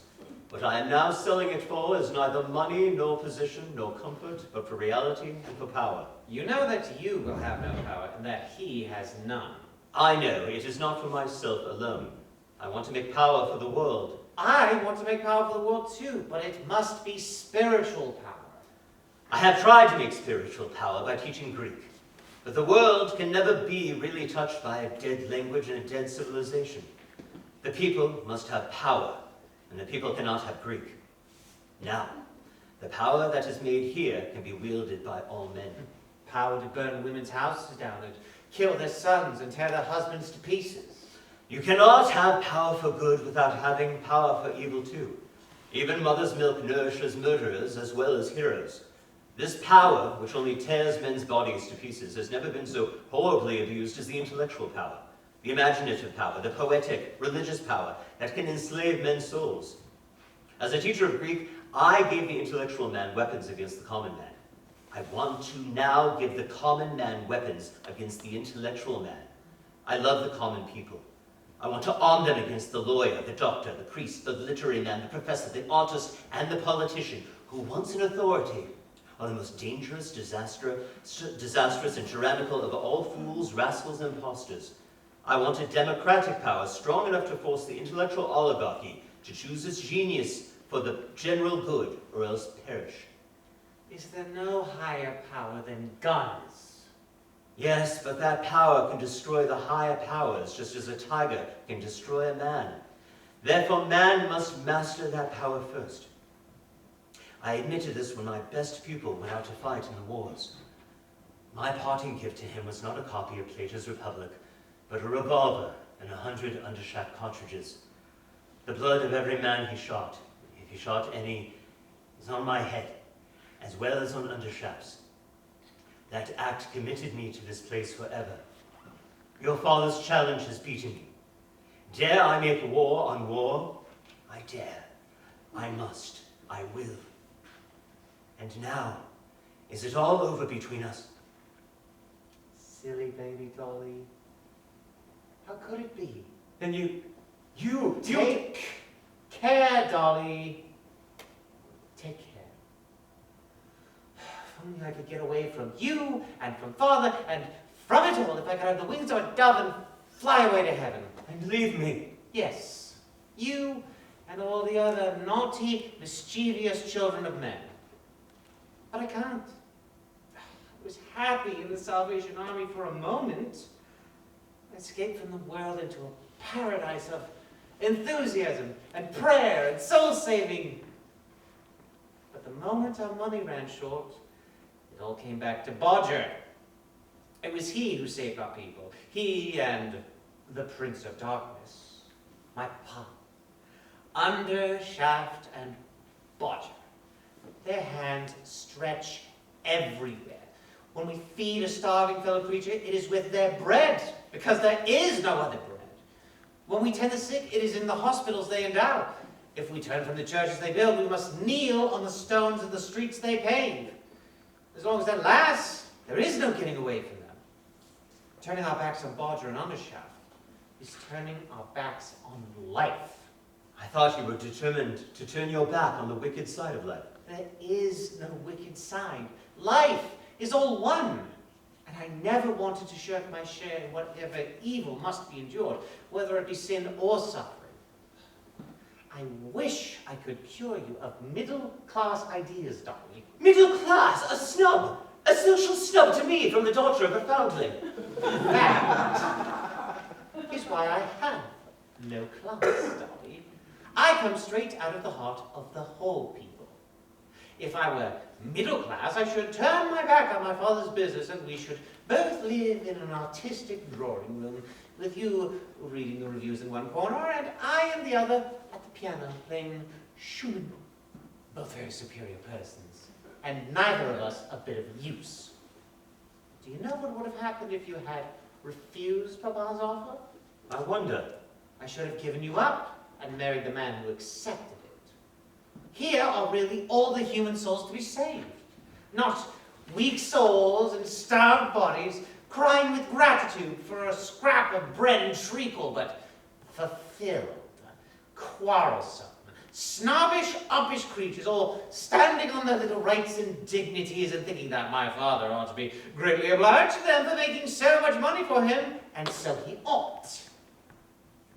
What I am now selling it for is neither money, nor position, nor comfort, but for reality and for power. You know that you will have no power, and that he has none. I know it is not for myself alone. I want to make power for the world. I want to make power for the world too, but it must be spiritual power. I have tried to make spiritual power by teaching Greek. But the world can never be really touched by a dead language and a dead civilization. The people must have power, and the people cannot have Greek. Now, the power that is made here can be wielded by all men. Power to burn women's houses down and kill their sons and tear their husbands to pieces. You cannot have power for good without having power for evil too. Even mother's milk nourishes murderers as well as heroes. This power, which only tears men's bodies to pieces, has never been so horribly abused as the intellectual power, the imaginative power, the poetic, religious power that can enslave men's souls. As a teacher of Greek, I gave the intellectual man weapons against the common man. I want to now give the common man weapons against the intellectual man. I love the common people. I want to arm them against the lawyer, the doctor, the priest, the literary man, the professor, the artist, and the politician, who once in authority are the most dangerous, disastrous, and tyrannical of all fools, rascals, and impostors. I want a democratic power strong enough to force the intellectual oligarchy to choose its genius for the general good, or else perish. Is there no higher power than guns? Yes, but that power can destroy the higher powers, just as a tiger can destroy a man. Therefore, man must master that power first. I admitted this when my best pupil went out to fight in the wars. My parting gift to him was not a copy of Plato's Republic, but a revolver and 100 undershaft cartridges. The blood of every man he shot, if he shot any, is on my head, as well as on undershafts. That act committed me to this place forever. Your father's challenge has beaten me. Dare I make war on war? I dare. I must. I will. And now, is it all over between us? Silly baby Dolly. How could it be? Then you Take care, Dolly. Take care. If only I could get away from you and from father and from it all, if I could have the wings of a dove and fly away to heaven. and leave me. Yes, you and all the other naughty, mischievous children of men. But I can't. I was happy in the Salvation Army for a moment. I escaped from the world into a paradise of enthusiasm and prayer and soul-saving. But the moment our money ran short, it all came back to Bodger. It was he who saved our people. He and the Prince of Darkness, my pa. Undershaft and Bodger. Their hands stretch everywhere. When we feed a starving fellow creature, it is with their bread, because there is no other bread. When we tend the sick, it is in the hospitals they endow. If we turn from the churches they build, we must kneel on the stones of the streets they pave. As long as that lasts, there is no getting away from them. Turning our backs on Bodger and Undershaft is turning our backs on life. I thought you were determined to turn your back on the wicked side of life. There is no wicked side. Life is all one. And I never wanted to shirk my share in whatever evil must be endured, whether it be sin or suffering. I wish I could cure you of middle-class ideas, Dolly. Middle class? A snub? A social snub to me from the daughter of a foundling. That is why I have no class, Dolly. I come straight out of the heart of the whole people. If I were middle class, I should turn my back on my father's business and we should both live in an artistic drawing room, with you reading the reviews in one corner and I in the other at the piano playing Schumann. Both very superior persons, and neither of us a bit of use. Do you know what would have happened if you had refused Papa's offer? I wonder. I should have given you up and married the man who accepted it. Here are really all the human souls to be saved. Not weak souls and starved bodies crying with gratitude for a scrap of bread and treacle, but fulfilled, quarrelsome, snobbish, uppish creatures, all standing on their little rights and dignities and thinking that my father ought to be greatly obliged to them for making so much money for him, and so he ought.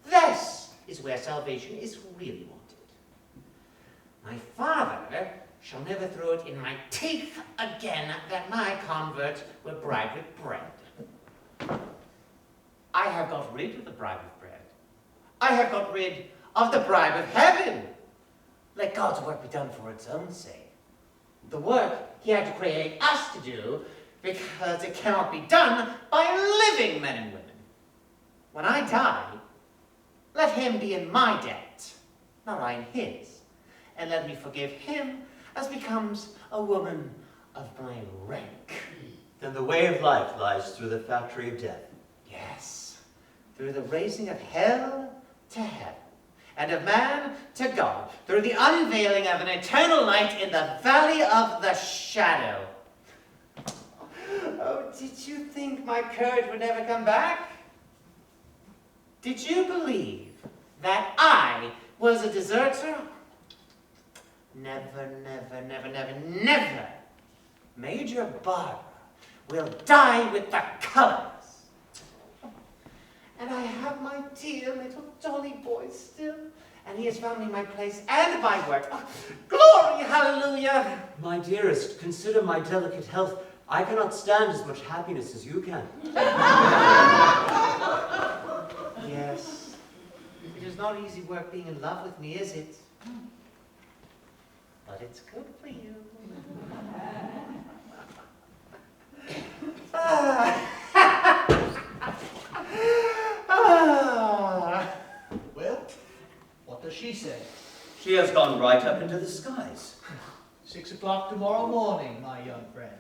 This is where salvation is really wanted. My father shall never throw it in my teeth again that my convert will bribe with bread. I have got rid of the bribe of bread. I have got rid of the bribe of heaven. Let God's work be done for its own sake. The work he had to create us to do, because it cannot be done by living men and women. When I die, let him be in my debt, not I in his, and let me forgive him as becomes a woman of my rank. Then the way of life lies through the factory of death. Yes, through the raising of hell to heaven, and of man to God, through the unveiling of an eternal light in the valley of the shadow. Oh, did you think my courage would never come back? Did you believe that I was a deserter? Never, never, never, never, never. Major Barbara will die with the colors. And I have my dear little dolly boy still, and he has found me my place and my work. Oh, glory, hallelujah! My dearest, consider my delicate health. I cannot stand as much happiness as you can. Yes, it is not easy work being in love with me, is it? But it's good for you. Well, what does she say? She has gone right up into the skies. 6 o'clock tomorrow morning, my young friend.